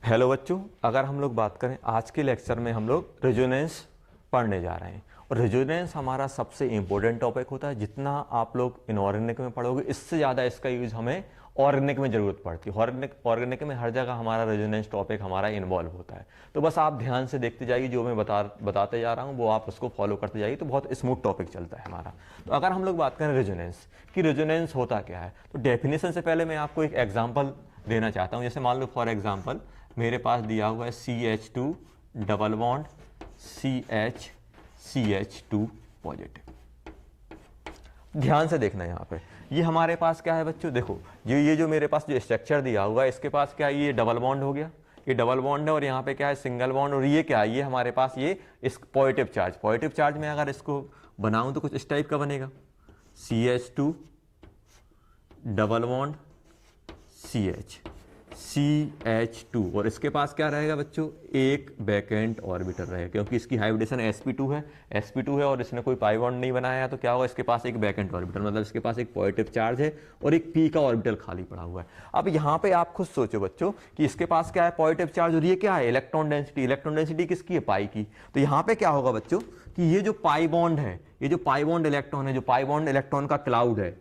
Hello बच्चों, अगर हम लोग बात करें आज के लेक्चर में हम लोग रेजोनेंस पढ़ने जा रहे हैं। और रेजोनेंस हमारा सबसे इम्पोर्टेंट टॉपिक होता है। जितना आप लोग इनऑर्गेनिक में पढ़ोगे इससे ज़्यादा इसका यूज हमें ऑर्गेनिक में ज़रूरत पड़ती है। ऑर्गेनिक में हर जगह हमारा रेजोनेंस टॉपिक हमारा इन्वॉल्व होता है। तो बस आप ध्यान से देखते जाइए, जो मैं बताते जा रहा हूँ वो आप उसको फॉलो करते जाइए, तो बहुत स्मूथ टॉपिक चलता है हमारा। तो अगर हम लोग बात करें रेजोनेंस कि रेजोनेंस होता क्या है, तो डेफिनेशन से पहले मैं आपको एक एग्जाम्पल देना चाहता हूँ। जैसे मान लो फॉर एग्जाम्पल मेरे पास दिया हुआ है CH2 double bond CH2 positive. ध्यान से देखना यहाँ पे, ये हमारे पास क्या है बच्चों, देखो ये जो मेरे पास जो स्ट्रक्चर दिया हुआ है इसके पास क्या है, ये डबल बॉन्ड हो गया, ये डबल बॉन्ड है। और यहाँ पे क्या है, सिंगल बॉन्ड। और ये क्या है, ये हमारे पास ये इस पॉजिटिव चार्ज में अगर इसको बनाऊं तो कुछ इस टाइप का बनेगा, CH2 डबल बॉन्ड CH2। और इसके पास क्या रहेगा बच्चों, एक बैकेंट ऑर्बिटल रहेगा, क्योंकि इसकी हाइब्रिडेशन sp2 है और इसने कोई पाई बॉन्ड नहीं बनाया है। तो क्या होगा, इसके पास एक बैकेंट ऑर्बिटल, मतलब इसके पास एक पॉजिटिव चार्ज है और एक p का ऑर्बिटल खाली पड़ा हुआ है। अब यहाँ पे आप खुद सोचो बच्चों कि इसके पास क्या है, पॉजिटिव चार्ज, और ये क्या है, इलेक्ट्रॉन डेंसिटी किसकी है, पाई की। तो यहाँ पे क्या होगा बच्चों कि ये जो पाई बॉन्ड है, ये जो पाई बॉन्ड इलेक्ट्रॉन है, जो पाई बॉन्ड इलेक्ट्रॉन का क्लाउड है,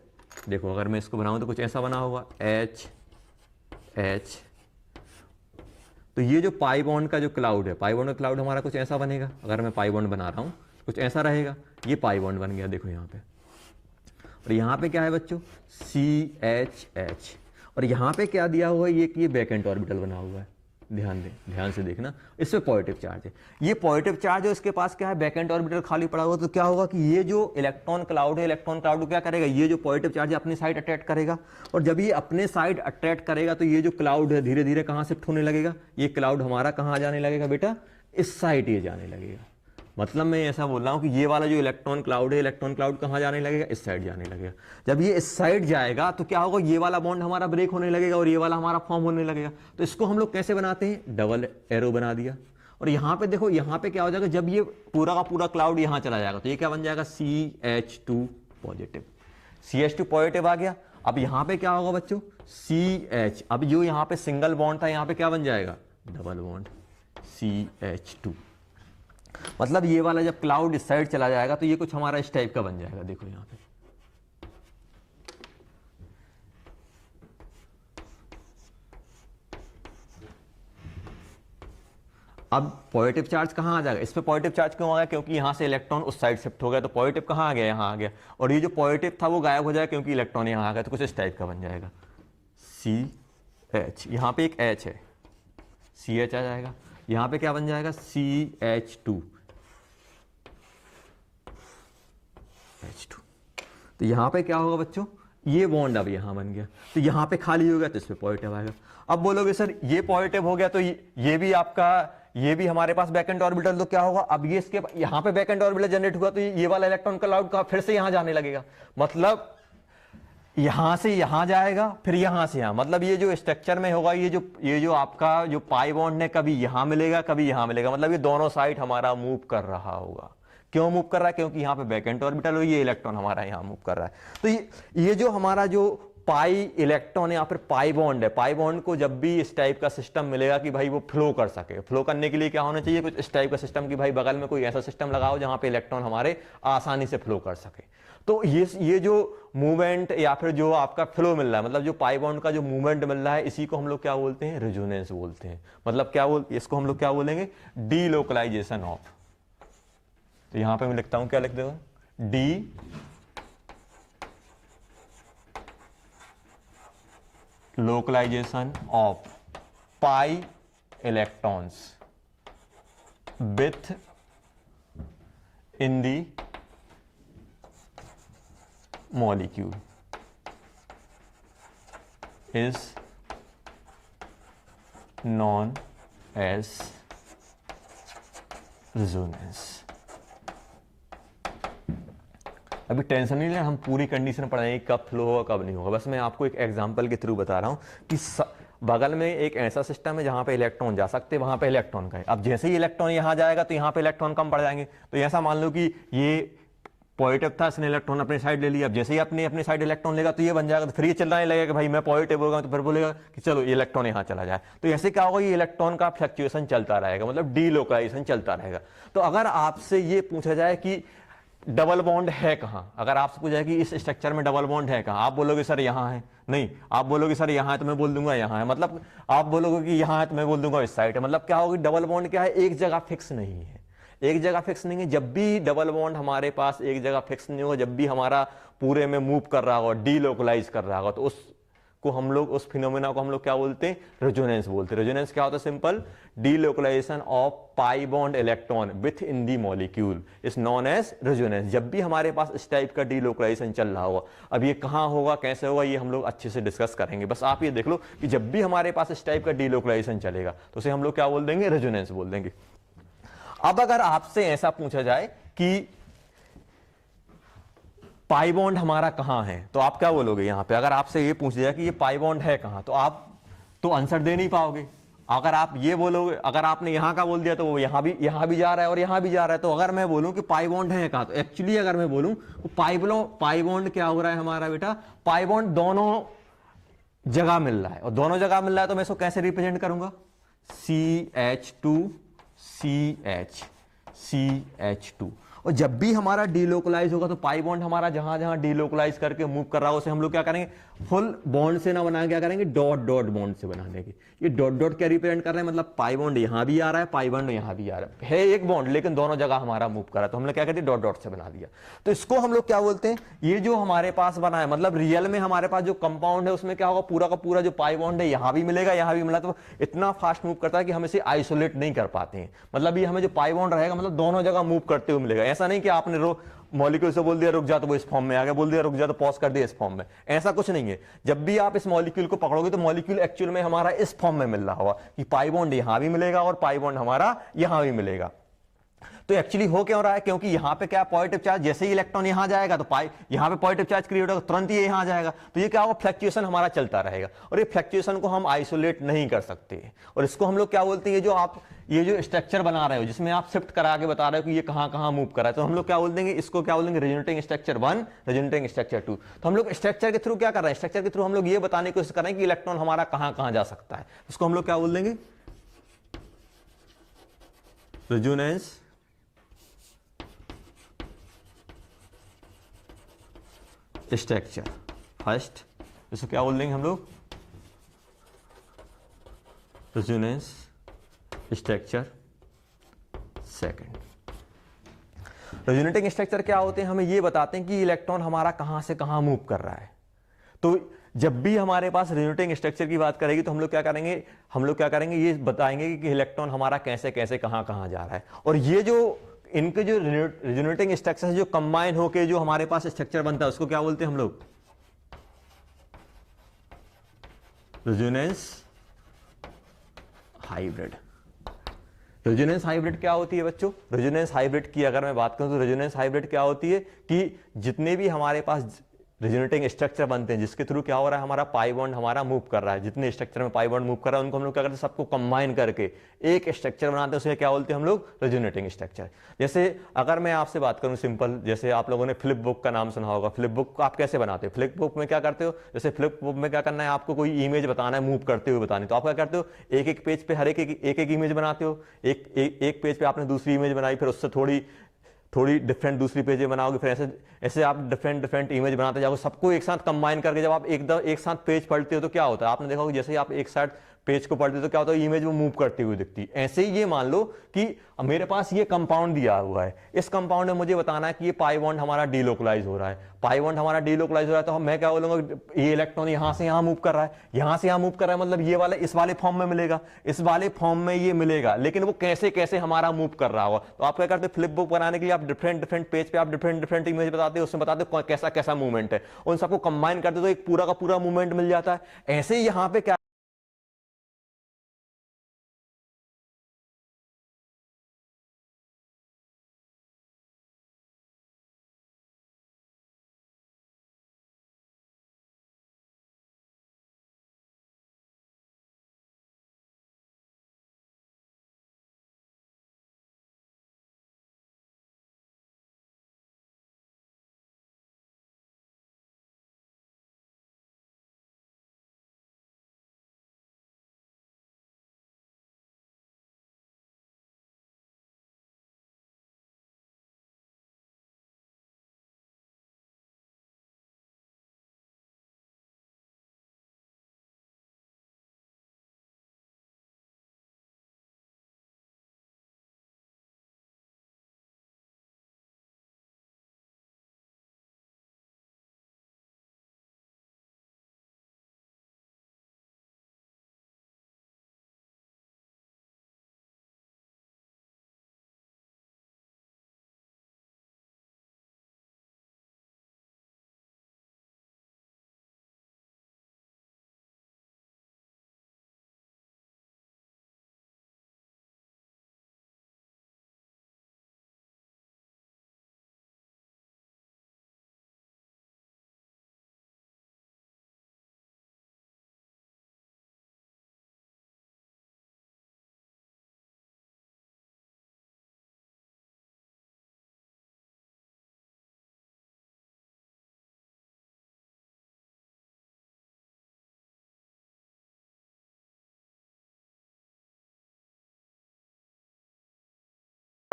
देखो अगर मैं इसको बनाऊं तो कुछ ऐसा बना होगा H। तो ये जो पाई बॉन्ड का जो क्लाउड है, पाई बॉन्ड का क्लाउड हमारा कुछ ऐसा बनेगा। अगर मैं पाई बॉन्ड बना रहा हूं कुछ ऐसा रहेगा, ये पाई बॉन्ड बन गया देखो यहाँ पे। और यहाँ पे क्या है बच्चों, CH। और यहाँ पे क्या दिया हुआ है, ये बैकेंट ऑर्बिटल बना हुआ है। ध्यान से देखना, इस पे पॉजिटिव चार्ज है, ये पॉजिटिव चार्ज है। इसके पास क्या है, बैकेंट ऑर्बिटल खाली पड़ा हुआ। तो क्या होगा कि ये जो इलेक्ट्रॉन क्लाउड है, इलेक्ट्रॉन क्लाउड को क्या करेगा, ये जो पॉजिटिव चार्ज है अपनी साइड अट्रैक्ट करेगा। और जब ये अपने साइड अट्रैक्ट करेगा तो ये जो क्लाउड है धीरे धीरे कहाँ शिफ्ट होने लगेगा, ये क्लाउड हमारा कहाँ जाने लगेगा बेटा, इस साइड ये जाने लगेगा। मतलब मैं ऐसा बोल रहा हूं कि ये वाला जो इलेक्ट्रॉन क्लाउड है, इलेक्ट्रॉन क्लाउड कहाँ जाने लगेगा, इस साइड जाने लगेगा। जब ये इस साइड जाएगा तो क्या होगा, ये वाला बॉन्ड हमारा ब्रेक होने लगेगा और ये वाला हमारा फॉर्म होने लगेगा। तो इसको हम लोग कैसे बनाते हैं, डबल एरो बना दिया। और यहाँ पे देखो, यहाँ पे क्या हो जाएगा, जब ये पूरा का पूरा क्लाउड यहाँ चला जाएगा तो ये क्या बन जाएगा, CH2 पॉजिटिव। CH2 पॉजिटिव आ गया। अब यहाँ पे क्या होगा बच्चों, CH, अब जो यहाँ पे सिंगल बॉन्ड था यहाँ पे क्या बन जाएगा, डबल बॉन्ड CH2। मतलब ये वाला जब क्लाउड इस साइड चला जाएगा तो ये कुछ हमारा इस टाइप का बन जाएगा, देखो यहां पे। अब पॉजिटिव चार्ज कहां आ जाएगा, इस पे पॉजिटिव चार्ज क्यों आ गया, क्योंकि यहां से इलेक्ट्रॉन उस साइड शिफ्ट हो गया। तो पॉजिटिव कहां आ गया, यहां आ गया। और ये जो पॉजिटिव था वो गायब हो जाएगा क्योंकि इलेक्ट्रॉन यहां आ गया। तो कुछ इस टाइप का बन जाएगा, CH। यहां पे एक H है, CH आ जाएगा। यहां पे क्या बन जाएगा, CH2। तो यहां पे क्या होगा बच्चों, ये बॉन्ड अब यहां बन गया, तो यहां पे खाली हो गया तो इस पे पॉजिटिव आएगा। अब बोलोगे सर ये पॉजिटिव हो गया तो ये भी आपका, ये भी हमारे पास बैकेंट ऑर्बिटल, तो क्या होगा, अब ये इसके यहां पे बैकेंट ऑर्बिटल जनरेट हुआ तो ये वाला इलेक्ट्रॉन क्लाउड का फिर से यहां जाने लगेगा। मतलब यहां से यहां जाएगा फिर यहां से यहां। मतलब ये जो स्ट्रक्चर में होगा, ये जो आपका जो पाई बॉन्ड है, कभी यहां मिलेगा कभी यहां मिलेगा। मतलब ये दोनों साइड हमारा मूव कर रहा होगा। क्यों मूव कर रहा है, क्योंकि यहाँ पे बैकेंट ऑर्बिटल और ये इलेक्ट्रॉन हमारा यहाँ मूव कर रहा है। तो ये जो हमारा जो पाई इलेक्ट्रॉन है या फिर पाई बॉन्ड है, पाई बॉन्ड को जब भी इस टाइप का सिस्टम मिलेगा कि भाई वो फ्लो कर सके, फ्लो करने के लिए क्या होना चाहिए, कुछ इस टाइप का सिस्टम कि भाई बगल में कोई ऐसा सिस्टम लगाओ जहां पे इलेक्ट्रॉन हमारे आसानी से फ्लो कर सके। तो ये जो मूवमेंट या फिर जो आपका फ्लो मिल रहा है, मतलब जो पाई बॉन्ड का जो मूवमेंट मिल रहा है, इसी को हम लोग क्या बोलते हैं, रेजोनेंस बोलते हैं। मतलब इसको हम लोग क्या बोलेंगे, डीलोकलाइजेशन ऑफ। तो यहां पे मैं लिखता हूं, क्या लिख देगा, delocalization of pi electrons within the molecule is known as resonance. अभी टेंशन नहीं लेना, हम पूरी कंडीशन पढ़ाएंगे कब फ्लो होगा कब नहीं होगा। बस मैं आपको एक एग्जांपल के थ्रू बता रहा हूं कि बगल में एक ऐसा सिस्टम है जहां पे इलेक्ट्रॉन जा सकते हैं, वहां पे इलेक्ट्रॉन का है। अब जैसे ही इलेक्ट्रॉन यहां जाएगा तो यहां पे इलेक्ट्रॉन कम पड़ जाएंगे। तो ऐसा मान लो कि ये पॉजिटिव था, इसने इलेक्ट्रॉन अपनी साइड ले लिया। अब जैसे ही अपनी अपनी साइड इलेक्ट्रॉन लेगा तो ये बन जाएगा, तो फिर ये चिल्लाने लगेगा कि भाई मैं पॉजिटिव होगा, तो फिर बोलेगा कि चलो ये इलेक्ट्रॉन यहाँ चला जाए। तो ऐसे क्या होगा, ये इलेक्ट्रॉन का फ्लक्चुएशन चलता रहेगा, मतलब डीलोकलाइजेशन चलता रहेगा। तो अगर आपसे ये पूछा जाए कि डबल बॉन्ड है कहां, अगर आपसे पूछा जाए कि इस स्ट्रक्चर में डबल बॉन्ड है कहां, आप बोलोगे सर यहां है, नहीं आप बोलोगे सर यहां है, तो मैं बोल दूंगा यहां है। मतलब आप बोलोगे कि यहां है तो मैं बोल दूंगा इस साइड है। मतलब क्या होगी, डबल बॉन्ड क्या है, एक जगह फिक्स नहीं है, एक जगह फिक्स नहीं है। जब भी डबल बॉन्ड हमारे पास एक जगह फिक्स नहीं होगा, जब भी हमारा पूरे में मूव कर रहा होगा, डीलोकलाइज कर रहा होगा, तो उसको हम लोग, उस फिनोमेना को हम लोग क्या बोलते हैं, रेजोनेंस बोलते हैं। रेजोनेंस क्या होता है, simple, delocalization of pi bond electron within the molecule is known as resonance. जब भी हमारे पास इस टाइप का डीलोकलाइजेशन चल रहा होगा, अब ये कहां होगा, कैसे होगा, ये हम लोग अच्छे से डिस्कस करेंगे। बस आप ये देख लो कि जब भी हमारे पास इस टाइप का डीलोकलाइजेशन चलेगा तो उसे हम लोग क्या बोल देंगे, रेजोनेंस बोल देंगे। अब अगर आपसे ऐसा पूछा जाए कि पाई बॉन्ड हमारा कहां है, तो आप क्या बोलोगे यहां पे, अगर आपसे ये पूछ जाए कि ये पाई बॉन्ड है कहां, तो आप तो आंसर दे नहीं पाओगे। अगर आप ये बोलोगे, अगर आपने यहां का बोल दिया तो वो यहां भी जा रहा है और यहां भी जा रहा है। तो अगर मैं बोलूं कि पाई बॉन्ड है कहां, तो एक्चुअली अगर मैं बोलूं तो पाई बॉन्ड क्या हो रहा है हमारा बेटा, पाई बॉन्ड दोनों जगह मिल रहा है, और दोनों जगह मिल रहा है तो मैं इसको कैसे रिप्रेजेंट करूंगा, CH2 CH CH2। और जब भी हमारा डीलोकलाइज होगा तो पाई बॉन्ड हमारा जहां जहां डीलोकलाइज करके मूव कर रहा है उसे हम लोग क्या करेंगे, फुल बॉन्ड से ना बना, क्या करेंगे, डॉट डॉट बॉन्ड से बना देंगे। ये डॉट डॉट क्या रिप्रेजेंट कर रहे हैं, मतलब पाई बॉन्ड यहां भी आ रहा है, पाई बॉन्ड यहां भी आ रहा है एक बॉन्ड, लेकिन दोनों जगह हमारा मूव कर रहा है, तो हम लोग क्या कहते हैं, डॉट डॉट से बना दिया। तो इसको हम लोग क्या बोलते हैं, ये जो हमारे पास बना है, मतलब रियल में हमारे पास जो कंपाउंड है उसमें क्या होगा, पूरा का पूरा जो पाई बॉन्ड है यहां भी मिलेगा, यहां भी मिला, तो इतना फास्ट मूव करता है कि हम इसे आइसोलेट नहीं कर पाते हैं। मतलब ये हमें जो पाई बॉन्ड रहेगा, मतलब दोनों जगह मूव करते हुए मिलेगा। ऐसा नहीं कि आपने मॉलिक्यूल से बोल दिया रुक जा तो वो इस फॉर्म में आ गया, बोल दिया रुक जा तो पॉज कर दिया इस फॉर्म में, ऐसा कुछ नहीं है। जब भी आप इस मॉलिक्यूल को पकड़ोगे तो मॉलिक्यूल एक्चुअल में हमारा इस फॉर्म में मिल रहा होगा कि पाई बॉन्ड यहां भी मिलेगा और पाई बॉन्ड हमारा यहां भी मिलेगा। तो एक्चुअली हो क्यों रहा है, क्योंकि यहां पे क्या पॉजिटिव चार्ज, जैसे ही इलेक्ट्रॉन यहां जाएगा तो यहां पे पॉजिटिव चार्ज क्रिएट होगा, तुरंत ही यहां जाएगा, तो ये क्या होगा, फ्लक्चुएशन हमारा चलता रहेगा। और ये फ्लक्चुएशन को हम आइसोलेट नहीं कर सकते, और इसको हम लोग क्या बोलते हैं, ये जो स्ट्रक्चर बना रहे हो, जिसमें आप शिफ्ट करा के बता रहे हो कि ये कहां कहां मूव कर रहा है, तो हम लोग क्या बोल देंगे, इसको क्या बोलेंगे, रेजोनेटिंग स्ट्रक्चर 1, रेजोनेटिंग स्ट्रक्चर 2। तो हम लोग स्ट्रक्चर के थ्रू क्या कर रहे हैं, स्ट्रक्चर के थ्रू हम लोग ये बताने की कोशिश कर रहे हैं कि इलेक्ट्रॉन हमारा कहां कहां जा सकता है। उसको हम लोग क्या बोल देंगे, रेजोनेंस स्ट्रक्चर फर्स्ट, इसको क्या बोल देंगे हम लोग, resonance structure second. Resonating structure क्या होते हैं, हमें ये बताते हैं कि इलेक्ट्रॉन हमारा कहां से कहां मूव कर रहा है। तो जब भी हमारे पास रेजोनेटिंग स्ट्रक्चर की बात करेगी तो हम लोग क्या करेंगे, ये बताएंगे कि इलेक्ट्रॉन हमारा कैसे कैसे कहां कहां जा रहा है। और ये जो इनके जो रेजोनेटिंग स्ट्रक्चर है, जो कंबाइन होकर जो हमारे पास स्ट्रक्चर बनता है, उसको क्या बोलते हैं हम लोग, रेजोनेंस हाइब्रिड। रेजोनेंस हाइब्रिड क्या होती है बच्चों, रेजोनेंस हाइब्रिड की अगर मैं बात करूं तो रेजोनेंस हाइब्रिड क्या होती है कि जितने भी हमारे पास रेजोनेटिंग स्ट्रक्चर बनते हैं, जिसके थ्रू क्या हो रहा है, हमारा पाई बॉन्ड हमारा मूव कर रहा है, जितने स्ट्रक्चर में पाई बॉन्ड मूव कर रहा है उनको हम लोग क्या करते हैं, सबको कंबाइन करके एक स्ट्रक्चर बनाते हैं, उसे क्या बोलते हैं हम लोग, रेजोनेटिंग स्ट्रक्चर। जैसे अगर मैं आपसे बात करूं सिंपल, जैसे आप लोगों ने फ्लिप बुक का नाम सुना होगा, फ्लिप बुक आप कैसे बनाते हो, फ्लिप बुक में क्या करते हो, जैसे फ्लिप बुक में क्या करना है, आपको कोई इमेज बताना है, मूव करते हुए बतानी, तो आप क्या करते हो, एक एक पेज पे हर एक इमेज बनाते हो, एक पेज पे आपने दूसरी इमेज बनाई, फिर उससे थोड़ी डिफरेंट दूसरी पेजें बनाओगे, फिर ऐसे ऐसे आप डिफरेंट इमेज बनाते जाओगे, सबको एक साथ कंबाइन करके जब आप एक साथ पेज पढ़ते हो तो क्या होता है, आपने देखा होगा जैसे ही आप एक साथ पेज को पढ़ते हो तो क्या होता है, इमेज वो मूव करती हुई दिखती है। ऐसे ही ये मान लो कि मेरे पास ये कंपाउंड दिया हुआ है, इस कंपाउंड में मुझे बताना है कि ये पाई बॉन्ड हमारा डीलोकलाइज हो रहा है, पाई बॉन्ड हमारा डीलोकलाइज हो रहा है, तो मैं क्या बोलूंगा, ये इलेक्ट्रॉन यहां से यहां मूव कर रहा है, यहां से यहां मूव कर रहा है, मतलब ये वाला इस वाले फॉर्म में मिलेगा, इस वाले फॉर्म में ये मिलेगा, लेकिन वो कैसे कैसे हमारा मूव कर रहा होगा। तो आप क्या करते हैं, फ्लिप बुक बनाने के लिए आप डिफरेंट पेज पे आप डिफरेंट इमेज बताते हो, उसमें बताते हो कैसा कैसा मूवमेंट है, उन सबको कंबाइन करते हो तो एक पूरा का पूरा मूवमेंट मिल जाता है। ऐसे ही यहां पे क्या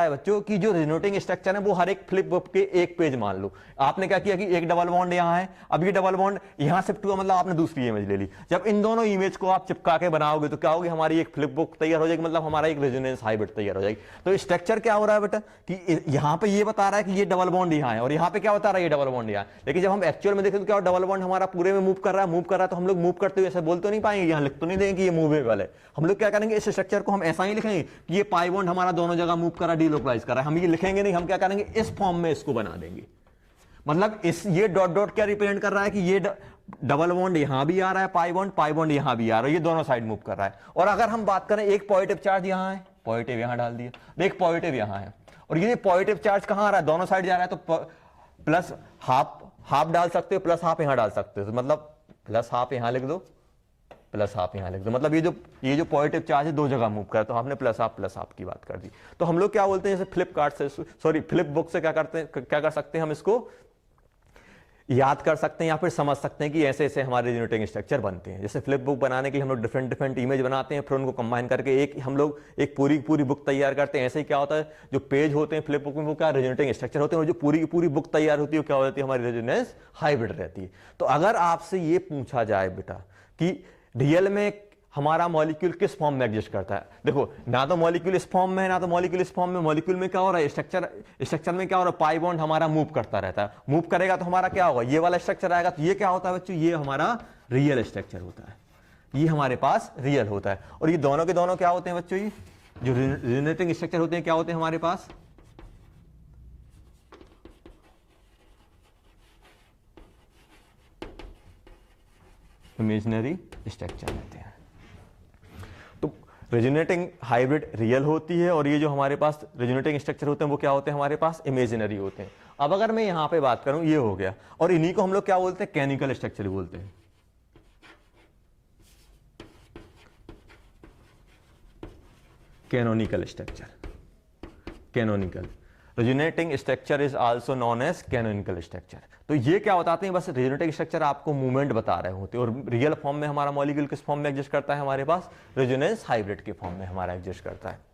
है बच्चों कि जो रेजोनेटिंग स्ट्रक्चर है वो हर एक फ्लिप बुक के एक पेज मान लो। आपने क्या किया कि एक डबल बॉन्ड यहाँ है, अब ये डबल बॉन्ड यहाँ शिफ्ट हुआ, मतलब आपने दूसरी इमेज ले ली। जब इन दोनों इमेज को आप चिपका के बनाओगे तो क्या होगी, हमारी एक फ्लिप बुक तैयार हो जाएगी, मतलब हमारा एक रेजोनेंस हाइब्रिड तैयार हो जाएगी। तो स्ट्रक्चर क्या हो रहा है बेटा कि यहाँ पे ये बता रहा है कि ये डबल बॉन्ड यहाँ है, और यहाँ पे क्या बता रहा है, ये डबल बॉन्ड यहाँ। लेकिन जब हम एक्चुअल में देखें तो क्या डबल बॉन्ड हमारा पूरे में मूव कर रहा है, तो हम लोग मूव करते हुए ऐसे बोल तो नहीं पाएंगे, यहाँ लिख तो नहीं देंगे कि ये मूवेबल है। हम लोग क्या करेंगे, इस स्ट्रक्चर को हम ऐसा ही लिखेंगे कि ये पाई बॉन्ड हमारा दोनों जगह मूव कर रहा है, डीलोकलाइज कर रहा है। हम ये लिखेंगे नहीं, हम क्या करेंगे, इस फॉर्म में इसको बना देंगे। मतलब इस ये डॉट डॉट क्या रिप्रेजेंट कर रहा है कि ये डबल बॉन्ड यहां भी आ रहा है, पाई बॉन्ड यहां भी आ रहा है, ये दोनों साइड मूव कर रहा है। और अगर हम बात करें, एक पॉजिटिव चार्ज यहां है, पॉजिटिव यहां डाल दिया, एक पॉजिटिव यहां है, और ये पॉजिटिव चार्ज कहां आ रहा है, दोनों साइड जा रहा है, तो प्लस हाफ डाल सकते हो, प्लस हाफ यहां डाल सकते हो, मतलब प्लस हाफ यहां लिख दो, प्लस हाफ यहां लिख दो। मतलब ये जो पॉजिटिव चार्ज है दो जगह मूव कर, तो आपने प्लस हाफ की बात कर दी। तो हम लोग क्या बोलते हैं, जैसे फ्लिप बुक से क्या कर सकते हैं, हम इसको याद कर सकते हैं या फिर समझ सकते हैं कि ऐसे ऐसे हमारे रेजोनेटिंग स्ट्रक्चर बनते हैं। जैसे फ्लिप बुक बनाने के लिए हम लोग डिफरेंट इमेज बनाते हैं, फिर उनको कंबाइन करके हम लोग एक पूरी बुक तैयार करते हैं। ऐसे ही क्या होता है, जो पेज होते हैं फ्लिप बुक में वो क्या रेजोनेटिंग स्ट्रक्चर होते हैं, और जो पूरी बुक तैयार होती है वो क्या होती है, हमारी रेजोनेंस हाइब्रिड रहती है। तो अगर आपसे ये पूछा जाए बेटा कि रियल में हमारा मॉलिक्यूल किस फॉर्म में एग्जिस्ट करता है, देखो ना तो मॉलिक्यूल इस फॉर्म में है, ना तो मॉलिक्यूल इस फॉर्म में। मॉलिक्यूल में क्या हो रहा है, स्ट्रक्चर में क्या हो रहा है, पाई बॉन्ड हमारा मूव करता रहता है। मूव करेगा तो हमारा क्या होगा, ये वाला स्ट्रक्चर आएगा, तो ये क्या होता है बच्चों, ये हमारा रियल स्ट्रक्चर होता है, ये हमारे पास रियल होता है। और ये दोनों के दोनों क्या होते हैं बच्चों, ये जो रेजोनेटिंग स्ट्रक्चर होते हैं क्या होते हैं हमारे पास, इमेजिनरी स्ट्रक्चर रहते हैं। तो रेजोनेटिंग हाइब्रिड रियल होती है, और ये जो हमारे पास रेजोनेटिंग स्ट्रक्चर होते हैं वो क्या होते हैं हमारे पास, इमेजिनरी होते हैं। अब अगर मैं यहां पे बात करूं, ये हो गया, और इन्हीं को हम लोग क्या बोलते हैं, कैनिकल स्ट्रक्चर बोलते हैं। Canonical structure, canonical resonating structure is also known as canonical structure. तो ये क्या बताते हैं, बस रेजोनेटिंग स्ट्रक्चर आपको मूवमेंट बता रहे होते हैं। और रियल फॉर्म में हमारा मॉलिक्यूल किस फॉर्म में एग्जिस्ट करता है, हमारे पास रेजोनेंस हाइब्रिड के फॉर्म में हमारा एग्जिस्ट करता है।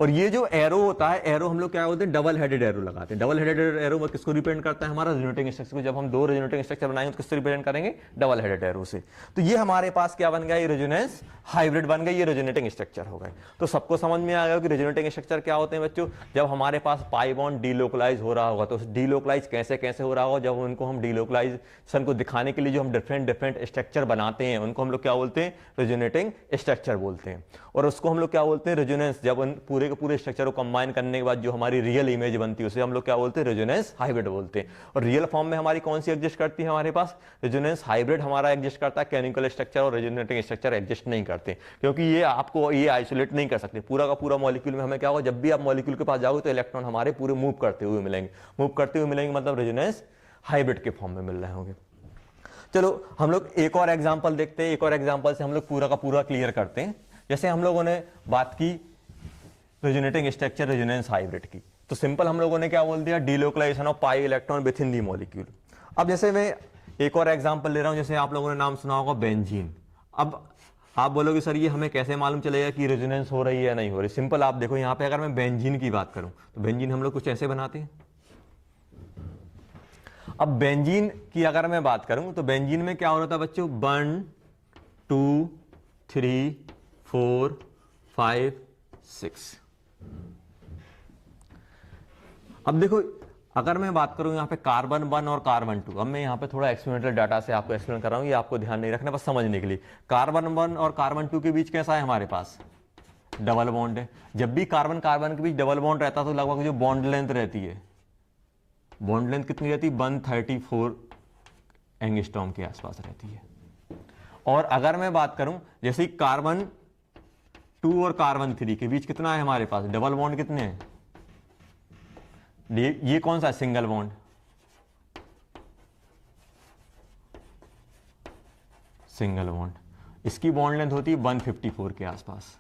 और ये जो एरो होता है, एरो हम लोग क्या होते हैं, डबल हेडेड एरो लगाते हैं। डबल हेडेड एरो में किसको रिप्रेजेंट करता है, हमारा रेजोनेटिंग स्ट्रक्चर को। जब हम दो रेजोनेटिंग स्ट्रक्चर बनाएंगे तो किससे रिप्रेजेंट करेंगे, डबल हेडेड एरो से। तो ये हमारे पास क्या बन गया, ये रेजोनेंस हाइब्रिड बन गई, ये रेजोनेटिंग स्ट्रक्चर हो गए। तो सबको समझ में आ गया कि रेजोनेटिंग स्ट्रक्चर क्या होते हैं बच्चों। जब हमारे पास पाई बॉन्ड डीलोकलाइज हो रहा होगा, तो डीलोकलाइज कैसे कैसे हो रहा होगा, जब उनको हम डीलोकलाइजेशन को दिखाने के लिए जो हम डिफरेंट स्ट्रक्चर बनाते हैं उनको हम लोग क्या बोलते हैं, रेजोनेटिंग स्ट्रक्चर बोलते हैं। और उसको हम लोग क्या बोलते हैं, रेजोनेंस। जब उन पूरे के पूरे स्ट्रक्चर को कंबाइन करने के बाद जो हमारी रियल इमेज बनती है उसे हम लोग क्या बोलते हैं, रेजोनेंस हाइब्रिड बोलते हैं। और रियल फॉर्म में हमारी कौन सी एग्जिस्ट करती है, हमारे पास रेजोनेंस हाइब्रिड हमारा एग्जिस्ट करता है। कैनिकल स्ट्रक्चर और रेजोनेटिंग स्ट्रक्चर एग्जिस्ट नहीं करते, क्योंकि ये आपको ये आइसोलेट नहीं कर सकते। पूरा का पूरा मॉलिक्यूल में हमें क्या होगा, जब भी आप मॉलिक्यूल के पास जाओगे तो इलेक्ट्रॉन हमारे पूरे मूव करते हुए मिलेंगे, मतलब रेजोनेंस हाइब्रिड के फॉर्म में मिल रहे होंगे। चलो हम लोग एक और एग्जांपल देखते हैं, एक और एग्जांपल से हम लोग पूरा का पूरा क्लियर करते हैं। जैसे हम लोगों ने बात की रेजोनेटिंग स्ट्रक्चर रेजोनेंस हाइब्रिड की, तो सिंपल हम लोगों ने क्या बोल दिया, delocalization of pi electron within the molecule. अब जैसे मैं एक और एग्जांपल ले रहा हूं, जैसे आप लोगों ने नाम सुना होगा बेंजीन। अब आप बोलोगे सर ये हमें कैसे मालूम चलेगा कि रेजोनेंस हो रही है या नहीं हो रही। सिंपल आप देखो यहाँ पे, अगर मैं बेंजीन की बात करूं तो बेंजीन हम लोग कुछ ऐसे बनाते हैं। अब बेंजीन की अगर मैं बात करूं तो बेंजीन में क्या हो रहा था बच्चों, 1 2 3 4 5 6। अब देखो अगर मैं बात करूं यहाँ पे कार्बन 1 और कार्बन 2, अब मैं यहाँ पे थोड़ा एक्सपेरिमेंटल डाटा से आपको एक्सप्लेन कर रहा हूँ, ये आपको ध्यान नहीं रखना, बस समझने के लिए। कार्बन 1 और कार्बन 2 के बीच कैसा है हमारे पास, डबल बॉन्ड है। जब भी कार्बन कार्बन के बीच डबल बॉन्ड रहता है तो लगभग जो बॉन्ड लेंथ रहती है, बॉन्ड लेंथ कितनी रहती है, 134 एंगस्ट्रॉम के आसपास रहती है। और अगर मैं बात करूं जैसे कार्बन 2 और कार्बन 3 के बीच कितना है हमारे पास, डबल बॉन्ड कितने हैं, ये कौन सा है, सिंगल बॉन्ड, सिंगल बॉन्ड। इसकी बॉन्ड लेंथ होती है 154 के आसपास,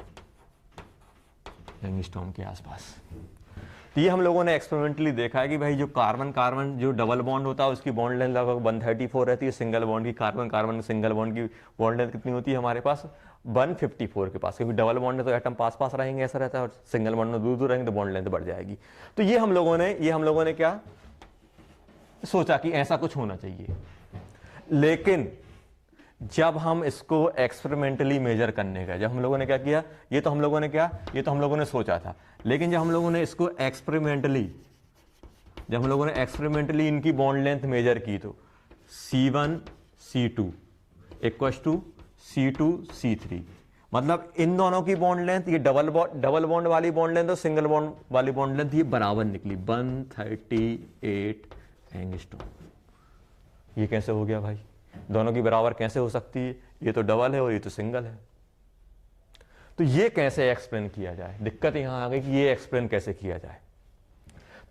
एंगस्ट्रॉम के आसपास। तो ये हम लोगों ने एक्सपेरिमेंटली देखा है कि भाई जो कार्बन कार्बन जो डबल बॉन्ड होता है उसकी बॉन्ड लेंथ लगभग 134 रहती है। सिंगल बॉन्ड की, कार्बन कार्बन सिंगल बॉन्ड की बॉन्ड लेंथ कितनी होती है हमारे पास, 154 के पास, क्योंकि डबल बॉन्ड है तो एटम पास पास रहेंगे, ऐसा रहता है, और सिंगल बॉन्ड में दूर दूर रहेंगे तो बॉन्ड लेंथ बढ़ जाएगी। तो ये हम लोगों ने क्या सोचा कि ऐसा कुछ होना चाहिए, लेकिन जब हम इसको एक्सपेरिमेंटली मेजर करने गए, जब हम लोगों ने क्या किया, ये तो हम लोगों ने सोचा था, लेकिन जब हम लोगों ने इसको एक्सपेरिमेंटली इनकी बॉन्ड लेंथ मेजर की, तो C1 C2 equals to C2 C3, मतलब इन दोनों की बॉन्ड लेंथ, ये डबल बॉन्ड वाली बॉन्ड लेंथ और सिंगल बॉन्ड वाली बॉन्ड लेंथ ये बराबर निकली 138 एंगस्ट्रॉम। ये कैसे हो गया भाई, दोनों की बराबर कैसे हो सकती है, ये तो डबल है और ये तो सिंगल है। तो ये कैसे एक्सप्लेन किया जाए, दिक्कत यहां आ गई कि ये एक्सप्लेन कैसे किया जाए।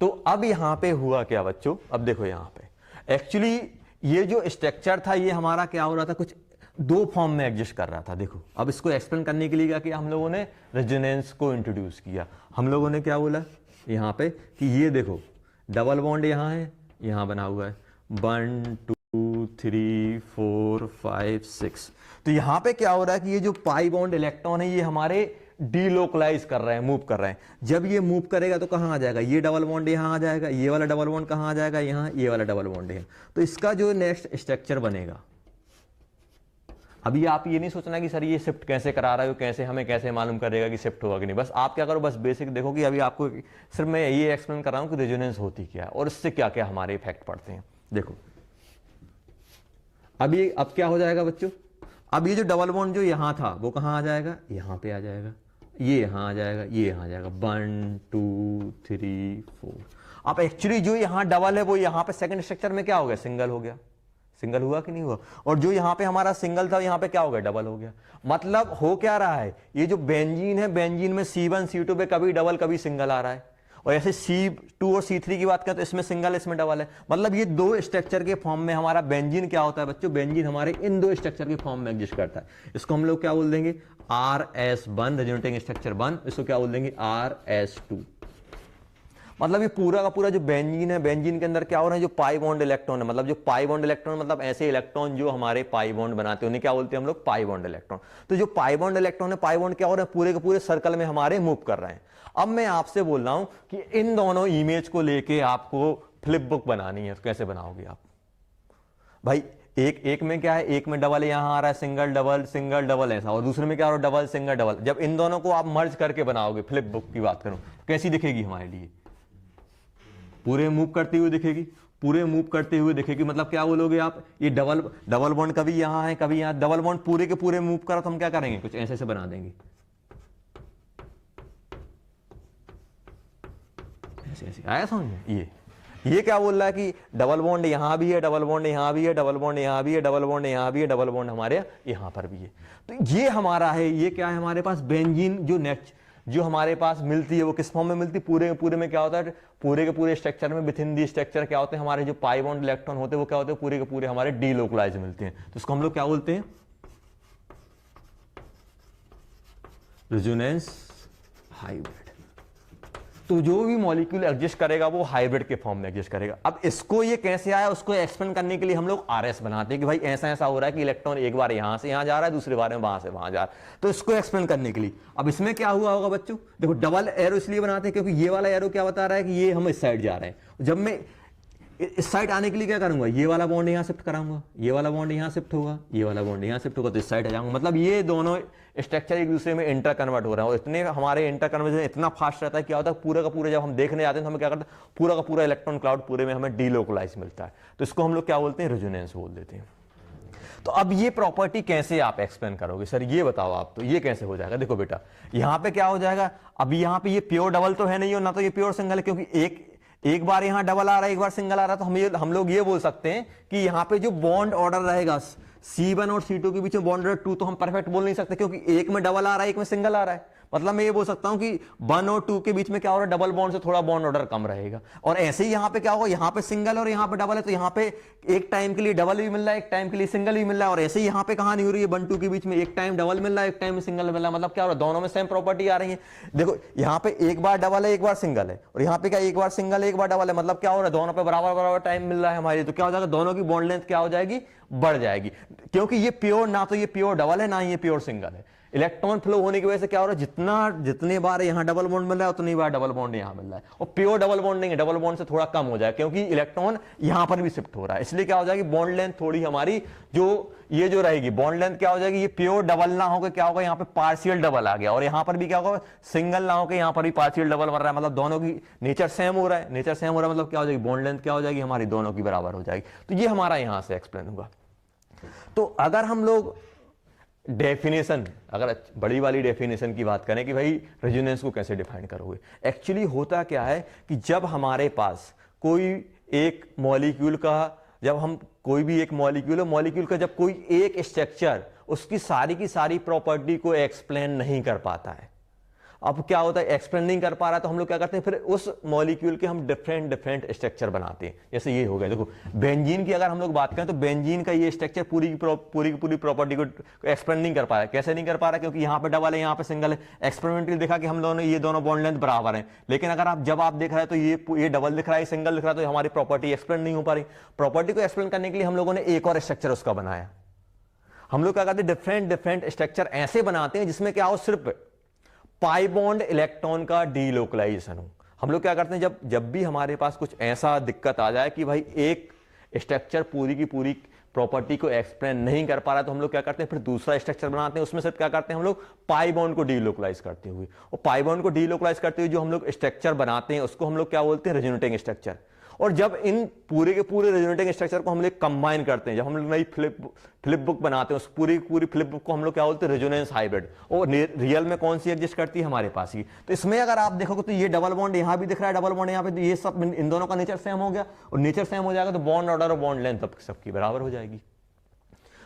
तो अब यहां पे हुआ क्या बच्चों, अब देखो यहां पे एक्चुअली ये जो स्ट्रक्चर था ये हमारा क्या हो रहा था, कुछ दो फॉर्म में एग्जिस्ट कर रहा था। देखो अब इसको एक्सप्लेन करने के लिए क्या किया हम लोगों ने, रेजोनेंस को इंट्रोड्यूस किया। हम लोगों ने क्या बोला यहां पे कि ये देखो डबल बॉन्ड यहां है, यहां बना हुआ है 1 2 3 4 5 6। तो यहां पे क्या हो रहा है कि ये जो पाई बॉन्ड इलेक्ट्रॉन है ये हमारे डीलोकलाइज कर रहे हैं, मूव कर रहे हैं। जब ये मूव करेगा तो कहां आ जाएगा, ये डबल बॉन्ड यहां आ जाएगा, ये वाला डबल बॉन्ड कहां आ जाएगा, यहां, ये वाला डबल बॉन्ड है। तो इसका जो नेक्स्ट स्ट्रक्चर बनेगा, अभी आप ये नहीं सोचना कि सर ये शिफ्ट कैसे करा रहा है, कैसे हमें कैसे मालूम करेगा कि शिफ्ट होगा कि नहीं। बस आप क्या करो, बस बेसिक देखो कि अभी आपको सिर्फ मैं ये एक्सप्लेन कर रहा हूं कि रेजोनेंस होती क्या है और इससे क्या क्या हमारे इफेक्ट पड़ते हैं। देखो अब क्या हो जाएगा बच्चों, अब ये जो डबल बॉन्ड जो यहां था वो कहां आ जाएगा, यहां पे आ जाएगा, ये यहां आ जाएगा, ये यहां आ जाएगा 1 2 3 4। अब एक्चुअली जो यहां डबल है वो यहां पे सेकंड स्ट्रक्चर में क्या हो गया, सिंगल हो गया। सिंगल हुआ कि नहीं हुआ, और जो यहां पे हमारा सिंगल था यहां पे क्या हो गया, डबल हो गया। मतलब हो क्या रहा है, ये जो बेंजीन है, बेंजीन में C1 C2 पे कभी डबल कभी सिंगल आ रहा है, और ऐसे C2 और C3 की बात करें तो इसमें सिंगल इसमें डबल है। मतलब ये दो स्ट्रक्चर के फॉर्म में हमारा बेंजीन क्या होता है बच्चों, बेंजीन हमारे इन दो स्ट्रक्चर के फॉर्म में एग्जिस्ट करता है। इसको हम लोग क्या बोल देंगे, RS1 रेजोनेटिंग स्ट्रक्चर 1, इसको क्या बोल देंगे RS2। मतलब ये पूरा का पूरा जो बेंजीन है, बेंजीन के अंदर क्या हो रहा है, जो पाई बॉन्ड इलेक्ट्रॉन है, मतलब जो पाई बॉन्ड इलेक्ट्रॉन मतलब ऐसे इलेक्ट्रॉन जो हमारे पाई बॉन्ड बनाते हैं उन्हें क्या बोलते हैं हम लोग, पाई बॉन्ड इलेक्ट्रॉन। तो जो पाई बॉन्ड इलेक्ट्रॉन है, पाई बॉन्ड क्या हो रहे हैं, पूरे के पूरे सर्कल में हमारे मूव कर रहे हैं। अब मैं आपसे बोल रहा हूं कि इन दोनों इमेज को लेके आपको फ्लिप बुक बनानी है, तो कैसे बनाओगे आप भाई। एक में क्या है, एक में डबल यहां आ रहा है, सिंगल डबल ऐसा, और दूसरे में क्या हो रहा है, डबल सिंगल डबल। जब इन दोनों को आप मर्ज करके बनाओगे, फ्लिप बुक की बात करूं, कैसी दिखेगी हमारे लिए, पूरे मूव करती हुई दिखेगी, पूरे मूव करते हुए दिखेगी। मतलब क्या बोलोगे आप, ये डबल बॉन्ड कभी यहां है कभी यहां, डबल बॉन्ड पूरे के पूरे मूव करा तो हम क्या करेंगे, कुछ ऐसे से बना देंगे, ऐसे ऐसे आया समझ में। ये क्या बोल रहा है कि डबल बॉन्ड यहां भी है, डबल बॉन्ड यहां भी है, डबल बॉन्ड यहां भी है, डबल बॉन्ड यहां भी है, डबल बॉन्ड हमारे यहां पर भी है। तो ये हमारा है, ये क्या है हमारे पास बेंजीन जो हमारे पास मिलती है वो किस फॉर्म में मिलती है, पूरे के पूरे में क्या होता है, पूरे के पूरे स्ट्रक्चर में विद इन दी स्ट्रक्चर क्या होते हैं हमारे जो पाई बॉन्ड इलेक्ट्रॉन होते हैं वो क्या होते हैं, पूरे के पूरे हमारे डीलोकलाइज मिलते हैं। तो इसको हम लोग क्या बोलते हैं, रेजोनेंस हाइब्रिड। तो जो भी मॉलिक्यूल एग्जिस्ट करेगा वो हाइब्रिड के फॉर्म में एग्जिस्ट करेगा। अब इसको ये कैसे आया उसको एक्सप्लेन करने के लिए हम लोग RS बनाते हैं कि भाई ऐसा ऐसा हो रहा है कि इलेक्ट्रॉन एक बार यहां से यहां जा रहा है, दूसरी बार में वहां से वहां जा रहा है। तो इसको एक्सप्लेन करने के लिए अब इसमें क्या हुआ होगा बच्चों, देखो डबल एरो इसलिए बनाते हैं क्योंकि ये वाला एरो क्या बता रहा है कि ये हम इस साइड जा रहे हैं। जब मैं इस साइड आने के लिए क्या करूंगा, ये वाला बॉन्ड यहां शिफ्ट कराऊंगा, ये वाला बॉन्ड यहां शिफ्ट होगा, ये वाला बॉन्ड यहां शिफ्ट होगा, तो इस साइड आ जाऊंगा। मतलब ये दोनों स्ट्रक्चर एक दूसरे में इंटर कन्वर्ट हो रहे हैं, और इतने हमारे इंटर कन्वर्जन इतना फास्ट रहता है, क्या होता है पूरा का पूरा जब हम देखने जाते हैं तो हमें क्या करता है, पूरा का पूरा इलेक्ट्रॉन क्लाउड पूरे में हमें डीलोकलाइज मिलता है। तो इसको हम लोग क्या बोलते हैं, रेजोनेंस बोल देते हैं। तो अब ये प्रॉपर्टी कैसे आप एक्सप्लेन करोगे, सर ये बताओ आप, तो ये कैसे हो जाएगा। देखो बेटा यहां पे क्या हो जाएगा, अभी यहां पे ये प्योर डबल तो है नहीं और ना तो ये प्योर सिंगल है, क्योंकि एक बार यहां डबल आ रहा है एक बार सिंगल आ रहा है। तो हम लोग ये बोल सकते हैं कि यहां पे जो बॉन्ड ऑर्डर रहेगा C1 और C2 के बीच में बॉन्ड ऑर्डर 2 तो हम परफेक्ट बोल नहीं सकते, क्योंकि एक में डबल आ रहा है एक में सिंगल आ रहा है। मतलब मैं ये बोल सकता हूं कि 1 और 2 के बीच में क्या हो रहा है, डबल बॉन्ड से थोड़ा बॉन्ड ऑर्डर कम रहेगा। और ऐसे ही यहां पे क्या होगा, यहां पे सिंगल और यहां पे डबल है, तो यहां पे एक टाइम के लिए डबल भी मिल रहा है, एक टाइम के लिए सिंगल भी मिल रहा है। और ऐसे ही यहां पे कहां नहीं हो रही है, 1 2 के बीच में एक टाइम डबल मिल रहा है, एक टाइम सिंगल मिल रहा है। मतलब क्या हो रहा है, दोनों में सेम प्रॉपर्टी आ रही है। देखो यहां पे एक बार डबल है एक बार सिंगल है, और यहां पे क्या एक बार सिंगल है एक बार डबल है। मतलब क्या हो रहा है, दोनों पे बराबर बराबर टाइम मिल रहा है हमारी। तो क्या हो जाएगा, दोनों की बॉन्ड लेंथ क्या हो जाएगी, बढ़ जाएगी, क्योंकि ये प्योर ना तो ये प्योर डबल है ना ये प्योर सिंगल है। इलेक्ट्रॉन फ्लो होने की वजह से क्या हो रहा है, जितने बार यहाँ डबल बॉन्ड मिल रहा है उतनी बार डबल बॉन्ड यहाँ मिल रहा है। और प्योर डबल बॉन्ड नहीं है, डबल बॉन्ड से थोड़ा कम हो जाए क्योंकि इलेक्ट्रॉन यहाँ पर भी शिफ्ट हो रहा है, इसलिए क्या हो जाएगी बॉन्ड लेंथ थोड़ी हमारी ये जो रहेगी बॉन्ड लेंथ क्या हो जाएगी, ये प्योर डबल ना होकर क्या होगा, यहाँ पे पार्शियल डबल आ गया, और यहाँ पर भी क्या होगा सिंगल ना होकर यहाँ पर भी पार्शियल डबल बन रहा है, मतलब दोनों की नेचर सेम हो रहा है। नेचर सेम हो रहा है मतलब क्या हो जाएगी, बॉन्ड लेंथ क्या हो जाएगी हमारी दोनों की बराबर हो जाएगी। तो ये हमारा यहां से एक्सप्लेन होगा। तो अगर हम लोग डेफिनेशन, अगर बड़ी वाली डेफिनेशन की बात करें कि भाई रेजोनेंस को कैसे डिफाइन करोगे, एक्चुअली होता क्या है कि जब हमारे पास कोई एक मॉलिक्यूल का, जब हम कोई भी एक मॉलिक्यूल का जब कोई एक स्ट्रक्चर उसकी सारी की सारी प्रॉपर्टी को एक्सप्लेन नहीं कर पाता है, अब क्या होता है एक्सप्लेन नहीं कर पा रहा तो हम लोग क्या करते हैं, फिर उस मॉलिक्यूल के हम डिफरेंट स्ट्रक्चर बनाते हैं। जैसे ये हो गया, देखो बेंजीन की अगर हम लोग बात करें तो बेंजीन का ये स्ट्रक्चर पूरी की पूरी प्रॉपर्टी को एक्सप्लेन नहीं कर पा रहा है। कैसे नहीं कर पा रहा, क्योंकि यहाँ पे डबल है यहाँ पे सिंगल है। एक्सपेरिमेंटली देखा कि हम दोनों ये दोनों बॉन्ड लेंथ बराबर हैं, लेकिन अगर जब आप देख रहे हैं तो ये डबल दिख रहा है, सिंगल दिख रहा है, तो हमारी प्रॉपर्टी एक्सप्लेन नहीं हो पा रही। प्रॉपर्टी को एक्सप्लेन करने के लिए हम लोगों ने एक और स्ट्रक्चर उसका बनाया। हम लोग क्या करते हैं, डिफरेंट स्ट्रक्चर ऐसे बनाते हैं जिसमें क्या हो, सिर्फ पाई बॉन्ड इलेक्ट्रॉन का डीलोकलाइजेशन हो। हम लोग क्या करते हैं, जब भी हमारे पास कुछ ऐसा दिक्कत आ जाए कि भाई एक स्ट्रक्चर पूरी की पूरी प्रॉपर्टी को एक्सप्लेन नहीं कर पा रहा, तो हम लोग क्या करते हैं, फिर दूसरा स्ट्रक्चर बनाते हैं। उसमें सिर्फ क्या करते हैं हम लोग, पाई बॉन्ड को डीलोकलाइज करते हुए, और पाई बॉन्ड को डीलोकलाइज करते हुए जो हम लोग स्ट्रक्चर बनाते हैं उसको हम लोग क्या बोलते हैं, रेजोनेटिंग स्ट्रक्चर। और जब इन पूरे के पूरे रेजोनेटिंग स्ट्रक्चर को हम लोग कंबाइन करते हैं, जब हम लोग नई फ्लिप बुक बनाते हैं, उस पूरी फ्लिप बुक को हम लोग क्या बोलते हैं, रेजोनेंस हाइब्रिड। और रियल में कौन सी एग्जिस्ट करती है हमारे पास ही। तो इसमें अगर आप देखोगे तो ये डबल बॉन्ड यहां भी दिख रहा है, डबल बॉन्ड यहां पे, तो ये सब इन दोनों का नेचर सेम हो गया, और नेचर सेम हो जाएगा तो बॉन्ड ऑर्डर और बॉन्ड लेंथ सबकी बराबर हो जाएगी।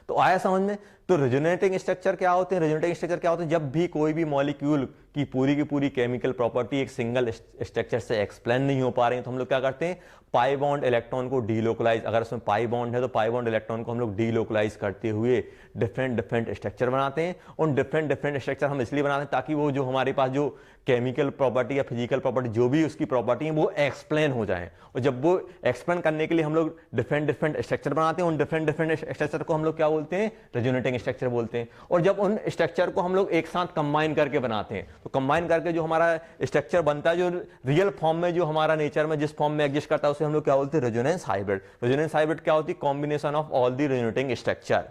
तो आया समझ में। तो रेजोनेटिंग स्ट्रक्चर क्या होते हैं, रेजोनेटिंग स्ट्रक्चर क्या होते हैं, जब भी कोई भी मॉलिक्यूल की पूरी केमिकल प्रॉपर्टी एक सिंगल स्ट्रक्चर से एक्सप्लेन नहीं हो पा रही है, तो हम लोग क्या करते हैं, पाई बॉन्ड इलेक्ट्रॉन को डीलोकलाइज, अगर उसमें पाई बॉन्ड है तो पाई बॉन्ड इलेक्ट्रॉन को हम लोग डीलोकलाइज करते हुए डिफरेंट स्ट्रक्चर बनाते हैं। उन डिफरेंट स्ट्रक्चर हम इसलिए बनाते हैं ताकि वो जो हमारे पास जो केमिकल प्रॉपर्टी या फिजिकल प्रॉपर्टी जो भी उसकी प्रॉपर्टी है वो एक्सप्लेन हो जाए। और जब वो एक्सप्लेन करने के लिए हम लोग डिफरेंट स्ट्रक्चर बनाते हैं, उन डिफरेंट स्ट्रक्चर को हम लोग क्या बोलते हैं, रेजोनेटिंग स्ट्रक्चर बोलते हैं। और जब उन स्ट्रक्चर को हम लोग एक साथ कंबाइन करके बनाते हैं, तो कंबाइन करके जो हमारा स्ट्रक्चर बनता है, जो रियल फॉर्म में जो हमारा नेचर में जिस फॉर्म में एग्जिस्ट करता है, उसे हम लोग क्या बोलते हैं, रेजोनेंस हाइब्रिड। रेजोनेंस हाइब्रिड क्या होती है, combination of all the resonating structure,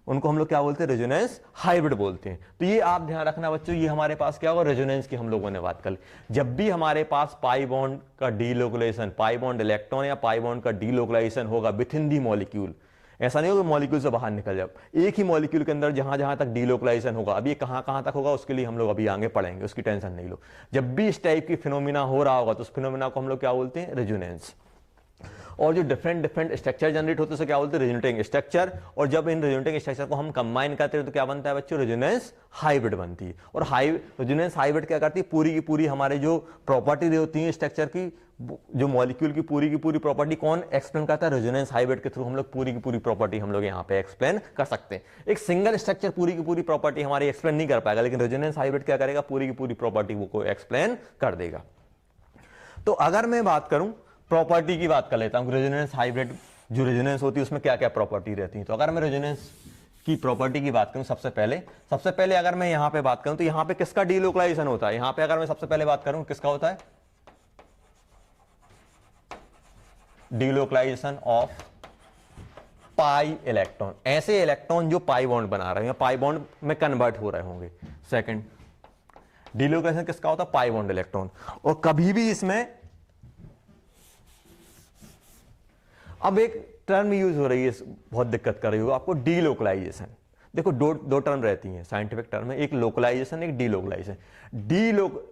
उनको हम लोग क्या बोलते हैं, रेजोनेंस हाइब्रिड बोलते हैं। तो ये आप ध्यान रखना बच्चों, ये हमारे पास क्या होगा, रेजोनेंस की हम लोगों ने बात कर ली। जब भी हमारे पास पाई बॉन्ड का डीलोकलाइजेशन, पाई बॉन्ड इलेक्ट्रॉन या पाई बॉन्ड का डीलोकलाइजेशन होगा विद इन दी मॉलिक्यूल, ऐसा नहीं होगा मॉलिक्यूल से बाहर निकल जाए, एक ही मॉलिक्यूल के अंदर जहां जहां तक डीलोकलाइजेशन होगा, अब ये कहां तक होगा उसके लिए हम लोग अभी आगे पढ़ेंगे, उसकी टेंशन नहीं लो। जब भी इस टाइप की फिनोमिना हो रहा होगा तो उस फिनोमिना को हम लोग क्या बोलते हैं, रेजोनेंस। और जो डिफरेंट स्ट्रक्चर जनरेट होते हैं क्या बोलते हैं, रेजोनेटिंग स्ट्रक्चर। और जब इन रेजोनेटिंग स्ट्रक्चर को हम कंबाइन करते हैं तो क्या बनता है बच्चों, रेजोनेंस हाइब्रिड बनती है। और रेजोनेंस हाइब्रिड क्या करती है, पूरी की पूरी हमारे जो प्रॉपर्टी होती है स्ट्रक्चर की, जो मॉलिक्यूल की पूरी प्रॉपर्टी कौन एक्सप्लेन करता है, रेजोनेंस हाइब्रिड के थ्रू हम लोग पूरी की पूरी प्रॉपर्टी हम लोग यहाँ पे एक्सप्लेन कर सकते हैं। एक सिंगल स्ट्रक्चर पूरी की पूरी प्रॉपर्टी हमारी एक्सप्लेन नहीं कर पाएगा, लेकिन रेजोनेंस हाइब्रिड क्या करेगा, पूरी की पूरी प्रॉपर्टी को एक्सप्लेन कर देगा। तो अगर मैं बात करूं, प्रॉपर्टी की बात कर लेता हूं, रेजोनेंस हाइब्रिड जो रेजोनेंस होती है उसमें क्या क्या प्रॉपर्टी रहती है। तो अगर मैं रेजोनेंस की प्रॉपर्टी की बात करूं, सबसे पहले अगर मैं यहां पे बात करूं तो यहां पे किसका डीलोकलाइजेशन होता है, यहां पे अगर मैं सबसे पहले बात करूं किसका होता है, डीलोकलाइजेशन ऑफ पाई इलेक्ट्रॉन। ऐसे इलेक्ट्रॉन जो पाई बॉन्ड बना रहे हैं, पाई बॉन्ड में कन्वर्ट हो रहे होंगे। सेकंड, डीलोकलाइजेशन किसका होता है, पाई बॉन्ड इलेक्ट्रॉन। और कभी भी इसमें अब एक टर्म यूज हो रही है, बहुत दिक्कत कर रही होगा आपको, डीलोकलाइजेशन। देखो दो टर्म रहती हैं साइंटिफिक टर्म में, एक लोकलाइजेशन, एक डीलोकलाइजेशन।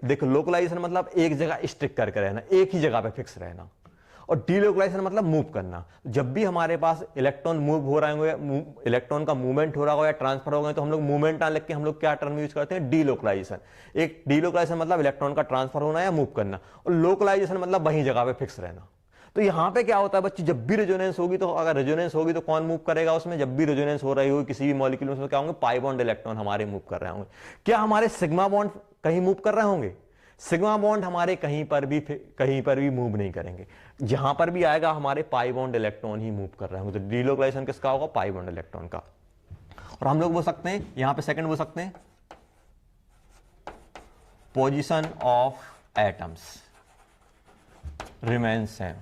देखो लोकलाइजेशन मतलब एक जगह स्टिक करके रहना, एक ही जगह पे फिक्स रहना, और डीलोकलाइजेशन मतलब मूव करना। जब भी हमारे पास इलेक्ट्रॉन मूव हो रहे होंगे, इलेक्ट्रॉन का मूवमेंट हो रहा होगा या ट्रांसफर हो गए, तो हम लोग मूवमेंट ना लिख के हम लोग क्या टर्म यूज करते हैं, डीलोकलाइजेशन। एक डीलोकलाइजेशन मतलब इलेक्ट्रॉन का ट्रांसफर होना या मूव करना, और लोकलाइजेशन मतलब वही जगह पे फिक्स रहना। तो यहां पे क्या होता है बच्चे, जब भी रेजोनेंस होगी, तो अगर रेजोनेंस होगी तो कौन मूव करेगा उसमें, जब भी रेजोनेंस हो रही होगी किसी भी मॉलिक्यूल में, क्या होंगे, पाई बॉन्ड इलेक्ट्रॉन हमारे मूव कर रहे होंगे। क्या हमारे सिग्मा बॉन्ड कहीं मूव कर रहे होंगे, सिग्मा बॉन्ड हमारे कहीं पर भी मूव नहीं करेंगे। जहां पर भी आएगा हमारे पाई बॉन्ड इलेक्ट्रॉन ही मूव कर रहे होंगे। तो डीलोकलाइजेशन किसका होगा, पाई बॉन्ड इलेक्ट्रॉन का। और हम लोग बोल सकते हैं यहां पे सेकंड बोल सकते हैं position of atoms remain same.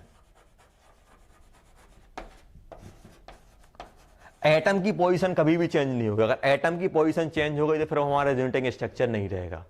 Atom की पोजीशन कभी भी चेंज नहीं होगी। अगर एटम की पोजीशन चेंज हो गई तो फिर हमारा रेजोनेटिंग स्ट्रक्चर नहीं रहेगा।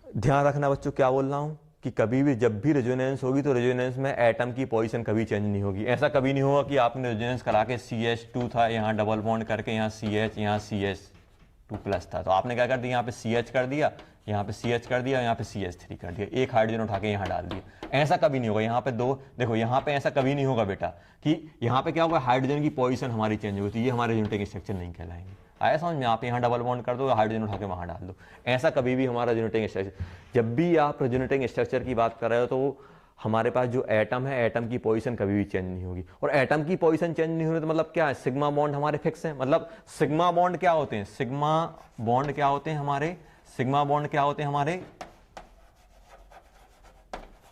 ध्यान रखना बच्चों, क्या बोल रहा हूं कि कभी भी जब भी रेजोनेंस होगी तो रेजोनेंस में एटम की पोजीशन कभी चेंज नहीं होगी। ऐसा कभी नहीं होगा कि आपने रेजोनेंस करा के CH2 था, यहाँ डबल बॉन्ड करके यहाँ CH, यहाँ CH2+ था, तो आपने क्या कर दिया, यहाँ पे CH कर दिया, यहाँ पे CH कर दिया, यहाँ पे CH3 कर दिया, एक हाइड्रोजन उठा के यहाँ डाल दिया। ऐसा कभी नहीं होगा। यहाँ पे दो देखो, यहाँ पे ऐसा कभी नहीं होगा बेटा कि यहाँ पे क्या होगा, हाइड्रोजन की पोजीशन हमारी चेंज होगी, तो ये हमारे रेजोनेटिंग स्ट्रक्चर नहीं कहलाएंगे। आया समझ में? आप यहाँ डबल बॉन्ड कर दो, हाइड्रोजन उठा के वहाँ डाल दो, ऐसा कभी भी हमारा रेजोनेटिंग स्ट्रक्चर। जब भी आप रेजोनेटिंग स्ट्रक्चर की बात कर रहे हो तो हमारे पास जो एटम है, एटम की पोजीशन कभी भी चेंज नहीं होगी। और एटम की पोजीशन चेंज नहीं होगी तो मतलब क्या है, सिग्मा बॉन्ड हमारे फिक्स हैं। मतलब सिग्मा बॉन्ड क्या होते हैं, सिग्मा बॉन्ड क्या होते हैं हमारे, सिग्मा बॉन्ड क्या होते हैं हमारे,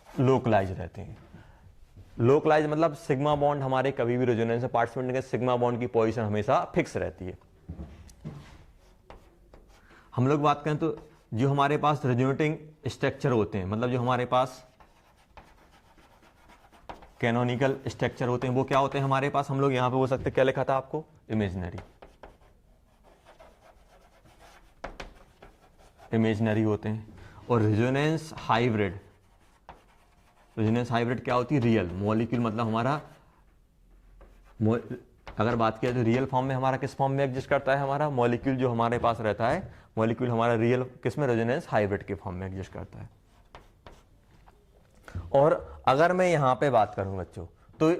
लोकलाइज रहते हैं। लोकलाइज मतलब सिग्मा बॉन्ड हमारे कभी भी रेजोनेंस में पार्टिसिपेट नहीं करते, सिग्मा बॉन्ड की पोजीशन हमेशा फिक्स रहती है। हम लोग बात करें तो जो हमारे पास रेजोनेटिंग स्ट्रक्चर होते हैं, मतलब जो हमारे पास कैनोनिकल स्ट्रक्चर होते हैं, वो क्या होते हैं हमारे पास, हम लोग यहां पे हो सकते, क्या लिखा था आपको, इमेजिनरी, इमेजिनरी होते हैं। और रेजोनेंस हाइब्रिड, रेजोनेंस हाइब्रिड क्या होती है, रियल मॉलिक्यूल, मतलब हमारा अगर बात किया तो रियल फॉर्म में हमारा किस फॉर्म में एग्जिस्ट करता है, हमारा मॉलिक्यूल जो हमारे पास रहता है, मॉलिक्यूल हमारा रियल किस में, रेजोनेंस हाइब्रिड के फॉर्म में एग्जिस्ट करता है। और अगर मैं यहां पे बात करूं बच्चों तो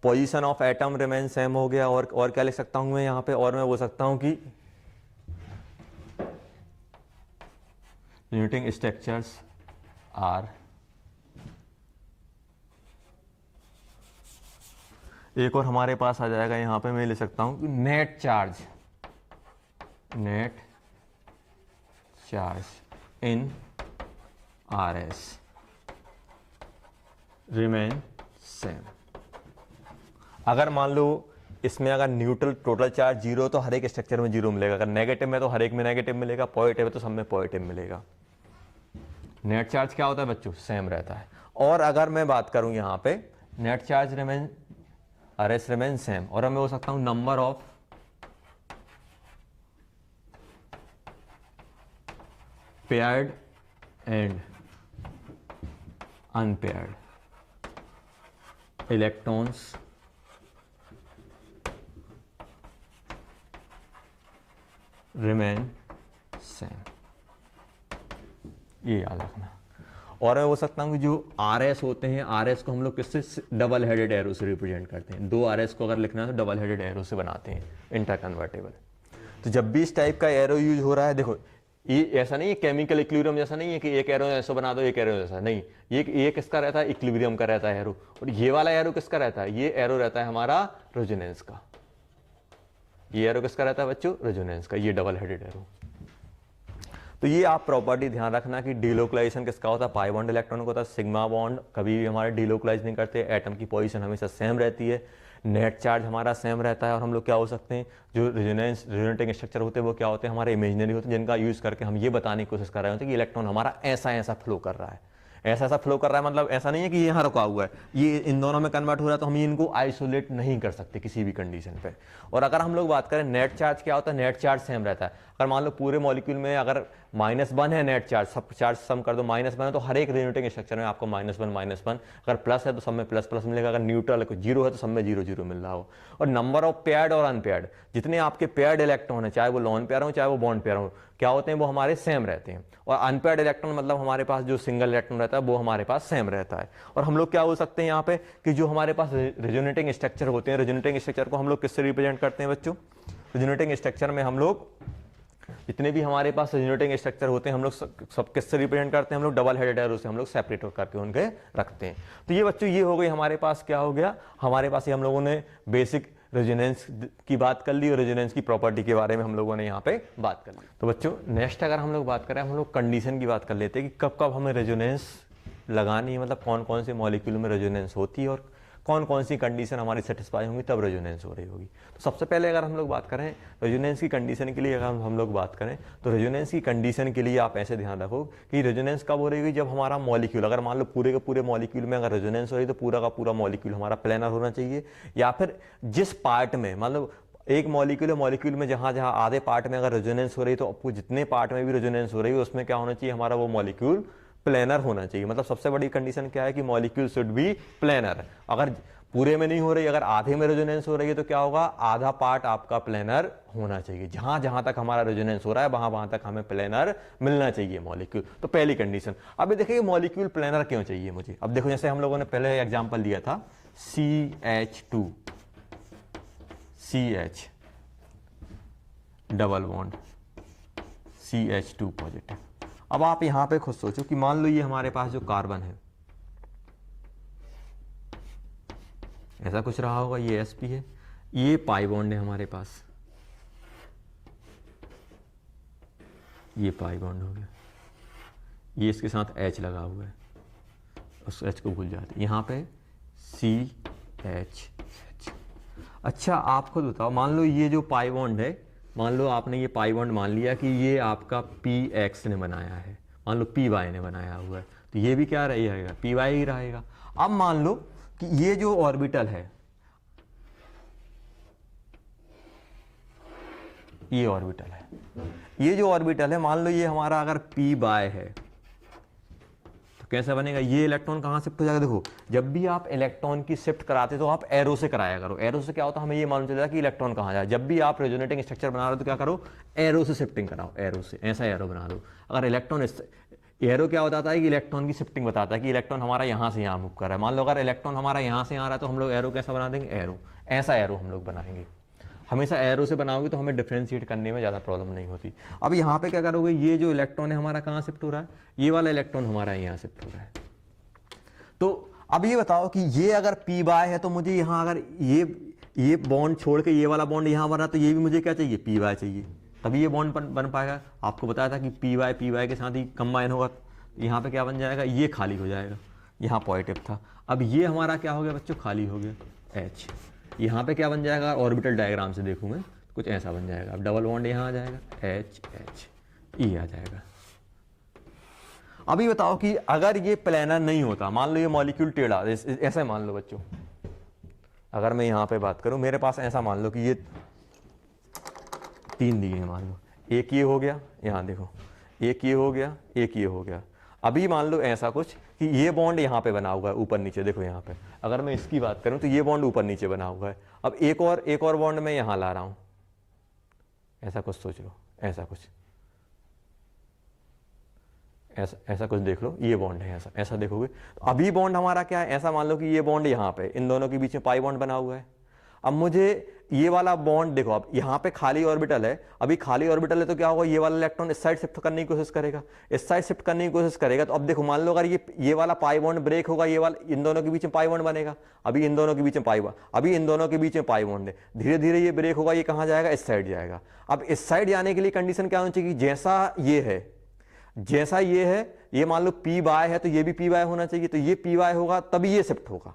position of atom remain same हो गया। और क्या लिख सकता हूं मैं यहां पे, और मैं बोल सकता हूं कि रेजोनेटिंग स्ट्रक्चर्स आर, एक और हमारे पास आ जाएगा यहां पे, मैं ले सकता हूं कि net charge, net charge in RS remain same. अगर मान लो इसमें अगर न्यूट्रल टोटल चार्ज 0 तो हर एक स्ट्रक्चर में 0 मिलेगा, अगर नेगेटिव में तो हर एक में नेगेटिव मिलेगा, पॉजिटिव है तो सब में पॉजिटिव मिलेगा। नेट चार्ज क्या होता है बच्चों, सेम रहता है। और अगर मैं बात करूं यहां पे net charge remain RS remain same, और मैं हो सकता हूं number of paired and unpaired electrons remain same, ये याद रखना। और मैं बोल सकता हूं कि जो RS होते हैं, RS को हम लोग किससे, डबल हेडेड एरो से रिप्रेजेंट करते हैं। 2 RS को अगर लिखना है तो डबल हेडेड एरो से बनाते हैं, इंटर कन्वर्टेबल। तो जब भी इस टाइप का एरो यूज हो रहा है, देखो ये ऐसा नहीं है केमिकल इक्विलिब्रियम जैसा नहीं है कि एक एरो ऐसा बना दो, एक एरो जैसा नहीं, ये किसका रहता है, इक्विलिब्रियम का रहता है एरो। और ये वाला एरो किसका रहता है, ये एरो रहता है हमारा रेजोनेंस का। ये एरो किसका रहता है बच्चों, रेजोनेंस का, ये डबल हेडेड एरो। तो ये आप प्रॉपर्टी ध्यान रखना कि डीलोकलाइजेशन किसका होता है, पाई बॉन्ड इलेक्ट्रॉन को होता है। सिग्मा बॉन्ड कभी भी हमारे डीलोकलाइज नहीं करते, एटम की पोजीशन हमेशा सेम रहती है, नेट चार्ज हमारा सेम रहता है। और हम लोग क्या हो सकते हैं, जो रेजोनेटिंग स्ट्रक्चर होते हैं वो क्या होते हैं, हमारे इमेजिनरी होते हैं, जिनका यूज करके हम ये बताने की कोशिश कर रहे होते हैं कि इलेक्ट्रॉन हमारा ऐसा ऐसा फ्लो कर रहा है, ऐसा ऐसा फ्लो कर रहा है। मतलब ऐसा नहीं है कि ये यहाँ रुका हुआ है, ये इन दोनों में कन्वर्ट हो रहा है, तो हम इनको आइसोलेट नहीं कर सकते किसी भी कंडीशन पे। और अगर हम लोग बात करें नेट चार्ज क्या होता है, नेट चार्ज सेम रहता है। अगर मान लो पूरे मॉलिक्यूल में अगर -1 है नेट चार्ज, सब चार्ज सम कर दो -1 है, तो हर एक रेजोनेटिंग स्ट्रक्चर में आपको -1, अगर प्लस है तो सब में प्लस मिलेगा, अगर न्यूट्रल है 0 है तो सब में 0 मिल रहा हो। और नंबर ऑफ पेयर्ड और अनपेयर्ड, जितने आपके पेयर्ड इलेक्ट्रॉन है, चाहे वो लॉन पेयर हो चाहे वो बॉन्ड पेयर हो, क्या होते हैं, वो हमारे सेम रहते हैं। और अनपेयर्ड इलेक्ट्रॉन मतलब हमारे पास जो सिंगल इलेक्ट्रॉन रहता है वो हमारे पास सेम रहता है। और हम लोग क्या बोल सकते हैं यहाँ पे कि जो हमारे पास रेजोनेटिंग स्ट्रक्चर होते हैं, रेजोनेटिंग स्ट्रक्चर को हम लोग किससे रिप्रेजेंट करते हैं बच्चों, रेजोनेटिंग स्ट्रक्चर में हम लोग जितने भी हमारे पास रेजोनेटिंग स्ट्रक्चर होते हैं हम लोग सब किससे रिप्रेजेंट करते हैं, हम लोग डबल हेडेड एरो से हम लोग सेपरेट करके उनके रखते हैं। तो ये बच्चों ये हो गई हमारे पास, क्या हो गया हमारे पास, ये हम लोगों ने बेसिक रेजोनेंस की बात कर ली और रेजोनेंस की प्रॉपर्टी के बारे में हम लोगों ने यहाँ पे बात कर ली। तो बच्चों नेक्स्ट अगर हम लोग बात करें, हम लोग कंडीशन की बात कर लेते हैं कि कब कब हमें रेजोनेंस लगानी है, मतलब कौन कौन से मॉलिक्यूल में रेजोनेंस होती है और कौन कौन सी कंडीशन हमारी सेटिस्फाई होंगी तब रेजोनेंस हो रही होगी। तो सबसे पहले अगर हम लोग बात करें रेजोनेंस की कंडीशन के लिए, अगर हम लोग बात करें तो रेजोनेंस की कंडीशन के लिए आप ऐसे ध्यान रखो कि रेजोनेंस कब हो रही होगी, जब हमारा मॉलिक्यूल, अगर मान लो पूरे के पूरे मॉलिक्यूल में अगर रेजोनेंस हो रही है तो पूरा का पूरा मॉलिक्यूल हमारा प्लेनर होना चाहिए, या फिर जिस पार्ट में, मतलब एक मॉलिक्यूल है, मॉलिक्यूल में जहां जहां आधे पार्ट में अगर रेजोनेंस हो रही है तो आपको जितने पार्ट में भी रेजोनेंस हो रही है उसमें क्या होना चाहिए, हमारा वो मॉलिक्यूल प्लेनर होना चाहिए। मतलब सबसे बड़ी कंडीशन क्या है कि मॉलिक्यूल शुड बी प्लेनर। अगर पूरे में नहीं हो रही, अगर आधे में रेजोनेंस हो रही है तो क्या होगा, आधा पार्ट आपका प्लेनर होना चाहिए। जहां जहां तक हमारा रेजोनेंस हो रहा है वहां वहां तक हमें प्लेनर मिलना चाहिए मॉलिक्यूल। तो पहली कंडीशन। अब देखिए मॉलिक्यूल प्लेनर क्यों चाहिए मुझे। अब देखो जैसे हम लोगों ने पहले एग्जांपल दिया था CH2 CH double bond CH2 positive. अब आप यहां पे खुद सोचो कि मान लो ये हमारे पास जो कार्बन है ऐसा कुछ रहा होगा, ये sp है, ये पाई बॉन्ड है हमारे पास, ये पाई बॉन्ड हो गया, ये इसके साथ H लगा हुआ है, उस H को भूल जाते, यहां पे CH। अच्छा आप खुद बताओ, मान लो ये जो पाई बॉन्ड है, मान लो आपने ये पाई बॉन्ड मान लिया कि ये आपका PX ने बनाया है, मान लो PY ने बनाया हुआ है, तो ये भी क्या रहेगा, PY ही रहेगा। अब मान लो कि ये जो ऑर्बिटल है, ये ऑर्बिटल है, ये जो ऑर्बिटल है मान लो ये हमारा अगर PY है तो कैसे बनेगा, ये इलेक्ट्रॉन कहां शिफ्ट हो जाएगा। देखो जब भी आप इलेक्ट्रॉन की शिफ्ट कराते तो आप एरो से कराया करो। एरो से क्या होता है, हमें ये मालूम चल जाएगा कि इलेक्ट्रॉन कहां जाए। जब भी आप रेजोनेटिंग स्ट्रक्चर बना रहे हो तो क्या करो, एरो से शिफ्टिंग कराओ, एरो से, ऐसा एरो बना दो। अगर इलेक्ट्रॉन, एरो क्या बताता है कि इलेक्ट्रॉन की शिफ्टिंग बताता है कि इलेक्ट्रॉन हमारा यहाँ से यहाँ मूव कर रहा है। मान लो अगर इलेक्ट्रॉन हमारा यहाँ से यहाँ आ रहा है तो हम लोग एरो कैसा बना देंगे, एरो, ऐसा एरो हम लोग बनाएंगे। हमेशा एरो से बनाओगे तो हमें डिफ्रेंशिएट करने में ज़्यादा प्रॉब्लम नहीं होती। अब यहाँ पे क्या करोगे, ये जो इलेक्ट्रॉन है हमारा कहाँ शिफ्ट हो रहा है, ये वाला इलेक्ट्रॉन हमारा यहाँ शिफ्ट हो रहा है। तो अब ये बताओ कि ये अगर PY है तो मुझे यहाँ अगर ये बॉन्ड छोड़ के ये वाला बॉन्ड यहाँ बना तो ये भी मुझे क्या चाहिए, PY चाहिए, तभी ये बॉन्ड बन पाएगा। आपको बताया था कि PY के साथ ही कंबाइन होगा, यहाँ पे क्या बन जाएगा, ये खाली हो जाएगा, यहाँ पॉजिटिव था, अब ये हमारा क्या हो गया बच्चों, खाली हो गया H। यहाँ पे क्या बन जाएगा, ऑर्बिटल डायग्राम से देखूंगे कुछ ऐसा बन जाएगा। अब डबल बॉन्ड यहाँ आ जाएगा, H E आ जाएगा। अभी बताओ कि अगर ये प्लेनर नहीं होता, मान लो ये मॉलिक्यूल टेढ़ा, ऐसा मान लो बच्चों, अगर मैं यहाँ पे बात करूं, मेरे पास ऐसा मान लो कि ये 3 दिए हैं, मान लो एक ये हो गया, यहाँ देखो एक ये हो गया, एक ये हो गया। अभी मान लो ऐसा कुछ कि ये बॉन्ड यहाँ पे बना हुआ है ऊपर नीचे, देखो यहाँ पे अगर मैं इसकी बात करूं तो ये बॉन्ड ऊपर नीचे बना हुआ है। अब एक और बॉन्ड मैं यहाँ ला रहा हूं, ऐसा कुछ सोच लो, ऐसा कुछ ऐसा कुछ देख लो, ये बॉन्ड है, ऐसा देखोगे तो अभी बॉन्ड हमारा क्या है, ऐसा मान लो कि ये बॉन्ड यहाँ पे इन दोनों के बीच में पाई बॉन्ड बना हुआ है। अब मुझे ये वाला बॉन्ड देखो, अब यहाँ पे खाली ऑर्बिटल है, अभी खाली ऑर्बिटल है तो क्या होगा, ये वाला इलेक्ट्रॉन इस साइड शिफ्ट करने की कोशिश करेगा, इस साइड शिफ्ट करने की कोशिश करेगा। तो अब देखो मान लो अगर ये वाला पाई बॉन्ड ब्रेक होगा, ये वाला इन दोनों के बीच में पाई बॉन्ड बनेगा, अभी इन दोनों के बीच में अभी इन दोनों के बीच में पाई बॉन्ड है, धीरे धीरे ये ब्रेक होगा, ये कहाँ जाएगा, इस साइड जाएगा। अब इस साइड जाने के लिए कंडीशन क्या होनी चाहिए, जैसा ये है, ये मान लो PY है तो ये भी PY होना चाहिए, तो ये PY होगा तभी ये शिफ्ट होगा।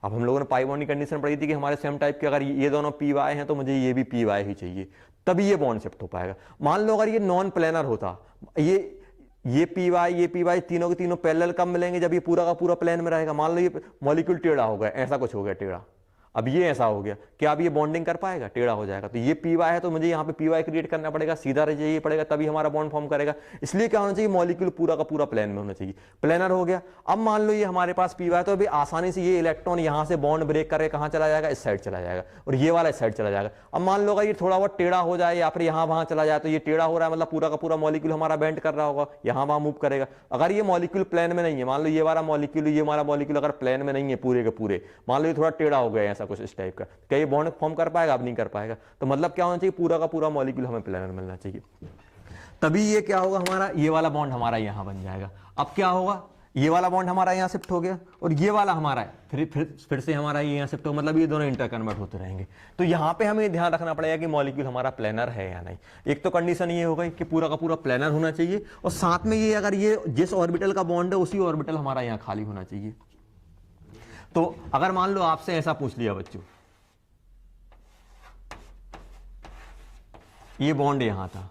अब हम लोगों ने पाई बॉन्ड की कंडीशन पढ़ी थी कि हमारे सेम टाइप के अगर ये दोनों PY हैं तो मुझे ये भी PY ही चाहिए, तभी ये बॉन्ड शिफ्ट हो पाएगा। मान लो अगर ये नॉन प्लेनर होता, ये PY तीनों के तीनों पैरेलल कब मिलेंगे, जब ये पूरा का पूरा प्लेन में रहेगा। मान लो ये मॉलिक्यूल टेढ़ा हो गया, ऐसा कुछ हो गया टेढ़ा, अब ये ऐसा हो गया, क्या अब ये बॉन्डिंग कर पाएगा, टेढ़ा हो जाएगा। तो ये PY है तो मुझे यहाँ पे PY क्रिएट करना पड़ेगा, सीधा चाहिए पड़ेगा, तभी हमारा बॉन्ड फॉर्म करेगा। इसलिए क्या होना चाहिए, मॉलिक्यूल पूरा का पूरा प्लेन में होना चाहिए, प्लेनर हो गया। अब मान लो ये हमारे पास PY, तो अभी आसानी से ये इलेक्ट्रॉन यहाँ से बॉन्ड ब्रेक करके कहाँ चला जाएगा, इस साइड चला जाएगा, और ये वाला इस साइड चला जाएगा। अब मान लो ये थोड़ा बहुत टेढ़ा हो जाए या फिर यहाँ वहां चला जाए, तो ये टेढ़ा हो रहा है मतलब पूरा का पूरा मॉलिक्यूल हमारा बेंड कर रहा होगा, यहाँ वहां मूव करेगा। अगर ये मॉलिक्यूल प्लेन में नहीं है, मान लो ये वाला मॉलिक्यूल अगर प्लेन में नहीं है पूरे के पूरे, मान लो ये थोड़ा टेढ़ा हो गया, ऐसा कुछ इस टाइप का, क्या ये बॉन्ड फॉर्म कर पाएगा, अब नहीं कर पाएगा। तो मतलब क्या होना चाहिए, पूरा का पूरा मॉलिक्यूल हमें प्लेनर मिलना चाहिए, तभी ये क्या होगा, हमारा ये वाला बॉन्ड हमारा यहां बन जाएगा। अब क्या होगा, ये वाला बॉन्ड हमारा यहां शिफ्ट हो गया और ये वाला हमारा है, फिर से हमारा ये यहां शिफ्ट हो, मतलब ये दोनों इंटरकन्वर्ट होते रहेंगे। तो यहां पे हमें ध्यान रखना पड़ेगा कि मॉलिक्यूल हमारा प्लेनर है या नहीं। एक तो कंडीशन ये हो गई कि पूरा का पूरा प्लेनर होना चाहिए, और साथ में ये अगर ये जिस ऑर्बिटल का बॉन्ड है उसी ऑर्बिटल हमारा यहां खाली होना चाहिए। तो अगर मान लो आपसे ऐसा पूछ लिया बच्चों, ये बॉन्ड यहां था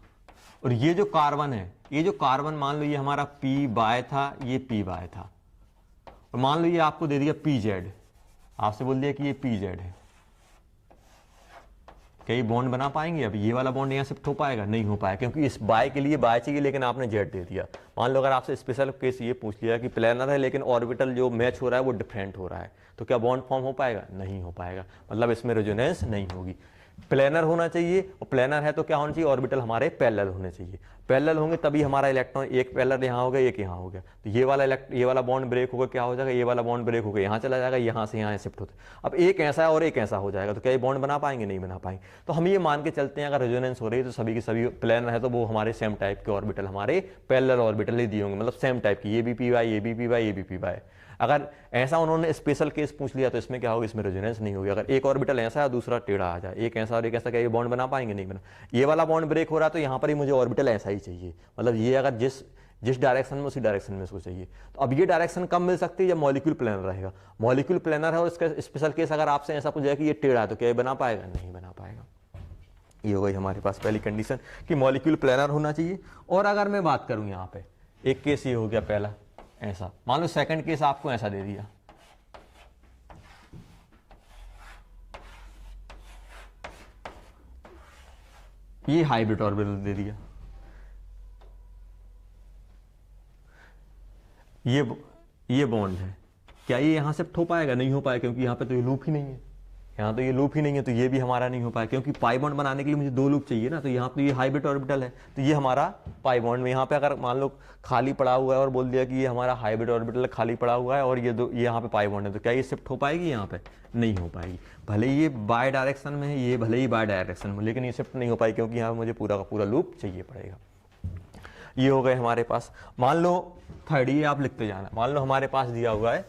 और ये जो कार्बन है, ये जो कार्बन मान लो ये हमारा पी बाय था, ये पी बाय था, और मान लो ये आपको दे दिया पी जेड, आपसे बोल दिया कि ये पी जेड है, क्या ये बॉन्ड बना पाएंगे? अब ये वाला बॉन्ड यहाँ शिफ्ट हो पाएगा? नहीं हो पाएगा, क्योंकि इस बाय के लिए बाय चाहिए लेकिन आपने जेड दे दिया। मान लो अगर आपसे स्पेशल केस ये पूछ लिया कि प्लेनर है लेकिन ऑर्बिटल जो मैच हो रहा है वो डिफरेंट हो रहा है, तो क्या बॉन्ड फॉर्म हो पाएगा? नहीं हो पाएगा, मतलब इसमें रेजोनेंस नहीं होगी। प्लेनर होना चाहिए, और प्लेनर है तो क्या होना चाहिए? ऑर्बिटल हमारे पैरेलल होने चाहिए, पैरेलल होंगे तभी हमारा इलेक्ट्रॉन, एक पैरेलल यहाँ हो गया, एक यहाँ हो गया, तो ये वाला बॉन्ड ब्रेक होगा, क्या हो जाएगा? ये वाला बॉन्ड ब्रेक होगा, यहाँ चला जाएगा, यहाँ से यहाँ शिफ्ट होता है। अब एक ऐसा है और एक ऐसा हो जाएगा, तो क्या ये बॉन्ड बना पाएंगे? नहीं बना पाएंगे। तो हम ये मान के चलते हैं अगर रेजोनेंस हो रही है तो सभी के सभी प्लेनर है तो वो हमारे सेम टाइप के ऑर्बिटल, हमारे पैरेलल ऑर्बिटल ही दिए होंगे, मतलब सेम टाइप की, ये भी पी वाई, ये भी पी वाई, ये भी पी वाई। अगर ऐसा उन्होंने स्पेशल केस पूछ लिया तो इसमें क्या होगा? इसमें रेजोनेंस नहीं होगी। अगर एक ऑर्बिटल ऐसा है दूसरा टेढ़ा आ जाए, एक ऐसा और एक ऐसा, क्या ये बॉन्ड बना पाएंगे? नहीं बना। ये वाला बॉन्ड ब्रेक हो रहा है तो यहाँ पर ही मुझे ऑर्बिटल ऐसा ही चाहिए, मतलब ये अगर जिस डायरेक्शन में उसी डायरेक्शन में इसको चाहिए। तो अब ये डायरेक्शन कब मिल सकती है? जब मॉलिक्यूल प्लेनर रहेगा। मॉलिक्यूल प्लेनर है और इसका स्पेशल केस अगर आपसे ऐसा पूछ जाए कि ये टेढ़ा है तो क्या ये बना पाएगा? नहीं बना पाएगा। ये हो गई हमारे पास पहली कंडीशन कि मॉलिक्यूल प्लेनर होना चाहिए। और अगर मैं बात करूं यहाँ पे, एक केस ये हो गया पहला ऐसा, मान लो सेकंड केस आपको ऐसा दे दिया, ये हाइब्रिड ऑर्बिटल दे दिया, ये बॉन्ड है, क्या ये यहां शिफ्ट हो पाएगा? नहीं हो पाएगा, क्योंकि यहां पे तो ये लूप ही नहीं है, यहाँ तो ये लूप ही नहीं है, तो ये भी हमारा नहीं हो पाएगा, क्योंकि पाई बॉन्ड बनाने के लिए मुझे दो लूप चाहिए ना। तो यहाँ पे ये हाइब्रिड ऑर्बिटल है तो ये हमारा पाई बॉन्ड में, यहाँ पे अगर मान लो खाली पड़ा हुआ है और बोल दिया कि ये हमारा हाइब्रिड ऑर्बिटल खाली पड़ा हुआ है और ये यहाँ पे पाई बॉन्ड है, तो क्या ये शिफ्ट हो पाएगी? यहाँ पे नहीं हो पाएगी। भले ये बाय डायरेक्शन में है, ये भले ही बाय डायरेक्शन में, लेकिन ये शिफ्ट नहीं हो पाएगी क्योंकि यहाँ मुझे पूरा का पूरा लूप चाहिए पड़ेगा। ये हो गए हमारे पास। मान लो थर्ड, ये आप लिखते जाना। मान लो हमारे पास दिया हुआ है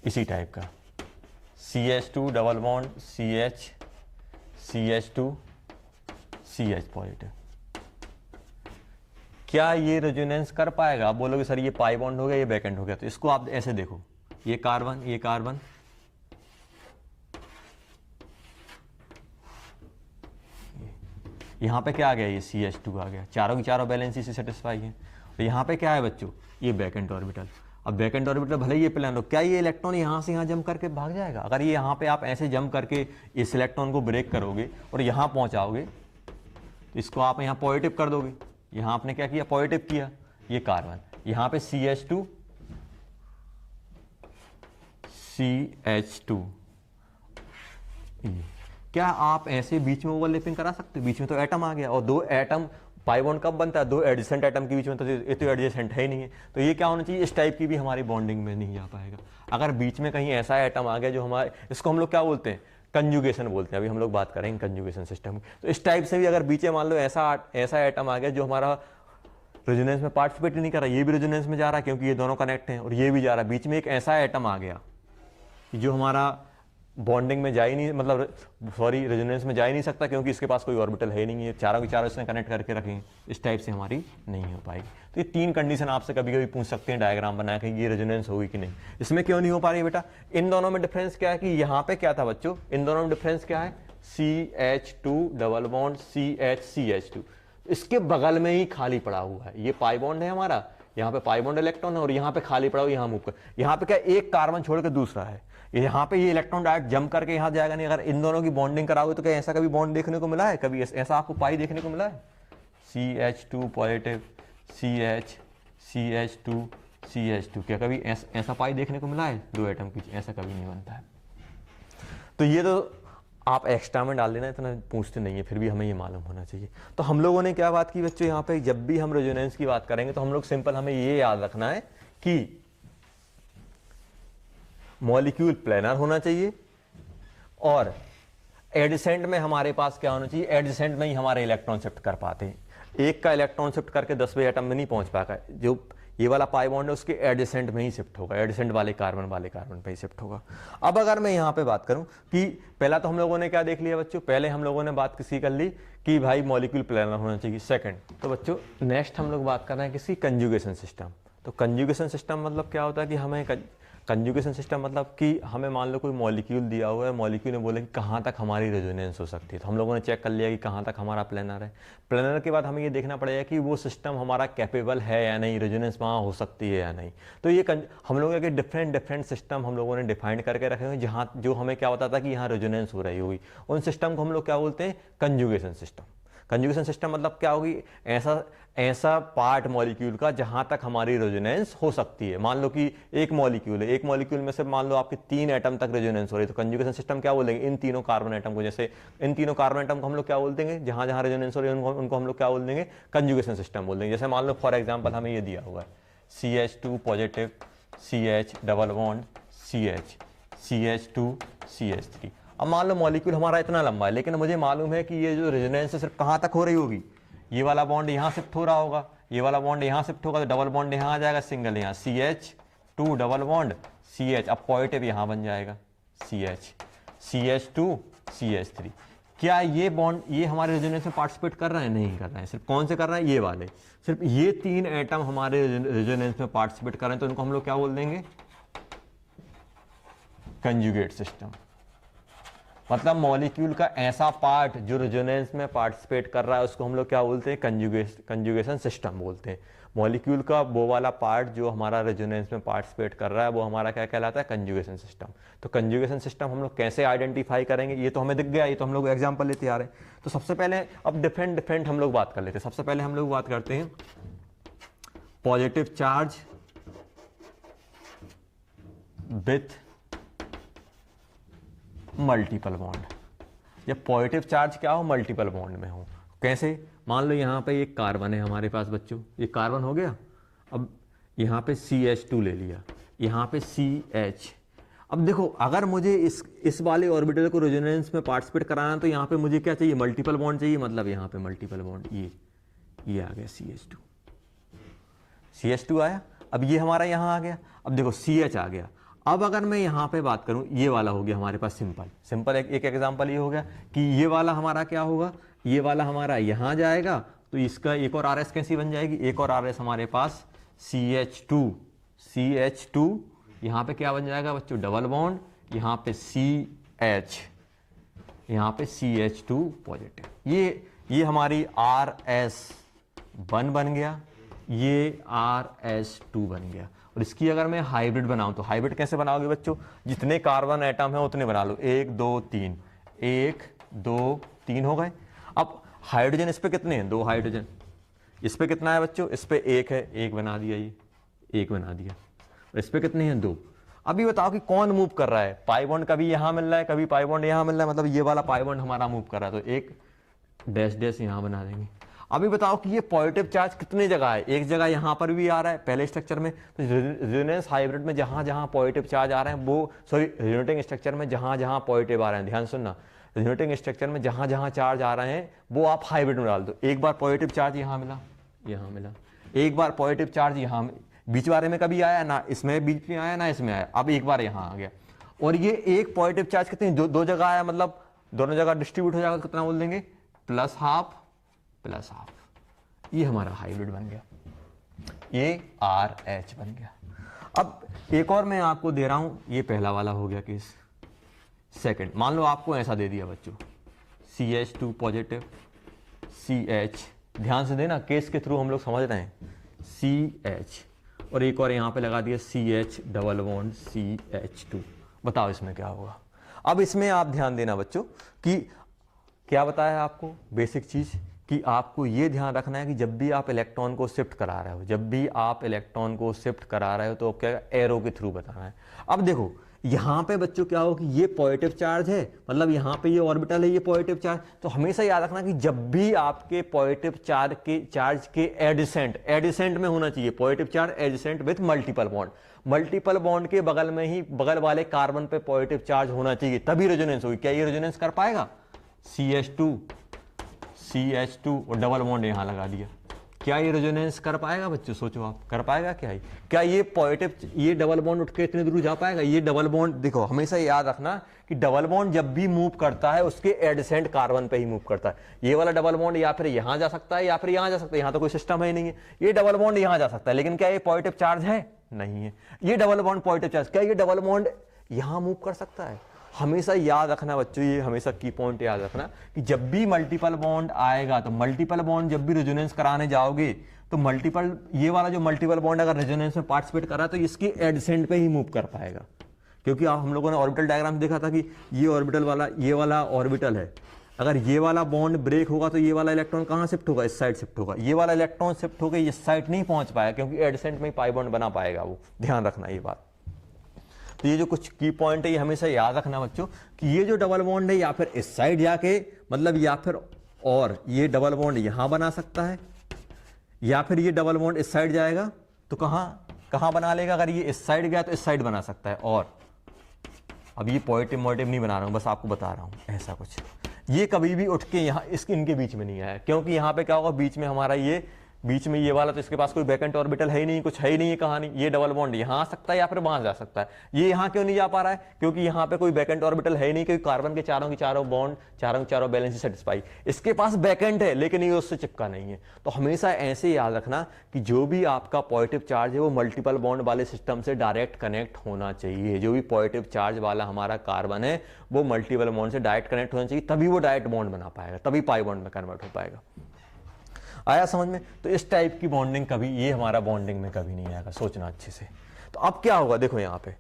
इसी टाइप का CH2 double bond CH2 CH positive, क्या ये रेजोनेंस कर पाएगा? आप बोलोगे सर ये पाई बॉन्ड हो गया, ये बैकेंड हो गया, तो इसको आप ऐसे देखो, ये कार्बन, ये कार्बन, यहां पे क्या आ गया? ये CH2 आ गया, चारों की चारों बैलेंसी से सेटिस्फाई है। तो यहां पे क्या है बच्चों? ये बैकेंड ऑर्बिटल। अब बैकेंड ऑर्बिटल भले ये प्लेन हो, क्या ये इलेक्ट्रॉन यहाँ से यहाँ जंप करके भाग जाएगा? अगर ये यहाँ पे आप ऐसे जंप करके इस इलेक्ट्रॉन को ब्रेक करोगे और यहाँ पहुँचाओगे तो इसको आप यहाँ पॉजिटिव कर दोगे। यहाँ आपने क्या किया? पॉजिटिव किया। ये कार्बन, यहाँ पे CH2 क्या आप ऐसे बीच में ओवरलैपिंग करा सकते? बीच में तो एटम आ गया और दो एटम, पाई बॉन्ड कब बनता है? दो एडजेसेंट एटम के बीच में, तो ये तो एडजेसेंट है ही नहीं है, तो ये क्या होना चाहिए? इस टाइप की भी हमारी बॉन्डिंग में नहीं आ पाएगा। अगर बीच में कहीं ऐसा एटम आ गया जो हमारे, इसको हम लोग क्या बोलते हैं? कंजुगेशन बोलते हैं। अभी हम लोग बात करेंगे कंजुगेशन सिस्टम की। तो इस टाइप से भी अगर बीच में मान लो ऐसा एटम आ गया जो हमारा रेजोनेंस में पार्टिसिपेट नहीं कर रहा, ये भी रेजोनेंस में जा रहा है क्योंकि ये दोनों कनेक्ट हैं, और ये भी जा रहा है, बीच में एक ऐसा एटम आ गया जो हमारा बॉन्डिंग में जा ही नहीं, मतलब सॉरी रेजोनेंस में जा ही नहीं सकता क्योंकि इसके पास कोई ऑर्बिटल है ही नहीं है, चारों के चारों इसने कनेक्ट करके रखें, इस टाइप से हमारी नहीं हो पाएगी। तो ये तीन कंडीशन आपसे कभी कभी पूछ सकते हैं डायग्राम बना के, ये रेजोनेंस होगी कि नहीं। इसमें क्यों नहीं हो पा रही बेटा? इन दोनों में डिफरेंस क्या है कि यहाँ पे क्या था बच्चों? इन दोनों में डिफरेंस क्या है? CH2 डबल बॉन्ड CH2, इसके बगल में ही खाली पड़ा हुआ है, ये पाई बॉन्ड है हमारा, यहाँ पे पाई बॉन्ड इलेक्ट्रॉन है और यहाँ पे खाली पड़ा हुआ, यहाँ मूव कर, यहाँ पे क्या एक कार्बन छोड़ के दूसरा है, यहाँ पे ये इलेक्ट्रॉन डायरेक्ट जंप करके यहाँ जाएगा नहीं। अगर इन दोनों की बॉन्डिंग कराओगे तो क्या ऐसा कभी बॉन्ड देखने को मिला है? कभी ऐसा आपको पाई देखने को मिला है? CH2 पॉजिटिव CH2 क्या कभी ऐसा पाई देखने को मिला है दो एटम की? ऐसा कभी नहीं बनता है। तो ये तो आप एक्स्ट्रा में डाल देना, इतना पूछते नहीं है, फिर भी हमें ये मालूम होना चाहिए। तो हम लोगों ने क्या बात की बच्चों? यहाँ पे जब भी हम रेजोनेंस की बात करेंगे तो हम लोग सिंपल हमें ये याद रखना है कि मॉलिक्यूल प्लेनर होना चाहिए और एडजेसेंट में हमारे पास क्या होना चाहिए? एडजेसेंट में ही हमारे इलेक्ट्रॉन शिफ्ट कर पाते हैं। एक का इलेक्ट्रॉन शिफ्ट करके 10वें एटम में नहीं पहुंच पाएगा। जो ये वाला पाई बॉन्ड है उसके एडजेसेंट में ही शिफ्ट होगा, एडजेसेंट वाले कार्बन पे ही शिफ्ट होगा। अब अगर मैं यहाँ पे बात करूँ कि पहला तो हम लोगों ने क्या देख लिया बच्चों, पहले हम लोगों ने बात किसी कर ली कि भाई मॉलिक्यूल प्लानर होना चाहिए। सेकंड तो बच्चों नेक्स्ट हम लोग बात कर रहे हैं किसी कंजुगेशन सिस्टम। तो कंजुगेशन सिस्टम मतलब क्या होता है कि हमें कंजुगेशन सिस्टम मतलब कि हमें मान लो कोई मॉलिक्यूल दिया हुआ है, मॉलिक्यूल ने बोला कि कहाँ तक हमारी रेजोनेंस हो सकती है, तो हम लोगों ने चेक कर लिया कि कहाँ तक हमारा प्लानर है। प्लानर के बाद हमें ये देखना पड़ेगा कि वो सिस्टम हमारा कैपेबल है या नहीं, रेजोनेंस वहाँ हो सकती है या नहीं। तो ये हम लोगों के डिफरेंट सिस्टम हम लोगों ने डिफाइंड करके रखे हुए जहाँ जो हमें क्या होता था कि यहाँ रेजोनेंस हो रही होगी, उन सिस्टम को हम लोग क्या बोलते हैं, कंजुगेशन सिस्टम। कंजुगेशन सिस्टम मतलब क्या होगी, ऐसा पार्ट मॉलिक्यूल का जहां तक हमारी रेजोनेंस हो सकती है। मान लो कि एक मॉलिक्यूल है, एक मॉलिक्यूल में से मान लो आपके 3 एटम तक रेजोनेंस हो रही है, तो कंजुगेशन सिस्टम क्या बोलेंगे, इन तीनों कार्बन एटम को, जैसे इन तीनों कार्बन एटम को हम लोग क्या बोल देंगे, जहां जहां रेजोनेंस हो रही है उनको हम लोग क्या बोल देंगे, कंजुगेशन सिस्टम बोल देंगे। जैसे मान लो फॉर एग्जाम्पल हमें ये दिया हुआ है CH2 positive, CH double bond CH, CH2 CH3। अब मान लो मॉलिक्यूल हमारा इतना लंबा है, लेकिन मुझे मालूम है कि ये जो रेजोनेंस है सिर्फ कहाँ तक हो रही होगी, ये वाला बॉन्ड यहाँ शिफ्ट हो रहा होगा, ये वाला बॉन्ड यहाँ शिफ्ट होगा, तो डबल बॉन्ड यहाँ आ जाएगा, सिंगल यहाँ CH2 डबल बॉन्ड CH, अब पॉजिटिव यहाँ बन जाएगा CH, CH2 CH3। क्या ये बॉन्ड ये हमारे रेजोनेंस में पार्टिसिपेट कर रहे हैं, नहीं कर रहे हैं। सिर्फ कौन से कर रहे हैं, ये वाले, सिर्फ ये 3 एटम हमारे रेजोनेंस में पार्टिसिपेट कर रहे हैं, तो इनको हम लोग क्या बोल देंगे, कंजुगेट सिस्टम। मतलब मॉलिक्यूल का ऐसा पार्ट जो रेजोनेंस में पार्टिसिपेट कर रहा है उसको हम लोग क्या बोलते हैं, कंजुगेशन सिस्टम बोलते हैं। मॉलिक्यूल का वो वाला पार्ट जो हमारा रेजोनेंस में पार्टिसिपेट कर रहा है वो हमारा क्या कहलाता है, कंजुगेशन सिस्टम। तो कंजुगेशन सिस्टम हम लोग कैसे आइडेंटिफाई करेंगे, ये तो हमें दिख गया, ये तो हम लोग एग्जाम्पल लेते आ रहे हैं। तो सबसे पहले अब डिफरेंट हम लोग बात कर लेते हैं। सबसे पहले हम लोग बात करते हैं positive charge with multiple bond, या पॉजिटिव चार्ज क्या हो, मल्टीपल बॉन्ड में हो। कैसे, मान लो यहाँ पे एक कार्बन है हमारे पास बच्चों, ये कार्बन हो गया, अब यहाँ पे CH2 ले लिया, यहाँ पे CH। अब देखो अगर मुझे इस वाले ऑर्बिटल को रेजोनेंस में पार्टिसिपेट कराना तो यहाँ पे मुझे क्या चाहिए, मल्टीपल बॉन्ड चाहिए। मतलब यहाँ पे मल्टीपल बॉन्ड, ये आ गया CH2 आया। अब ये हमारा यहाँ आ गया, अब देखो CH आ गया। अब अगर मैं यहाँ पे बात करूँ, ये वाला हो गया हमारे पास सिंपल एक एग्जांपल ये हो गया कि ये वाला हमारा क्या होगा, ये वाला हमारा यहाँ जाएगा, तो इसका एक और RS कैसी बन जाएगी, एक और RS हमारे पास CH2 यहाँ पे क्या बन जाएगा बच्चों, डबल बॉन्ड, यहाँ पे CH, यहाँ पे CH2 पॉजिटिव। ये हमारी RS1 बन गया, ये RS2 बन गया। और इसकी अगर मैं हाइब्रिड बनाऊं तो हाइब्रिड कैसे बनाओगे बच्चों, जितने कार्बन एटम है उतने बना लो, 1 2 3, 1 2 3 हो गए। अब हाइड्रोजन इस पे कितने हैं, 2 हाइड्रोजन। इस पे कितना है बच्चों, इस पे 1 है, 1 बना दिया, ये 1 बना दिया। और इस पे कितने हैं, 2। अभी बताओ कि कौन मूव कर रहा है, पाई बॉन्ड कभी यहां मिल रहा है, कभी पाई बॉन्ड यहां मिल रहा है, मतलब ये वाला पाई बॉन्ड हमारा मूव कर रहा है, तो एक डैश डैश यहां बना देंगे। अभी बताओ कि ये पॉजिटिव चार्ज कितनी जगह है, एक जगह यहां पर भी आ रहा है पहले स्ट्रक्चर में, तो रेजोनेंस हाइब्रिड में जहां जहां पॉजिटिव चार्ज आ रहे हैं वो, सॉरी रेजोनेटिंग स्ट्रक्चर में जहां जहां पॉजिटिव आ रहे हैं, ध्यान सुनना, रेजोनेटिंग स्ट्रक्चर में जहां जहां चार्ज आ रहे हैं वो आप हाइब्रिड में डाल दो। एक बार पॉजिटिव चार्ज यहाँ मिला, यहाँ मिला, एक बार पॉजिटिव चार्ज यहाँ, बीच वाले में कभी आया ना, इसमें बीच में आया ना, इसमें आया, अब एक बार यहाँ आ गया। और ये एक पॉजिटिव चार्ज कितनी, दो जगह आया, मतलब दोनों जगह डिस्ट्रीब्यूट हो जाएगा, तो कितना बोल देंगे, +½ +½ ये हमारा हाइब्रिड बन गया, ये RH बन गया। अब एक और मैं आपको दे रहा हूं, ये पहला वाला हो गया केस। सेकंड, मान लो आपको ऐसा दे दिया बच्चों, CH2 पॉजिटिव, CH, ध्यान से देना केस के थ्रू हम लोग समझ रहे हैं, CH, और एक और यहां पे लगा दिया CH डबल बॉन्ड CH2। बताओ इसमें क्या होगा। अब इसमें आप ध्यान देना बच्चों कि क्या बताया आपको, बेसिक चीज कि आपको ये ध्यान रखना है कि जब भी आप इलेक्ट्रॉन को शिफ्ट करा रहे हो, जब भी आप इलेक्ट्रॉन को शिफ्ट करा रहे हो तो क्या एरो के थ्रू बताना है। अब देखो यहाँ पे बच्चों क्या हो कि ये पॉजिटिव चार्ज है, मतलब यहाँ पे ये ऑर्बिटल है, ये पॉजिटिव चार्ज, तो हमेशा याद रखना कि जब भी आपके पॉजिटिव चार्ज के एडिसेंट में होना चाहिए, positive charge adjacent with multiple bond, multiple bond के बगल में ही बगल वाले कार्बन पे पॉजिटिव चार्ज होना चाहिए, तभी रेजोनेंस होगी। क्या ये रेजोनेंस कर पाएगा, CH2 और डबल बॉन्ड यहां लगा दिया, क्या ये रेजोनेंस कर पाएगा बच्चों? सोचो आप, कर पाएगा क्या ये पॉजिटिव, ये डबल बॉन्ड उठ के इतने दूर जा पाएगा? ये डबल बॉन्ड देखो, हमेशा याद रखना कि डबल बॉन्ड जब भी मूव करता है उसके एडजेसेंट कार्बन पे ही मूव करता है। ये वाला डबल बॉन्ड या फिर यहां जा सकता है या फिर यहां जा सकता है, यहां तो कोई सिस्टम है नहीं है। ये डबल बॉन्ड यहां जा सकता है, लेकिन क्या ये पॉजिटिव चार्ज है? नहीं है। ये डबल बॉन्ड पॉजिटिव चार्ज, क्या ये डबल बॉन्ड यहां मूव कर सकता है? हमेशा याद रखना बच्चों, ये हमेशा की पॉइंट याद रखना कि जब भी मल्टीपल बॉन्ड आएगा, तो मल्टीपल बॉन्ड जब भी रेजोनेंस कराने जाओगे तो मल्टीपल, ये वाला जो मल्टीपल बॉन्ड अगर रेजोनेंस में पार्टिसिपेट करा तो इसके एडजेसेंट पे ही मूव कर पाएगा। क्योंकि हम लोगों ने ऑर्बिटल डायग्राम देखा था कि ये ऑर्बिटल वाला, ये वाला ऑर्बिटल है, अगर ये वाला बॉन्ड ब्रेक होगा तो ये वाला इलेक्ट्रॉन कहाँ शिफ्ट होगा? इस साइड शिफ्ट होगा। ये वाला इलेक्ट्रॉन शिफ्ट होकर इस साइड नहीं पहुंच पाएगा, क्योंकि एडजेसेंट में ही पाई बॉन्ड बना पाएगा वो। ध्यान रखना ये बात। तो ये जो कुछ की पॉइंट है ये हमेशा याद रखना बच्चों कि ये जो डबल बॉन्ड है या फिर इस साइड जाके, मतलब या फिर, और ये डबल बॉन्ड यहां बना सकता है, या फिर ये डबल बॉन्ड इस साइड जाएगा तो कहां बना लेगा? अगर ये इस साइड गया तो इस साइड बना सकता है। और अब ये पॉजिटिव मोटिव नहीं बना रहा हूं, बस आपको बता रहा हूं ऐसा कुछ। ये कभी भी उठ के यहां इनके बीच में नहीं आया, क्योंकि यहां पे क्या होगा, बीच में हमारा ये, बीच में ये वाला, तो इसके पास कोई वैकेंट ऑर्बिटल है ही नहीं, कुछ है ही नहीं, कहानी। ये डबल बॉन्ड यहां आ सकता है या फिर वहां जा सकता है। ये यहां क्यों नहीं जा पा रहा है? क्योंकि यहां पे कोई वैकेंट ऑर्बिटल है ही नहीं, क्योंकि कार्बन के चारों बॉन्ड, चारों बैलेंस सेटिस्फाई। इसके पास वैकेंट है लेकिन ये उससे चिपका नहीं है। तो हमेशा ऐसे याद रखना कि जो भी आपका पॉजिटिव चार्ज है वो मल्टीपल बॉन्ड वाले सिस्टम से डायरेक्ट कनेक्ट होना चाहिए। जो भी पॉजिटिव चार्ज वाला हमारा कार्बन है वो मल्टीपल बॉन्ड से डायरेक्ट कनेक्ट होना चाहिए, तभी वो डायरेक्ट बॉन्ड बना पाएगा, तभी पाई बॉन्ड में कन्वर्ट हो पाएगा। आया समझ में? तो इस टाइप की बॉन्डिंग कभी, ये हमारा बॉन्डिंग में कभी नहीं आएगा, सोचना अच्छे से। तो अब क्या होगा, देखो यहां पे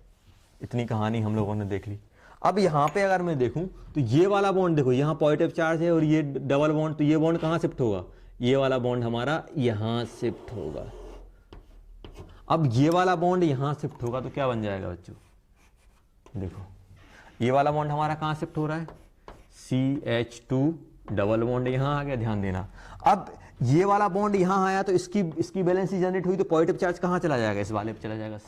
इतनी कहानी हम लोगों ने देख ली। अब यहां पे अगर मैं देखूं तो ये वाला बॉन्ड देखो, यहां पॉजिटिव चार्ज है और ये डबल बॉन्ड, तो ये बॉन्ड कहां शिफ्ट होगा? ये वाला बॉन्ड हमारा यहां शिफ्ट होगा। अब ये वाला बॉन्ड यहां शिफ्ट होगा तो क्या बन जाएगा बच्चों? देखो ये वाला बॉन्ड हमारा कहां शिफ्ट हो रहा है? CH2 डबल बॉन्ड यहां आ गया, ध्यान देना। अब ये वाला बॉन्ड यहां आया तो इसकी बैलेंस जनरेट हुई, तो पॉजिटिव चार्ज कहां चला जाएगा? इस वाले पे चला जाएगा,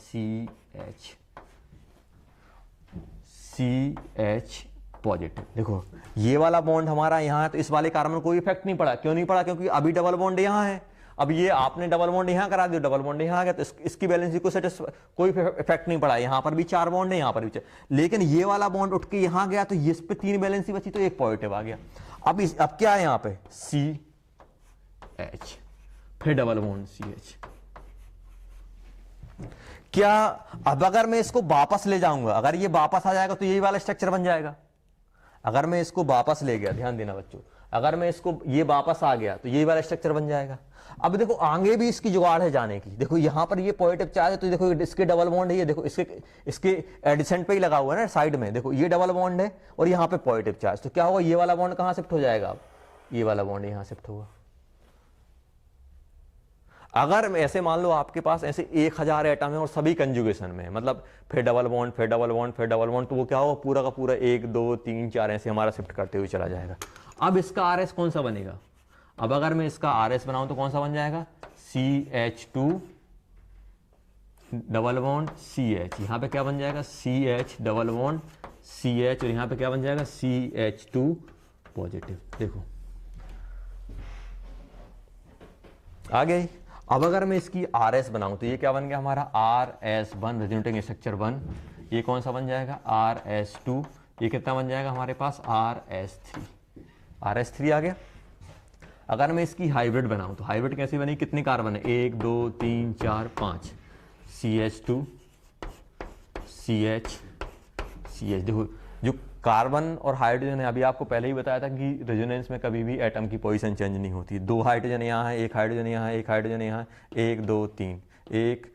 CH पॉजिटिव। देखो ये वाला बॉन्ड हमारा यहां है तो इस वाले कार्बन कोई इफेक्ट नहीं पड़ा। क्यों नहीं पड़ा? क्योंकि अभी डबल बॉन्ड यहां है। अब ये आपने डबल बॉन्ड यहां करा दिया, डबल बॉन्ड यहां आ गया, तो इसकी बैलेंस को कोई इफेक्ट नहीं पड़ा। यहां पर भी 4 बॉन्ड है, यहां पर भी 4, लेकिन ये वाला बॉन्ड उठ के यहां गया तो इस पे 3 बैलेंस बची, तो एक पॉजिटिव आ गया। अब क्या है यहाँ पे? CH, फिर डबल बॉन्ड CH। क्या अब अगर मैं इसको वापस ले जाऊंगा, अगर ये वापस आ जाएगा तो यही वाला स्ट्रक्चर बन जाएगा। अगर मैं इसको वापस ले गया, ध्यान देना बच्चों, अगर मैं इसको ये वापस आ गया तो यही वाला स्ट्रक्चर बन जाएगा। अब देखो आगे भी इसकी जुगाड़ है जाने की। देखो यहां पर ये पॉजिटिव चार्ज है तो देखो इसके डबल बॉन्ड है, ये देखो इसके एडिसेंट पे ही लगा हुआ है ना साइड में। देखो ये डबल बॉन्ड है और यहां पे पॉजिटिव चार्ज, तो क्या होगा? ये वाला बॉन्ड कहां शिफ्ट हो जाएगा? अब ये वाला बॉन्ड यहां शिफ्ट होगा। अगर ऐसे मान लो आपके पास ऐसे 1000 एटम है और सभी कंजुगेशन में, मतलब फिर डबल बॉन्ड, फिर डबल बॉन्ड, फिर डबल बॉन्ड, तो वो क्या होगा? पूरा का पूरा 1 2 3 4 ऐसे हमारा शिफ्ट करते हुए चला जाएगा। अब इसका RS कौन सा बनेगा? अब अगर मैं इसका RS बनाऊं तो कौन सा बन जाएगा? CH2 double bond CH। यहां पे क्या बन जाएगा? CH डबल बॉन्ड CH, और यहां पे क्या बन जाएगा? CH2 positive. देखो आ गई। अब अगर मैं इसकी RS बनाऊं तो ये क्या बन गया हमारा? RS1 resonating structure 1। ये कौन सा बन जाएगा? RS2। ये कितना बन जाएगा हमारे पास? RS3 आ गया। अगर मैं इसकी हाइब्रिड बनाऊं तो हाइब्रिड कैसे बनी? कितने कार्बन है? 1 2 3 4 5, CH2 CH CH। देखो जो कार्बन और हाइड्रोजन है, अभी आपको पहले ही बताया था कि रेजोनेंस में कभी भी एटम की पोजीशन चेंज नहीं होती। 2 हाइड्रोजन यहाँ है, 1 हाइड्रोजन यहाँ है, 1 हाइड्रोजन यहाँ है, 1 2 3, एक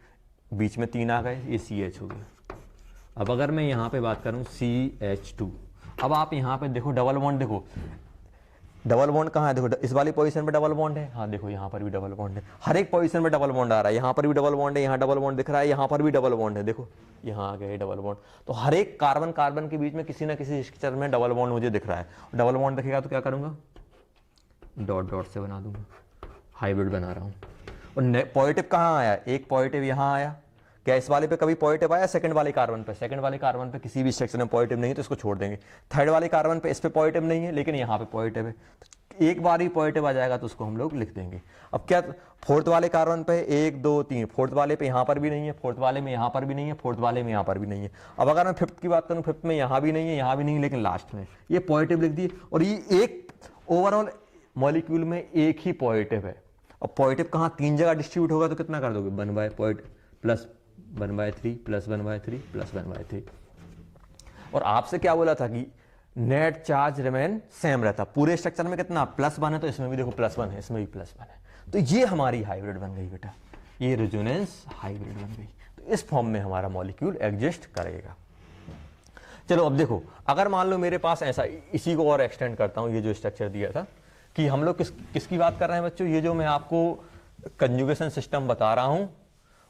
बीच में 3 आ गए, ये CH हो गया। अब अगर मैं यहाँ पे बात करूँ CH2, अब आप यहाँ पे देखो डबल बॉन्ड, देखो डबल बॉन्ड कहाँ है? देखो इस वाली पोजीशन पे डबल बॉन्ड है, हाँ देखो यहाँ पर भी डबल बॉन्ड है, हर एक पोजीशन में डबल बॉन्ड आ रहा है। यहाँ पर भी डबल बॉन्ड है, यहाँ डबल बॉन्ड दिख रहा है, यहाँ पर भी डबल बॉन्ड है, देखो यहाँ आ गए डबल बॉन्ड। तो हर एक कार्बन कार्बन के बीच में किसी ना किसी स्ट्रक्चर में डबल बॉन्ड मुझे दिख रहा है। डबल बॉन्ड दिखेगा तो क्या करूँगा? डॉट डॉट से बना दूंगा, हाइब्रिड बना रहा हूँ। और पॉजिटिव कहाँ आया? एक पॉजिटिव यहाँ आया। क्या इस वाले पे कभी पॉजिटिव आया? सेकंड वाले कार्बन पे, सेकंड वाले कार्बन पे किसी भी स्ट्रक्चर में पॉजिटिव नहीं है तो इसको छोड़ देंगे। थर्ड वाले कार्बन पे इस पे पॉजिटिव नहीं है लेकिन यहाँ पे पॉजिटिव है, एक बार ही पॉजिटिव आ जाएगा तो उसको हम लोग लिख देंगे। अब क्या फोर्थ वाले कार्बन पे 1 2 3, फोर्थ वाले पे यहाँ पर भी नहीं है, फोर्थ वाले में यहाँ पर भी नहीं है, फोर्थ वाले में यहाँ पर भी नहीं है। अब अगर मैं फिफ्थ की बात करूँ, फिफ्थ में यहाँ भी नहीं है, यहाँ भी नहीं है, लेकिन लास्ट में ये पॉजिटिव लिख दिए। और ये एक ओवरऑल मॉलिक्यूल में एक ही पॉजिटिव है। अब पॉजिटिव कहाँ 3 जगह डिस्ट्रीब्यूट होगा तो कितना कर दोगे 1/3 प्लस 1/3 प्लस 1/3 प्लस 1/3। और आपसे क्या बोला था कि नेट चार्ज रिमेन सेम रहता, पूरे स्ट्रक्चर में कितना +1 है, तो इसमें भी देखो +1 है, इसमें भी +1 है। तो ये हमारी हाइब्रिड बन गई बेटा, ये रेजोनेंस हाइब्रिड बन गई। तो इस फॉर्म में हमारा मॉलिक्यूल एग्जिस्ट करेगा। चलो अब देखो, अगर मान लो मेरे पास ऐसा, इसी को और एक्सटेंड करता हूं, ये जो स्ट्रक्चर दिया था कि हम लोग किसकी बात कर रहे हैं बच्चों, ये जो मैं आपको कंजुगेशन सिस्टम बता रहा हूं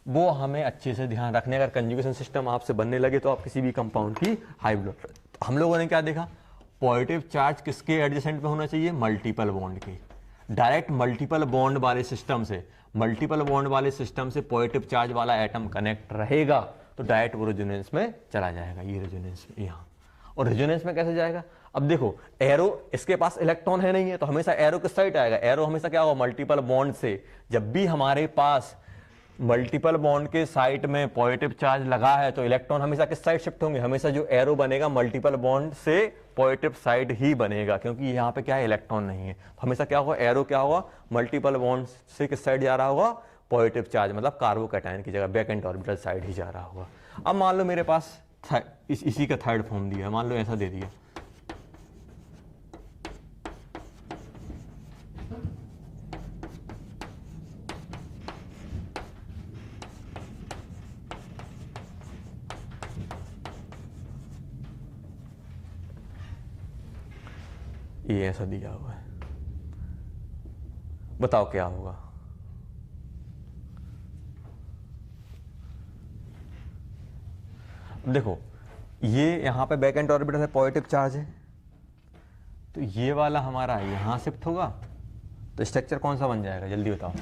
वो हमें अच्छे से ध्यान रखने। अगर कंजुगेशन सिस्टम आपसे बनने लगे तो आप किसी भी कंपाउंड की हाइब्रिड, हम लोगों ने क्या देखा, पॉजिटिव चार्ज किसके एडजेसेंट में होना चाहिए, मल्टीपल बॉन्ड के। डायरेक्ट मल्टीपल बॉन्ड वाले सिस्टम से पॉजिटिव चार्ज वाला एटम कनेक्ट रहेगा तो डायरेक्ट वो रेजोनेंस में चला जाएगा, ये रेजोनेंस में यहाँ। और रेजोनेंस में कैसे जाएगा, अब देखो एरो, इसके पास इलेक्ट्रॉन है नहीं है, तो हमेशा एरो किस साइड आएगा, एरो हमेशा क्या होगा, मल्टीपल बॉन्ड से। जब भी हमारे पास मल्टीपल बॉन्ड के साइड में पॉजिटिव चार्ज लगा है तो इलेक्ट्रॉन हमेशा किस साइड शिफ्ट होंगे, हमेशा जो एरो बनेगा मल्टीपल बॉन्ड से पॉजिटिव साइड ही बनेगा, क्योंकि यहाँ पे क्या है, इलेक्ट्रॉन नहीं है। हमेशा क्या होगा, एरो क्या होगा, मल्टीपल बॉन्ड से किस साइड जा रहा होगा, पॉजिटिव चार्ज, मतलब कार्बोकैटायन की जगह बैक एंड ऑर्बिटल साइड ही जा रहा होगा। अब मान लो मेरे पास इसी का थर्ड फॉर्म दिया, मान लो ऐसा दे दिया, ये ऐसा दिया हुआ है, बताओ क्या होगा। देखो ये यहां पे बैक एंड ऑर्बिटल है, पॉजिटिव चार्ज है, तो ये वाला हमारा यहां शिफ्ट होगा तो स्ट्रक्चर कौन सा बन जाएगा, जल्दी बताओ,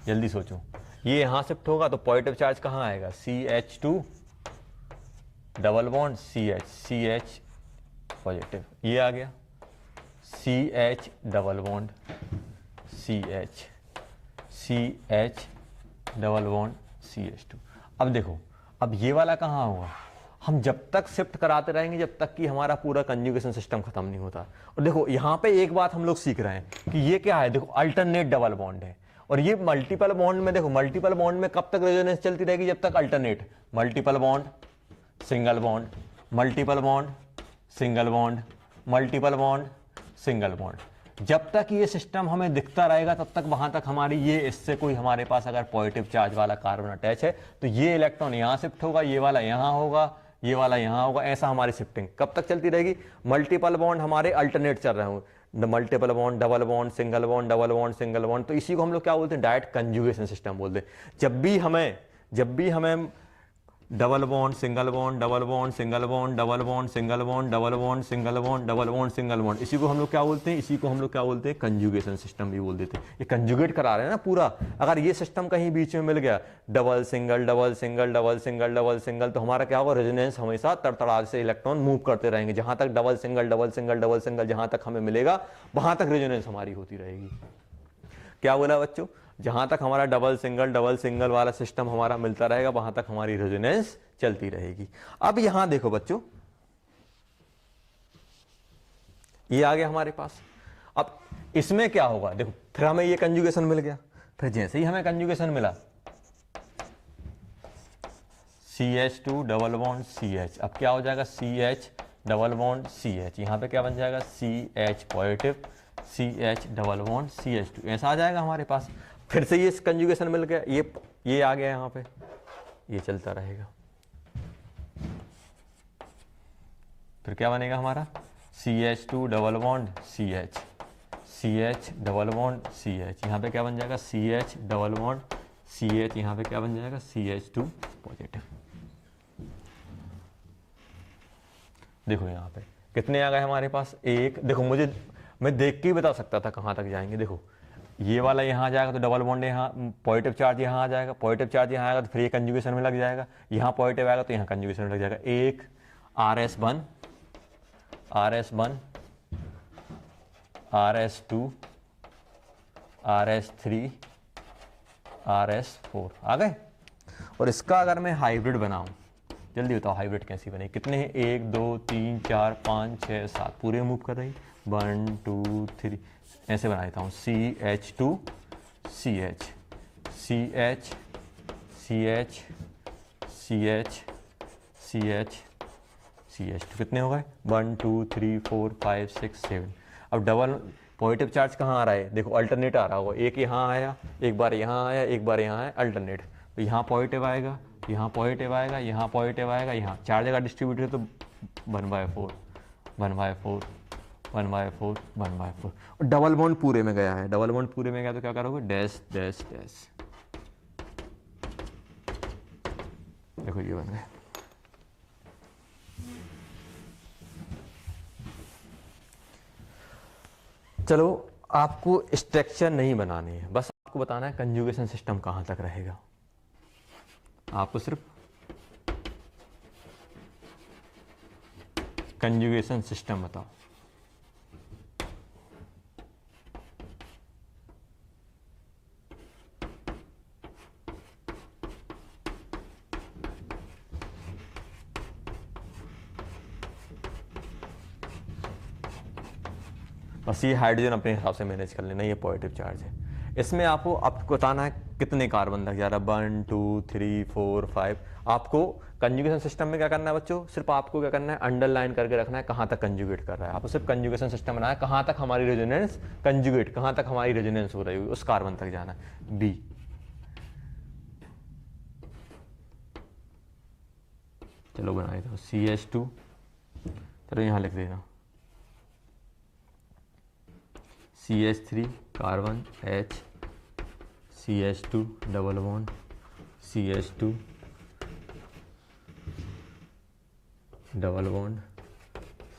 जल्दी सोचो। ये यहां शिफ्ट होगा तो पॉजिटिव चार्ज कहां आएगा, CH2 double bond CH positive, ये आ गया, CH double bond CH double bond CH2। अब देखो, अब ये वाला कहाँ होगा, हम जब तक शिफ्ट कराते रहेंगे जब तक कि हमारा पूरा कंजुगेशन सिस्टम खत्म नहीं होता। और देखो यहाँ पे एक बात हम लोग सीख रहे हैं कि ये क्या है, देखो अल्टरनेट डबल बॉन्ड है, और ये मल्टीपल बॉन्ड में, देखो मल्टीपल बॉन्ड में कब तक रेजोनेंस चलती रहेगी, जब तक alternate, multiple bond single bond, multiple bond single bond, multiple bond single bond. जब तक ये सिस्टम हमें दिखता रहेगा तब तक वहां तक हमारी ये, इससे कोई हमारे पास अगर पॉजिटिव चार्ज वाला कार्बन अटैच है तो ये इलेक्ट्रॉन यहां शिफ्ट होगा, ये वाला यहां होगा, ये वाला यहां होगा, ऐसा हमारी शिफ्टिंग कब तक चलती रहेगी, मल्टीपल बॉन्ड हमारे अल्टरनेट चल रहे होंगे, multiple bond double bond single bond double bond single bond. तो इसी को हम लोग क्या बोलते हैं, डायरेक्ट कंजुगेशन सिस्टम बोलते हैं। जब भी हमें double bond single bond double bond single bond double bond single bond double bond single bond double bond single bond, इसी को हम लोग क्या बोलते हैं, इसी को हम लोग क्या बोलते हैं, कंजुगेशन सिस्टम भी बोल देते हैं। ये कंजुगेट करा रहे हैं ना पूरा। अगर ये सिस्टम कहीं बीच में मिल गया, double single double single double single double single, तो हमारा क्या होगा, रेजोनेंस हमेशा तड़तड़ा से इलेक्ट्रॉन मूव करते रहेंगे, जहां तक double single double single double single जहां तक हमें मिलेगा वहां तक रेजोनेंस हमारी होती रहेगी। क्या बोला बच्चों, जहां तक हमारा डबल सिंगल वाला सिस्टम हमारा मिलता रहेगा वहां तक हमारी रेजोनेंस चलती रहेगी। अब यहां देखो बच्चों, ये आ गया हमारे पास। अब इसमें क्या होगा, देखो फिर हमें ये कंजुगेशन मिल गया, फिर जैसे ही हमें कंजुगेशन मिला CH2 डबल बॉन्ड CH, अब क्या हो जाएगा, CH डबल बॉन्ड CH, यहां पे क्या बन जाएगा, CH positive CH double bond CH2, ऐसा आ जाएगा हमारे पास। फिर से ये कंजुगेशन मिल गया, ये आ गया यहां पे, ये चलता रहेगा। फिर क्या बनेगा हमारा, CH2 double bond CH double bond CH, यहां पे क्या बन जाएगा, CH डबल बॉन्ड CH, यहां पे क्या बन जाएगा, CH2 पॉजिटिव। देखो यहां पे कितने आ गए हमारे पास, एक। देखो मैं देख के ही बता सकता था कहां तक जाएंगे। देखो ये वाला यहाँ आ जाएगा तो डबल बॉन्ड यहाँ, पॉजिटिव चार्ज यहाँ आ जाएगा, पॉजिटिव चार्ज यहाँ आएगा तो फिर ये कंजुगेशन में लग जाएगा, यहाँ पॉजिटिव आएगा तो यहाँ कंजुगेशन में लग जाएगा। एक RS1 RS2 RS3 RS4 आ गए। और इसका अगर मैं हाइब्रिड बनाऊं, जल्दी बताओ हाइब्रिड कैसी बने, कितने हैं, 1 2 3 4 5 6 7, पूरे मूव कर रही, 1 2 3, ऐसे बना देता हूँ, CH2 CH CH CH CH CH CH2, कितने हो गए, 1 2 3 4 5 6 7। अब डबल पॉजिटिव चार्ज कहाँ आ रहा है, देखो अल्टरनेट आ रहा होगा, एक यहाँ आया, एक बार यहाँ आया, एक बार यहाँ आया, अल्टरनेट। तो यहाँ पॉजिटिव आएगा, यहाँ पॉजिटिव आएगा, यहाँ पॉजिटिव आएगा, यहाँ 4 जगह डिस्ट्रीब्यूट है, तो 1/4 1/4 1/4 1/4। और डबल बॉन्ड पूरे में गया है, डबल बॉन्ड पूरे में गया तो क्या करोगे, डैश डैश डैश, देखो ये बन गया। चलो आपको स्ट्रक्चर नहीं बनानी है, बस आपको बताना है कंजुगेशन सिस्टम कहाँ तक रहेगा। आपको सिर्फ कंजुगेशन सिस्टम बताओ। बस ये हाइड्रोजन अपने हिसाब से मैनेज कर लेना, ये पॉजिटिव चार्ज है। इसमें आपको बताना है कितने कार्बन लग जा रहा है, 1 2 3 4 5। आपको कंजुगेशन सिस्टम में क्या करना है बच्चों, सिर्फ आपको क्या करना है, अंडरलाइन करके रखना है कहाँ तक कंजुगेट कर रहा है। आपको सिर्फ कंजुगेशन सिस्टम बनाना है, कहाँ तक हमारी रेजोनेंस कंजुगेट, कहाँ तक हमारी रेजोनेंस हो रही है, उस कार्बन तक जाना है। बी चलो बना देता हूँ, CH2, चलो यहाँ लिख देना, CH3 carbon H, CH2 double bond CH2 double bond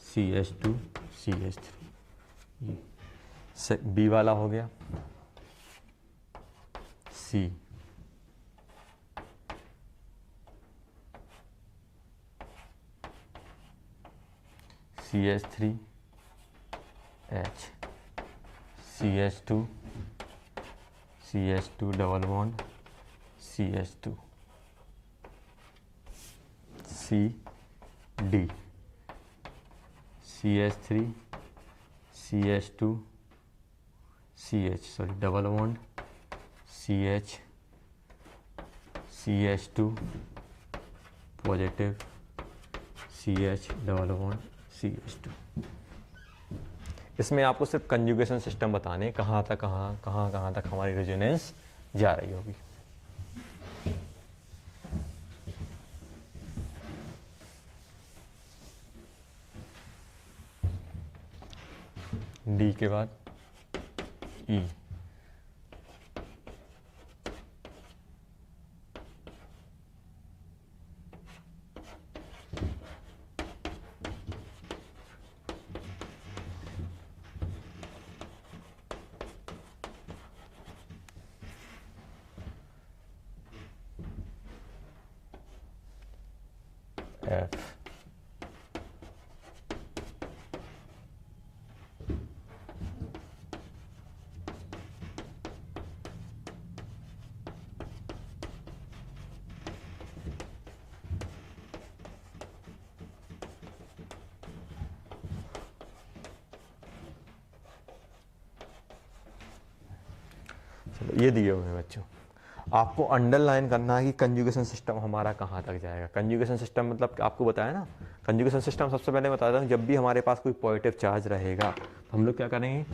CH2 CH3। B वाला हो गया, C CH3 H, CH2 double bond CH2 C D, CH3 CH2 CH double bond CH CH2 positive CH double bond CH2। इसमें आपको सिर्फ conjugation system बताने, कहाँ तक हमारी रेजोनेंस जा रही होगी। डी के बाद ई, एफ, चलो ये दिए हुए हैं बच्चों। आपको अंडरलाइन करना है कि कंजुगेशन सिस्टम हमारा कहाँ तक जाएगा। कंजुगेशन सिस्टम मतलब आपको बताया ना, कंजुगेशन सिस्टम सबसे पहले बताता हूँ, जब भी हमारे पास कोई पॉजिटिव चार्ज रहेगा तो हम लोग क्या करेंगे,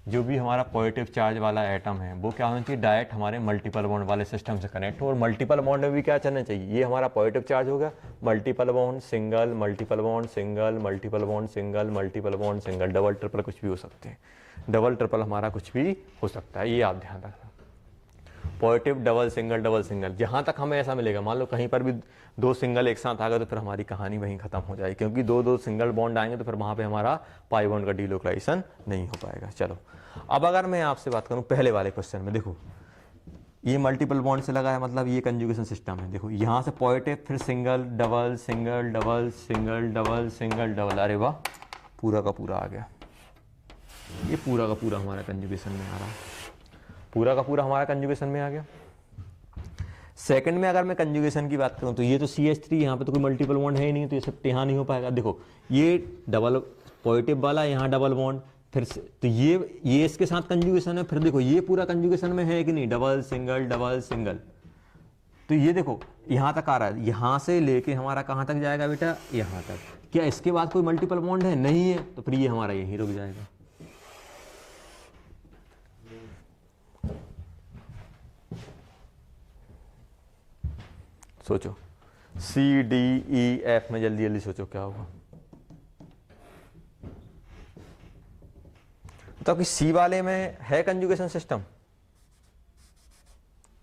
जो भी हमारा पॉजिटिव चार्ज वाला एटम है वो क्या होना चाहिए, डायरेक्ट हमारे मल्टीपल बॉन्ड वाले सिस्टम से कनेक्ट हो। और मल्टीपल बॉन्ड में भी क्या चलना चाहिए, ये हमारा पॉजिटिव चार्ज होगा, multiple bond single, multiple bond single, multiple bond single, multiple bond single, double triple कुछ भी हो सकते हैं, डबल ट्रिपल हमारा कुछ भी हो सकता है, ये आप ध्यान रखना। पॉजिटिव डबल सिंगल, जहाँ तक हमें ऐसा मिलेगा, मान लो कहीं पर भी 2 सिंगल एक साथ आ गए तो फिर हमारी कहानी वहीं खत्म हो जाएगी, क्योंकि 2 सिंगल बॉन्ड आएंगे तो फिर वहाँ पे हमारा पाई बॉन्ड का डीलोकलाइजेशन नहीं हो पाएगा। चलो अब अगर मैं आपसे बात करूँ पहले वाले क्वेश्चन में, देखो ये मल्टीपल बॉन्ड से लगा है, मतलब ये कंजुगेशन सिस्टम है। देखो यहाँ से पॉजिटिव, फिर single double single double single double single double, अरे वाह पूरा का पूरा आ गया। ये पूरा का पूरा हमारा कंजुगेशन में आ रहा है, पूरा का पूरा हमारा कंजुगेशन में आ गया। सेकंड में अगर मैं कंजुगेशन की बात करूं तो ये तो CH3, यहाँ पे तो कोई मल्टीपल बॉन्ड है ही नहीं, तो ये सब यहाँ नहीं हो पाएगा। देखो ये डबल पॉजिटिव वाला, यहाँ डबल बॉन्ड, फिर से तो ये इसके साथ कंजुगेशन है। फिर देखो ये पूरा कंजुगेशन में है कि नहीं, डबल सिंगल। तो ये देखो यहाँ तक आ रहा है, यहाँ से लेके हमारा कहाँ तक जाएगा बेटा, यहाँ तक। क्या इसके बाद कोई मल्टीपल बॉन्ड है? नहीं है, तो फिर ये हमारा यहीं रुक जाएगा। सोचो CDEF में जल्दी जल्दी सोचो क्या होगा। तो कि सी वाले में है कंजुगेशन सिस्टम,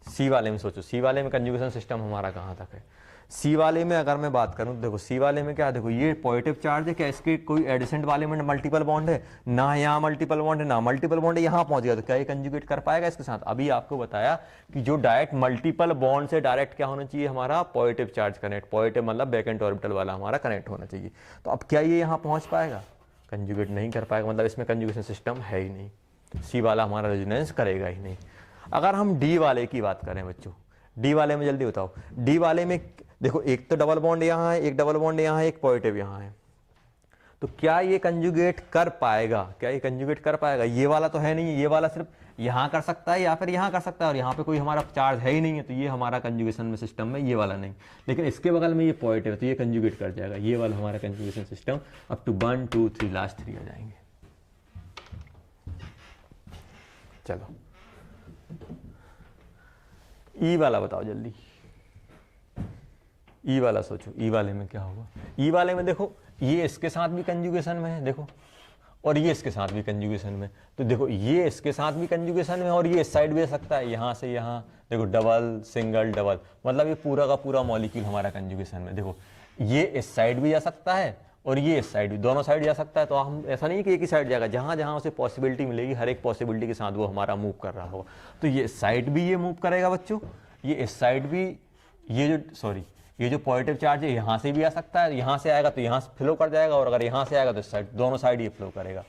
सी वाले में सोचो, सी वाले में कंजुगेशन सिस्टम हमारा कहाँ तक है। सी वाले में अगर मैं बात करूं तो देखो सी वाले में क्या है, देखो ये पॉजिटिव चार्ज है, क्या इसके कोई एडिसेंट वाले में मल्टीपल बॉन्ड है? ना यहाँ मल्टीपल बॉन्ड है, ना मल्टीपल बॉन्ड है, यहाँ पहुंच गया, तो क्या ये कंजुगेट कर पाएगा इसके साथ? अभी आपको बताया कि जो डायरेक्ट मल्टीपल बॉन्ड से डायरेक्ट क्या होना चाहिए, हमारा पॉजिटिव चार्ज कनेक्ट, पॉजिटिव मतलब बैकेंट ऑर्बिटल वाला हमारा कनेक्ट होना चाहिए। तो अब क्या ये यहाँ पहुंच पाएगा? कंजुगेट नहीं कर पाएगा, मतलब इसमें कंजुगेशन सिस्टम है ही नहीं, सी वाला हमारा रेजोनेंस करेगा ही नहीं। अगर हम डी वाले की बात करें बच्चों, डी वाले में जल्दी बताओ, डी वाले में देखो एक तो डबल बॉन्ड यहाँ है, एक डबल बॉन्ड यहाँ है, एक पॉजिटिव यहाँ है, तो क्या ये कंजुगेट कर पाएगा? क्या ये कंजुगेट कर पाएगा? ये वाला तो है नहीं, ये वाला सिर्फ यहाँ कर सकता है या फिर यहाँ कर सकता है, और यहाँ पे कोई हमारा चार्ज है ही नहीं है, तो ये हमारा कंजुगेशन में सिस्टम में ये वाला नहीं। लेकिन इसके बगल में ये पॉजिटिव है, तो ये कंजुगेट कर जाएगा, ये वाला हमारा conjugation system up to 1 2 3 last 3 आ जाएंगे। चलो ई वाला बताओ जल्दी, ई वाला सोचो, ई वाले में क्या होगा? ई वाले में देखो ये इसके साथ भी कंजुगेशन में है, देखो, और ये इसके साथ भी कंजुगेशन में, तो देखो ये इसके साथ भी कंजुगेशन में, और ये इस साइड भी आ सकता है, यहाँ से यहाँ देखो डबल सिंगल डबल, मतलब ये पूरा का पूरा मॉलिक्यूल हमारा कंजुगेशन में। देखो ये इस साइड भी जा सकता है और ये इस साइड भी, दोनों साइड जा सकता है। तो हम ऐसा नहीं कि एक ही साइड जाएगा, जहाँ जहाँ उसे पॉसिबिलिटी मिलेगी हर एक पॉसिबिलिटी के साथ वो हमारा मूव कर रहा होगा। तो ये इस साइड भी ये मूव करेगा बच्चों, ये इस साइड भी, ये जो पॉजिटिव चार्ज है यहाँ से भी आ सकता है, यहाँ से आएगा तो यहाँ से फ्लो कर जाएगा, और अगर यहाँ से आएगा तो इस साइड, दोनों साइड ये फ्लो करेगा।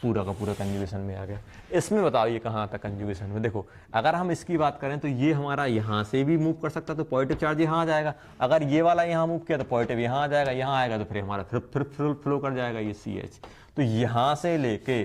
पूरा का पूरा कंजुगेशन में आ गया। इसमें बताओ ये कहाँ तक कंजुगेशन में? देखो अगर हम इसकी बात करें तो ये हमारा यहाँ से भी मूव कर सकता है, तो पॉजिटिव चार्ज यहाँ आ जाएगा। अगर ये वाला यहाँ मूव किया तो पॉजिटिव यहाँ आ जाएगा, यहाँ आएगा तो फिर हमारा फिर फ्लो कर जाएगा ये CH। तो यहाँ से लेके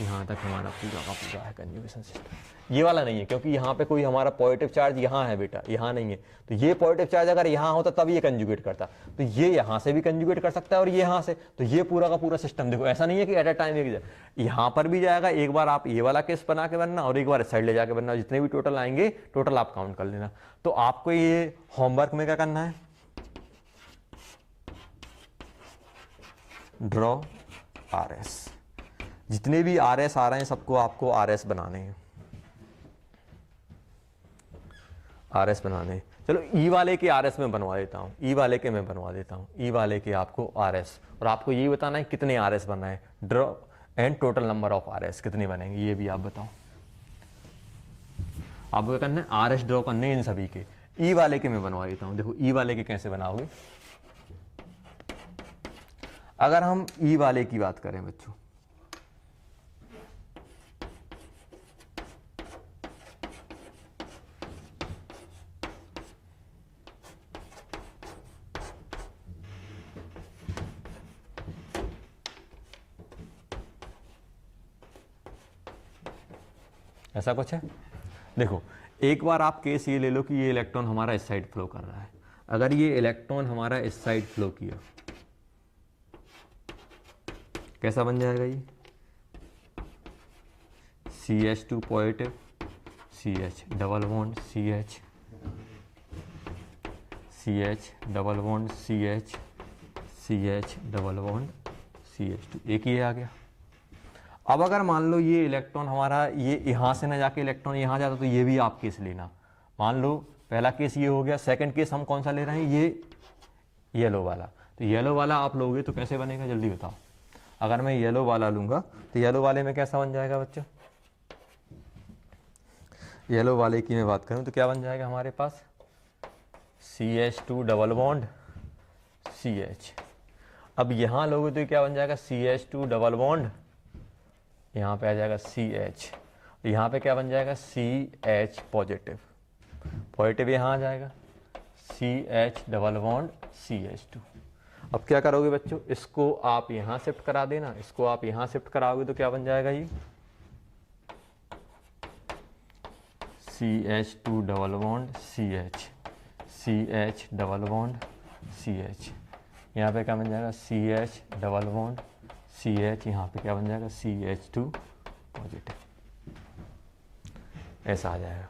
यहाँ तक हमारा पूरा का पूरा है कंजुगेशन सिस्टम। ये वाला नहीं है, क्योंकि यहाँ पे कोई हमारा पॉजिटिव चार्ज यहाँ है बेटा, यहाँ नहीं है। तो ये पॉजिटिव चार्ज अगर यहाँ होता तब ये कंजुगेट करता, तो ये यहाँ से भी कंजुगेट कर सकता है और ये यहाँ से। तो ये पूरा का पूरा सिस्टम देखो, ऐसा नहीं है कि एट अ टाइम एक यहाँ पर भी जाएगा, एक बार आप ये वाला केस बना के बनना और एक बार इस साइड ले जाके बनना, जितने भी टोटल आएंगे टोटल आप काउंट कर लेना। तो आपको ये होमवर्क में क्या करना है, ड्रॉ RS, जितने भी RS आ रहे हैं सबको आपको RS बनाने हैं, RS बनाने। चलो ई वाले के RS में बनवा देता हूँ, ई वाले के मैं बनवा देता हूँ, ई वाले के आपको RS, और आपको ये बताना है कितने RS बनना है, draw and total number of RS कितने बनेंगे ये भी आप बताओ। आपको क्या करना है, RS ड्रॉ करने हैं इन सभी के। ई वाले के मैं बनवा देता हूँ, देखो ई वाले के कैसे बनाओगे। अगर हम ई वाले की बात करें बच्चों, ऐसा कुछ है। देखो एक बार आप केस ये ले लो कि ये इलेक्ट्रॉन हमारा इस साइड फ्लो कर रहा है। अगर ये इलेक्ट्रॉन हमारा इस साइड फ्लो किया, कैसा बन जाएगा ये, CH2 positive, CH double bond CH, CH double bond CH, CH double bond CH2, एक ही आ गया। अब अगर मान लो ये इलेक्ट्रॉन हमारा ये यहाँ से ना जाके इलेक्ट्रॉन यहाँ जाता, तो ये भी आप केस लेना। मान लो पहला केस ये हो गया, सेकंड केस हम कौन सा ले रहे हैं, ये येलो वाला। तो येलो वाला आप लोगे तो कैसे बनेगा जल्दी बताओ। अगर मैं येलो वाला लूंगा तो येलो वाले में कैसा बन जाएगा बच्चों, येलो वाले की मैं बात करूं तो क्या बन जाएगा हमारे पास, CH2 डबल बॉन्ड CH। अब यहाँ लोगे तो क्या बन जाएगा, CH2 डबल बॉन्ड, यहाँ पे आ जाएगा CH, यहाँ पे क्या बन जाएगा, CH पॉजिटिव, पॉजिटिव यहाँ आ जाएगा, CH डबल बॉन्ड CH2। अब क्या करोगे बच्चों, इसको आप यहाँ शिफ्ट करा देना, इसको आप यहाँ शिफ्ट कराओगे तो क्या बन जाएगा ये CH2 double bond CH, CH double bond CH, यहाँ पे क्या बन जाएगा CH डबल बॉन्ड CH, यहाँ पे क्या बन जाएगा CH2 पॉजिटिव, ऐसा आ जाएगा।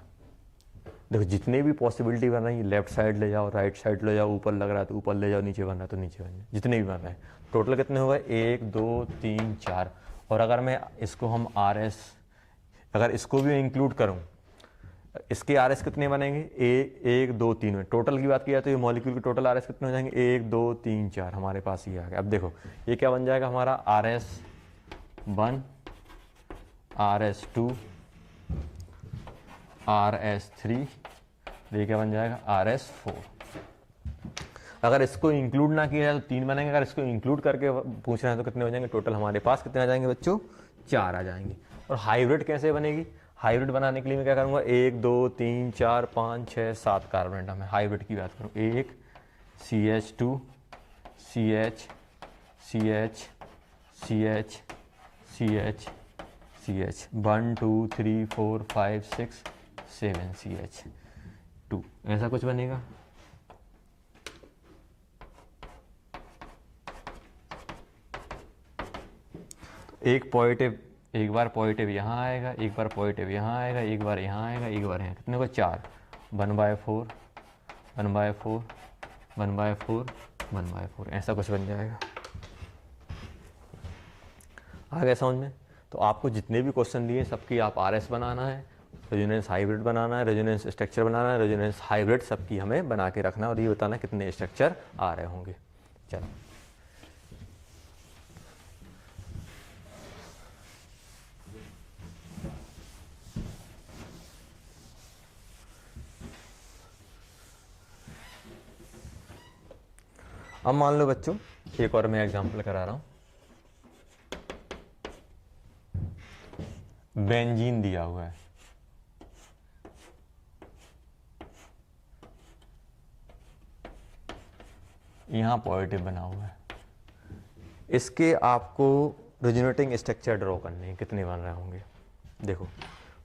देखो जितने भी पॉसिबिलिटी बन रही है, लेफ्ट साइड ले जाओ, राइट साइड ले जाओ, ऊपर लग रहा है तो ऊपर ले जाओ, नीचे बन रहा है तो नीचे बन जाए, जितने भी बन रहे हैं टोटल कितने हो गए, 1 2 3 4। और अगर मैं इसको हम RS, अगर इसको भी इंक्लूड करूँ, इसके RS कितने बनेंगे, 1 2 3 में टोटल की बात किया तो ये मॉलिक्यूल के टोटल RS कितने हो जाएंगे, 1 2 3 4, हमारे पास ये आ गया। अब देखो ये क्या बन जाएगा हमारा, RS1 RS2 RS3, ये क्या बन जाएगा RS4। अगर इसको इंक्लूड ना किया जाए तो 3 बनेंगे, अगर इसको इंक्लूड करके पूछ रहे हैं तो कितने हो जाएंगे, टोटल हमारे पास कितने आ जाएंगे बच्चों, 4 आ जाएंगे। और हाइब्रिड कैसे बनेगी, हाइब्रिड बनाने के लिए मैं क्या करूँगा, 1 2 3 4 5 6 7 कार्बन एटम है। हाइब्रिड की बात करूँ, 1 CH2 CH CH CH CH CH 1 2 3 4 5 6 7 CH2, ऐसा कुछ बनेगा। एक पॉजिटिव, एक बार पॉजिटिव यहाँ आएगा, एक बार पॉजिटिव यहाँ आएगा, एक बार यहाँ आएगा, एक बार यहाँ, कितने को 4, 1/4 1/4 1/4 1/4, ऐसा कुछ बन जाएगा। आ गया समझ में। तो आपको जितने भी क्वेश्चन दिए सबकी आप RS बनाना है, रेजोनेंस हाइब्रिड बनाना है, रेजोनेंस स्ट्रक्चर बनाना है, रेजोनेंस हाइब्रिड सबकी हमें बना के रखना है और ये बताना कितने स्ट्रक्चर आ रहे होंगे। चलो अब मान लो बच्चों, एक और मैं एग्जांपल करा रहा हूं। बेंजीन दिया हुआ है, यहां पॉजिटिव बना हुआ है, इसके आपको रेजोनेटिंग स्ट्रक्चर ड्रॉ करने हैं, कितने बन रहे होंगे। देखो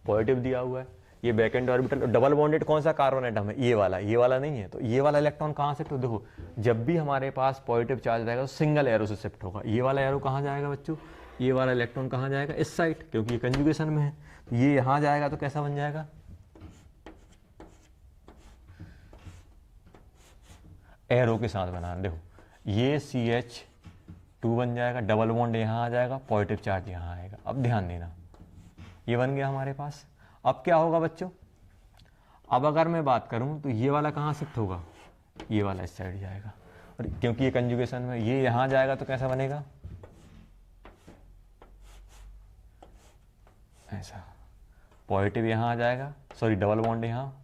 पॉजिटिव दिया हुआ है, ये बैकेंड ऑर्बिटल डबल बॉन्डेड कौन सा कार्बन एटम है, ये वाला नहीं है, तो ये वाला इलेक्ट्रॉन कहाँ शिफ्ट हो, देखो जब भी हमारे पास पॉजिटिव चार्ज रहेगा तो सिंगल एरो से शिफ्ट होगा। ये वाला एरो कहाँ जाएगा बच्चों, ये वाला इलेक्ट्रॉन कहाँ जाएगा, इस साइड, क्योंकि ये कंजुगेशन में है, तो ये यहाँ जाएगा तो कैसा बन जाएगा, एरो के साथ बनाना। देखो ये CH2 बन जाएगा, डबल बॉन्ड यहाँ आ जाएगा, पॉजिटिव चार्ज यहाँ आएगा। अब ध्यान देना, ये बन गया हमारे पास। अब क्या होगा बच्चों, अब अगर मैं बात करूं तो ये वाला कहाँ शिफ्ट होगा, ये वाला इस साइड जाएगा, और क्योंकि ये कंजुगेशन में, ये यहाँ जाएगा तो कैसा बनेगा, ऐसा, पॉजिटिव यहाँ आ जाएगा, सॉरी डबल बॉन्ड यहाँ,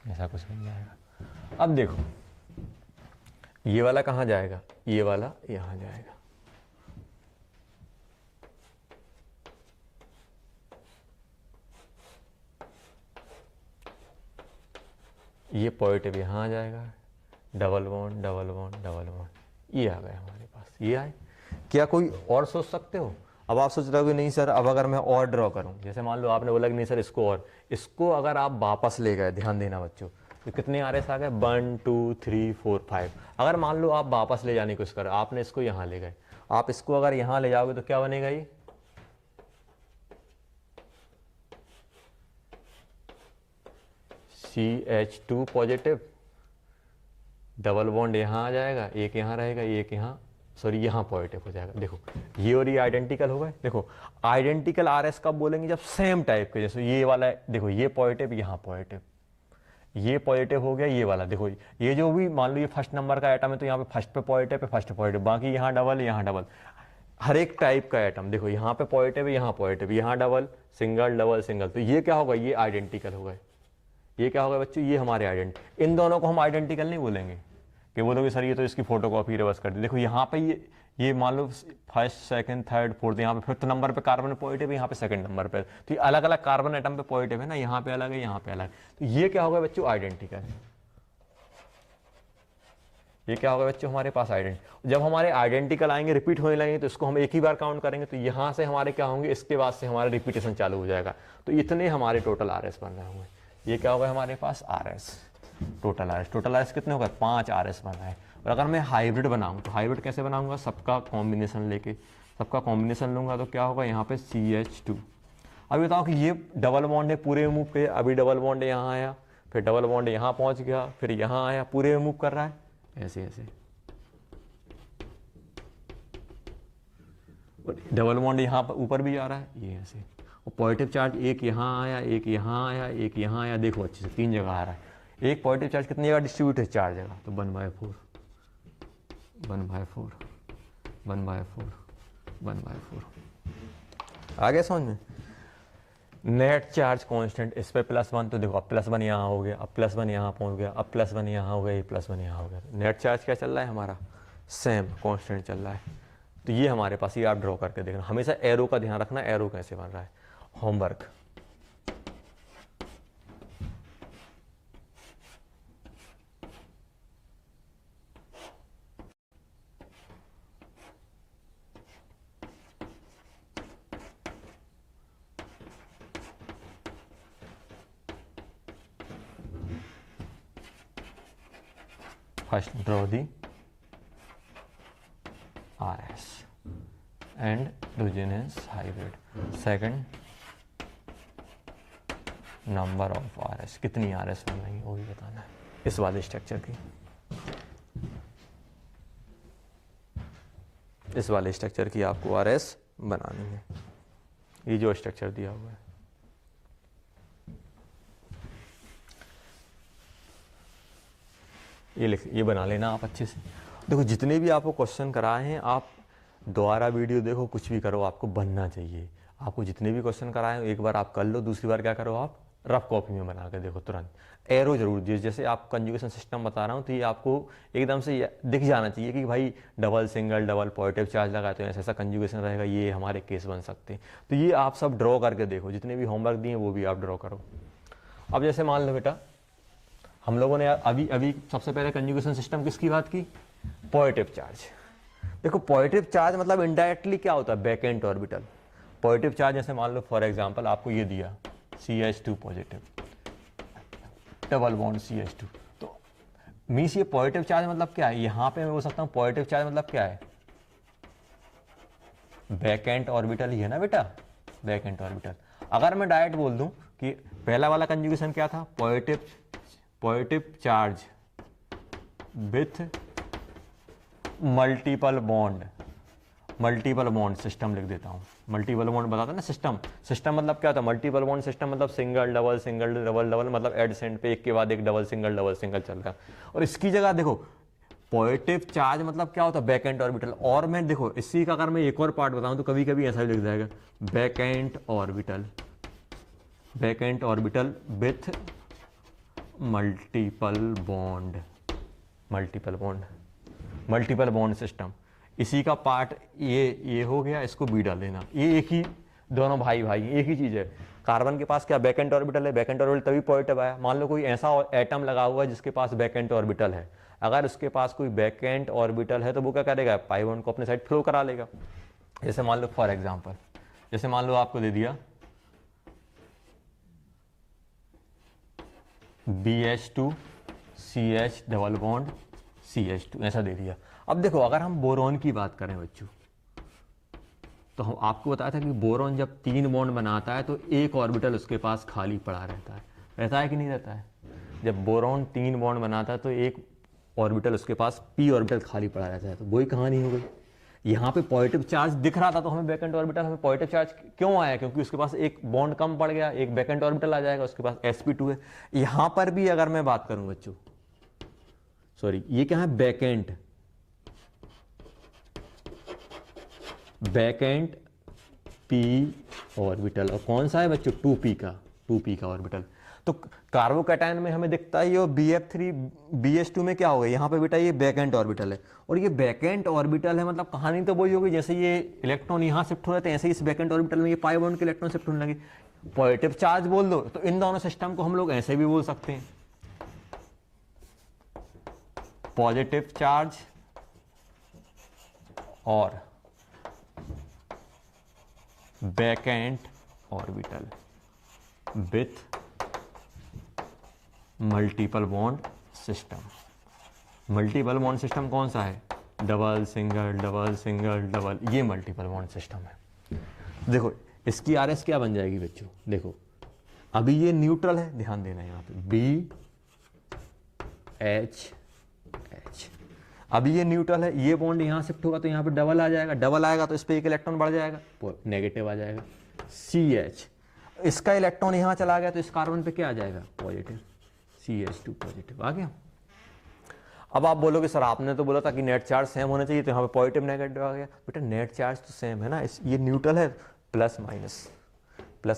ऐसा कुछ बन जाएगा। अब देखो ये वाला कहाँ जाएगा, ये वाला यहाँ जाएगा, ये पॉजिटिव यहाँ आ जाएगा, double bond double bond double bond, ये आ गए हमारे पास, ये आए। क्या कोई और सोच सकते हो। अब आप सोच रहे हो कि नहीं सर, अब अगर मैं और ड्रॉ करूं, जैसे मान लो आपने बोला कि नहीं सर इसको, और इसको अगर आप वापस ले गए, ध्यान देना बच्चों, तो कितने RS आ गए, 1 2 3 4 5। अगर मान लो आप वापस ले जाने की कोशिश करें, आपने इसको यहाँ ले गए, आप इसको अगर यहाँ ले जाओगे तो क्या बनेगा, ये CH2 पॉजिटिव, डबल बॉन्ड यहाँ आ जाएगा, एक यहाँ रहेगा, एक यहाँ सॉरी यहाँ पॉजिटिव हो जाएगा। देखो ये और ये आइडेंटिकल हो गए। देखो आइडेंटिकल आर एस कब बोलेंगे, जब सेम टाइप के, जैसे ये वाला है, देखो ये पॉजिटिव यहाँ पॉजिटिव, ये पॉजिटिव हो गया, ये वाला देखो ये जो भी मान लो ये फर्स्ट नंबर का एटम है तो यहाँ पे फर्स्ट पे पॉजिटिव पे फर्स्ट पॉजिटिव, बाकी यहाँ डबल यहाँ डबल, हर एक टाइप का एटम देखो यहाँ पे पॉजिटिव है, यहाँ पॉजिटिव, यहाँ डबल सिंगल डबल सिंगल, तो ये क्या होगा, ये आइडेंटिकल हो गए। ये क्या होगा बच्चों, ये हमारे आइडेंटिकल। इन दोनों को हम आइडेंटिकल नहीं बोलेंगे कि बोलोगे सर ये तो इसकी फोटोकॉपी रिवर्स कर दी। देखो यहाँ पे ये मान लो फर्स्ट सेकंड थर्ड फोर्थ, यहाँ पे फिफ्थ नंबर पे कार्बन पॉजिटिव है, यहाँ पे सेकंड नंबर पे, तो ये अलग अलग कार्बन एटम पे पॉजिटिव है ना, यहाँ पे अलग है यहाँ पे अलग, तो ये क्या होगा बच्चों, आइडेंटिकल। ये क्या होगा बच्चों, हमारे पास आइडेंटिकल। जब हमारे आइडेंटिकल आएंगे, रिपीट होने लगेंगे, तो इसको हम एक ही बार काउंट करेंगे, तो यहाँ से हमारे क्या होंगे, इसके बाद से हमारा रिपीटेशन चालू हो जाएगा, तो इतने हमारे टोटल आर एस बन रहे होंगे। ये क्या होगा हमारे पास, R S, total R S. Total R S कितने होगा, 5 आर एस बन रहा है। और अगर मैं हाइब्रिड बनाऊँ तो हाइब्रिड कैसे बनाऊंगा, सबका कॉम्बिनेशन लेके, सबका कॉम्बिनेशन लूंगा तो क्या होगा, यहाँ पे CH2। अभी बताओ कि ये डबल बॉन्ड है, पूरे मूव पे, अभी डबल बॉन्ड यहाँ आया, फिर डबल बॉन्ड यहाँ पहुँच गया, फिर यहाँ आया, पूरे मूव कर रहा है ऐसे ऐसे, डबल बॉन्ड यहाँ पर ऊपर भी जा रहा है ये ऐसे, और पॉजिटिव चार्ज एक यहाँ आया, एक यहाँ आया, एक यहाँ आया, देखो अच्छे से 3 जगह आ रहा है। एक पॉजिटिव चार्ज कितनी जगह डिस्ट्रीब्यूट है, 4 जगह, तो 1/4 1/4 1/4 1/4। आ गया समझ में। नेट चार्ज कांस्टेंट, इस पे +1, तो देखो अब +1 यहाँ हो गया, अब +1 यहाँ पहुँच गया, अब +1 यहाँ हो गया, ये +1 यहाँ हो गया। नेट चार्ज क्या चल रहा है हमारा, सेम कांस्टेंट चल रहा है। तो ये हमारे पास, ये आप ड्रॉ करके देखना, हमेशा एरो का ध्यान रखना, एरो कैसे बन रहा है। Homework, first draw the RS and Dugenens hybrid, second number of RS, कितनी RS बन रही है वो भी बताना है इस वाले स्ट्रक्चर की, इस वाले स्ट्रक्चर की आपको RS बनानी है। ये जो स्ट्रक्चर दिया हुआ है, ये बना लेना आप अच्छे से। देखो जितने भी आपको क्वेश्चन कराए हैं, आप दोबारा वीडियो देखो, कुछ भी करो, आपको बनना चाहिए। आपको जितने भी क्वेश्चन कराए हैं एक बार आप कर लो, दूसरी बार क्या करो, आप रफ कॉपी में बना के देखो तुरंत। एरो जरूर दिए, जैसे आप कंजुगेशन सिस्टम बता रहा हूँ तो ये आपको एकदम से दिख जाना चाहिए कि भाई double single double positive charge लगाए तो ऐसा ऐसा कंजुगेशन रहेगा, ये हमारे केस बन सकते हैं। तो ये आप सब ड्रॉ करके देखो, जितने भी होमवर्क दिए वो भी आप ड्रॉ करो। अब जैसे मान लो बेटा, हम लोगों ने अभी अभी सबसे पहले कंजुगेशन सिस्टम किसकी बात की, पॉजिटिव चार्ज। देखो पॉजिटिव चार्ज मतलब इनडायरेक्टली क्या होता है, back and orbital. Positive charge जैसे मान लो फॉर एग्जांपल आपको ये दिया CH2 positive, double bond CH2, तो मीन्स ये पॉजिटिव चार्ज मतलब क्या है, यहां पे मैं बोल सकता हूं पॉजिटिव चार्ज मतलब क्या है, बैक एंड ऑर्बिटल ही है ना बेटा, बैक एंड ऑर्बिटल। अगर मैं डायरेक्ट बोल दूं कि पहला वाला कंजुगेशन क्या था, positive charge with multiple bond system लिख देता हूं। मल्टीपल बॉन्ड बताता ना सिस्टम, सिस्टम मतलब क्या होता है, मल्टीपल बॉन्ड सिस्टम मतलब सिंगल डबल मतलब एडसेंट पे एक के बाद एक डबल सिंगल चल रहा है। और इसकी जगह देखो पॉजिटिव चार्ज मतलब क्या होता है, बैक एंड ऑर्बिटल। और मैं देखो इसी का अगर मैं एक और पार्ट बताऊं तो कभी कभी ऐसा भी लिख जाएगा, back and orbital with multiple bond system. इसी का पार्ट ये हो गया, इसको बी डाल देना। ये एक ही, दोनों भाई एक ही चीज है। कार्बन के पास क्या बैक एंड ऑर्बिटल है, बैक एंड ऑर्बिटल तभी पॉजिटिव आया। मान लो कोई ऐसा एटम लगा हुआ है जिसके पास बैक एंड ऑर्बिटल है, अगर उसके पास कोई बैक एंड ऑर्बिटल है तो वो क्या करेगा, पाई बॉन्ड को अपने साइड फ्लो करा लेगा। जैसे मान लो फॉर एग्जांपल, जैसे मान लो आपको दे दिया BH2 CH double bond CH2 ऐसा दे दिया। अब देखो अगर हम बोरॉन की बात करें बच्चों, तो हम आपको बताया था कि बोरॉन जब 3 बॉन्ड बनाता है तो एक ऑर्बिटल उसके पास खाली पड़ा रहता है कि नहीं रहता है। जब बोरॉन 3 बॉन्ड बनाता है तो एक ऑर्बिटल उसके पास p ऑर्बिटल खाली पड़ा रहता है, तो वही कहानी हो गई। यहाँ पे पॉजिटिव चार्ज दिख रहा था तो हमें वैकेंट ऑर्बिटल, हमें पॉजिटिव चार्ज क्यों आया, क्योंकि उसके पास एक बॉन्ड कम पड़ गया, एक वैकेंट ऑर्बिटल आ जाएगा, उसके पास sp2 है। यहाँ पर भी अगर मैं बात करूं बच्चों, सॉरी ये क्या है, वैकेंट p ऑर्बिटल, और कौन सा है बच्चों, 2p का ऑर्बिटल। तो कार्बोकैटायन में हमें दिखता है ये BF3 BH2 में क्या होगा, यहाँ पे बेटा ये वैकेंट ऑर्बिटल है, और ये वैकेंट ऑर्बिटल है, मतलब कहानी तो वही होगी, जैसे ये इलेक्ट्रॉन यहाँ शिफ्ट हो रहे थे ऐसे ही इस वैकेंट ऑर्बिटल में ये पाई बॉन्ड के इलेक्ट्रॉन शिफ्ट होने लगे। पॉजिटिव चार्ज बोल दो तो इन दोनों सिस्टम को हम लोग ऐसे भी बोल सकते हैं, पॉजिटिव चार्ज और vacant orbital with multiple bond system. Multiple bond system कौन सा है, double single double single double, ये मल्टीपल बॉन्ड सिस्टम है। देखो इसकी आरएस क्या बन जाएगी बच्चों, देखो अभी ये न्यूट्रल है, ध्यान देना यहाँ पे BH, अभी ये न्यूट्रल है, ये बॉन्ड यहाँ शिफ्ट होगा तो यहाँ पे डबल आ जाएगा, डबल आएगा तो इस पे एक इलेक्ट्रॉन बढ़ जाएगा, नेगेटिव आ जाएगा। CH, इसका इलेक्ट्रॉन यहाँ चला गया तो इस कार्बन पे क्या आ जाएगा, पॉजिटिव, CH2 पॉजिटिव आ गया। अब आप बोलोगे सर आपने तो बोला था कि नेट चार्ज सेम होने चाहिए, तो यहाँ पे पॉजिटिव नेगेटिव आ गया। बेटा नेट चार्ज तो सेम है ना, ये न्यूट्रल है, प्लस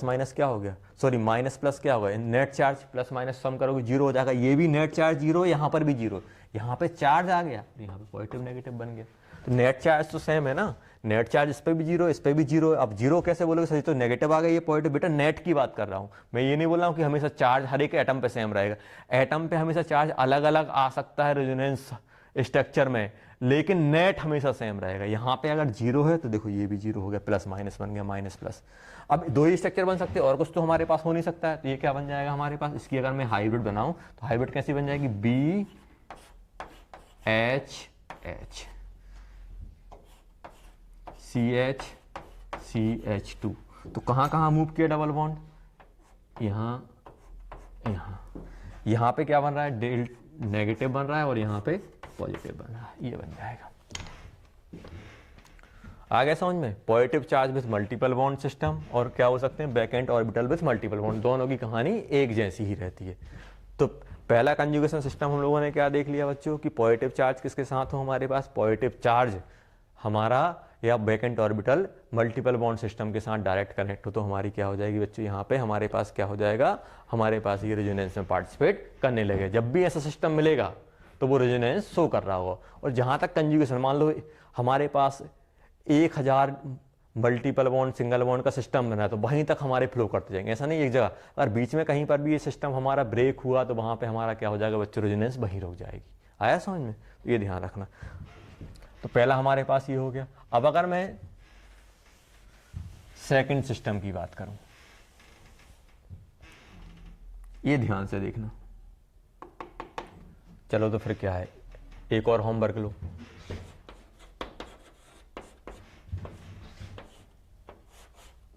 माइनस क्या हो गया, सॉरी माइनस प्लस क्या होगा, net charge plus minus sum करोगे जीरो हो जाएगा, ये भी नेट चार्ज जीरो, यहाँ पर भी जीरो, यहाँ पे चार्ज आ गया, यहाँ पे पॉजिटिव नेगेटिव बन गया। तो नेट चार्ज तो सेम है ना, नेट चार्ज इस पे भी जीरो, इस पे भी जीरो। अब जीरो कैसे बोलोगे सही, तो नेगेटिव आ गया, ये पॉजिटिव। बेटा नेट की बात कर रहा हूँ मैं, ये नहीं बोल रहा हूँ कि हमेशा चार्ज हर एक एटम पे सेम रहेगा, एटम पे हमेशा चार्ज अलग अलग आ सकता है रेजोनेंस स्ट्रक्चर में, लेकिन नेट हमेशा सेम रहेगा। यहाँ पे अगर जीरो है तो देखो ये भी जीरो हो गया, प्लस माइनस बन गया, माइनस प्लस। अब दो ही स्ट्रक्चर बन सकते हैं और कुछ तो हमारे पास हो नहीं सकता है, तो ये क्या बन जाएगा हमारे पास, इसकी अगर मैं हाइब्रिड बनाऊं तो हाइब्रिड कैसी बन जाएगी, BHH CH CH2। तो कहाँ कहाँ मूव किया डबल बॉन्ड, यहाँ पे क्या बन रहा है, डेल नेगेटिव बन रहा है और यहाँ पे पॉजिटिव बन रहा है, ये बन जाएगा। आ गया समझ में, positive charge with multiple bond system, और क्या हो सकते हैं, vacant orbital with multiple bond, दोनों की कहानी एक जैसी ही रहती है। तो पहला कंजुगेशन सिस्टम हम लोगों ने क्या देख लिया बच्चों, कि पॉजिटिव चार्ज किसके साथ हो, हमारे पास पॉजिटिव चार्ज हमारा या vacant orbital multiple bond system के साथ डायरेक्ट कनेक्ट हो, तो हमारी क्या हो जाएगी बच्चों, यहाँ पे हमारे पास क्या हो जाएगा, हमारे पास ये रेजोनेंस में पार्टिसिपेट करने लगे। जब भी ऐसा सिस्टम मिलेगा तो वो रेजोनेंस शो कर रहा होगा। और जहाँ तक कंजुगेशन, मान लो हमारे पास 1000 मल्टीपल बॉन्ड सिंगल बॉन्ड का सिस्टम बना है, तो वहीं तक हमारे फ्लो करते जाएंगे, ऐसा नहीं एक जगह। अगर बीच में कहीं पर भी ये सिस्टम हमारा ब्रेक हुआ तो वहाँ पे हमारा क्या हो जाएगा बच्चों, रेजोनेंस वहीं रुक जाएगी। आया समझ में, तो ये ध्यान रखना। तो पहला हमारे पास ये हो गया। अब अगर मैं सेकंड सिस्टम की बात करूं, ये ध्यान से देखना। चलो तो फिर क्या है, एक और होमवर्क लो।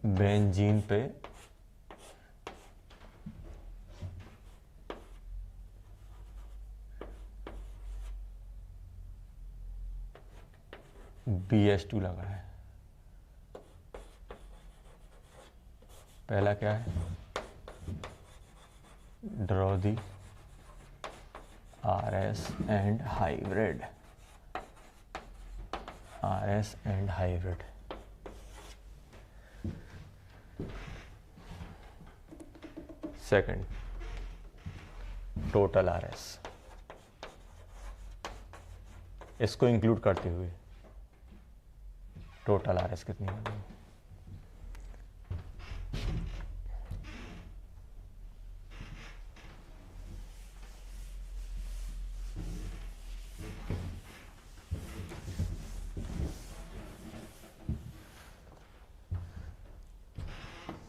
बेंजीन पे BH2 लगा है। पहला क्या है, draw the RS and hybrid, RS and hybrid. Second, total RS, इसको इंक्लूड करते हुए टोटल RS कितनी होगी।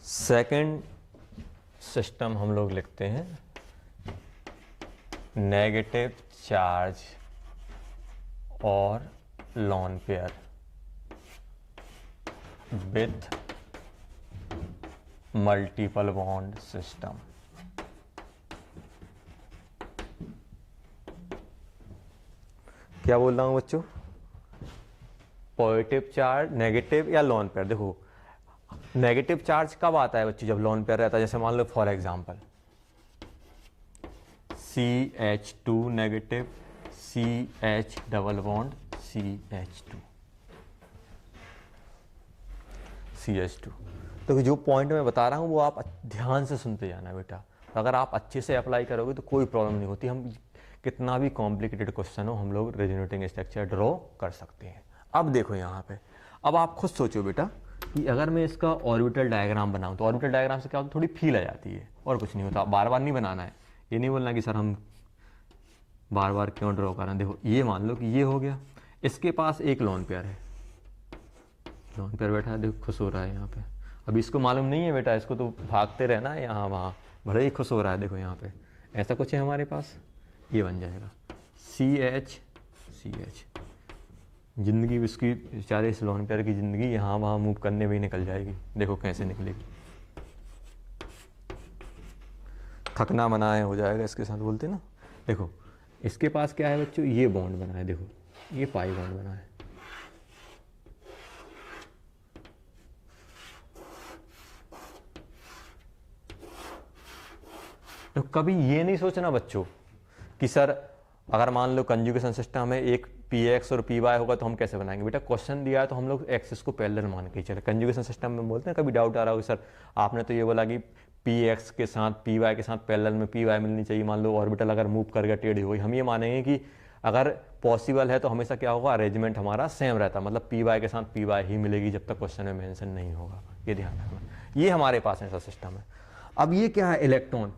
सेकंड सिस्टम हम लोग लिखते हैं नेगेटिव चार्ज और lone pair with multiple bond system. क्या बोल रहा हूं बच्चों, पॉजिटिव चार्ज, नेगेटिव या लोन पेयर। देखो नेगेटिव चार्ज कब आता है बच्चे, जब लोन पेयर रहता है। जैसे मान लो for example CH2 negative, CH double bond CH2, CH2। तो जो पॉइंट मैं बता रहा हूँ वो आप ध्यान से सुनते जाना बेटा। अगर आप अच्छे से अप्लाई करोगे तो कोई प्रॉब्लम नहीं होती। हम कितना भी कॉम्प्लिकेटेड क्वेश्चन हो हम लोग रेजोनेटिंग स्ट्रक्चर ड्रॉ कर सकते हैं। अब देखो यहाँ पे, अब आप खुद सोचो बेटा कि अगर मैं इसका ऑर्बिटल डायग्राम बनाऊँ तो ऑर्बिटल डायग्राम से क्या होता है, थोड़ी फील आ जाती है और कुछ नहीं होता। बार बार नहीं बनाना है, ये नहीं बोलना कि सर हम बार बार क्यों ड्रॉ कर रहे हैं। देखो ये मान लो कि ये हो गया, इसके पास एक लोन पेयर है, लोन पेयर बैठा है, देखो खुश हो रहा है यहाँ पे। अभी इसको मालूम नहीं है बेटा, इसको तो भागते रहना है यहाँ वहाँ, बड़े ही खुश हो रहा है। देखो यहाँ पे ऐसा कुछ है हमारे पास, ये बन जाएगा CH CH। जिंदगी उसकी बेचारे इस लोन पेयर की ज़िंदगी यहाँ वहाँ मूव करने में ही निकल जाएगी। देखो कैसे निकलेगी, थकना मनाए हो जाएगा इसके साथ, बोलते ना। देखो इसके पास क्या है बच्चों, ये बॉन्ड बना है, देखो ये पाई बॉन्ड बना है। तो कभी ये नहीं सोचना बच्चों कि सर अगर मान लो कंजुगेशन सिस्टम में एक px और py होगा तो हम कैसे बनाएंगे। बेटा क्वेश्चन दिया है तो हम लोग एक्सिस को पैरेलल मान के चले। कंजुगेशन सिस्टम में बोलते हैं, कभी डाउट आ रहा होगा सर आपने तो ये बोला कि px के साथ py के साथ पैरेलल में py मिलनी चाहिए। मान लो ऑर्बिटल अगर मूव कर गया, टेढ़ी हुई, हम ये मानेंगे कि अगर पॉसिबल है तो हमेशा क्या होगा, अरेंजमेंट हमारा सेम रहता, मतलब py के साथ py ही मिलेगी जब तक क्वेश्चन में मेंशन नहीं होगा। ये ध्यान रखना, ये हमारे पास ऐसा सिस्टम है। अब ये क्या है, इलेक्ट्रॉन।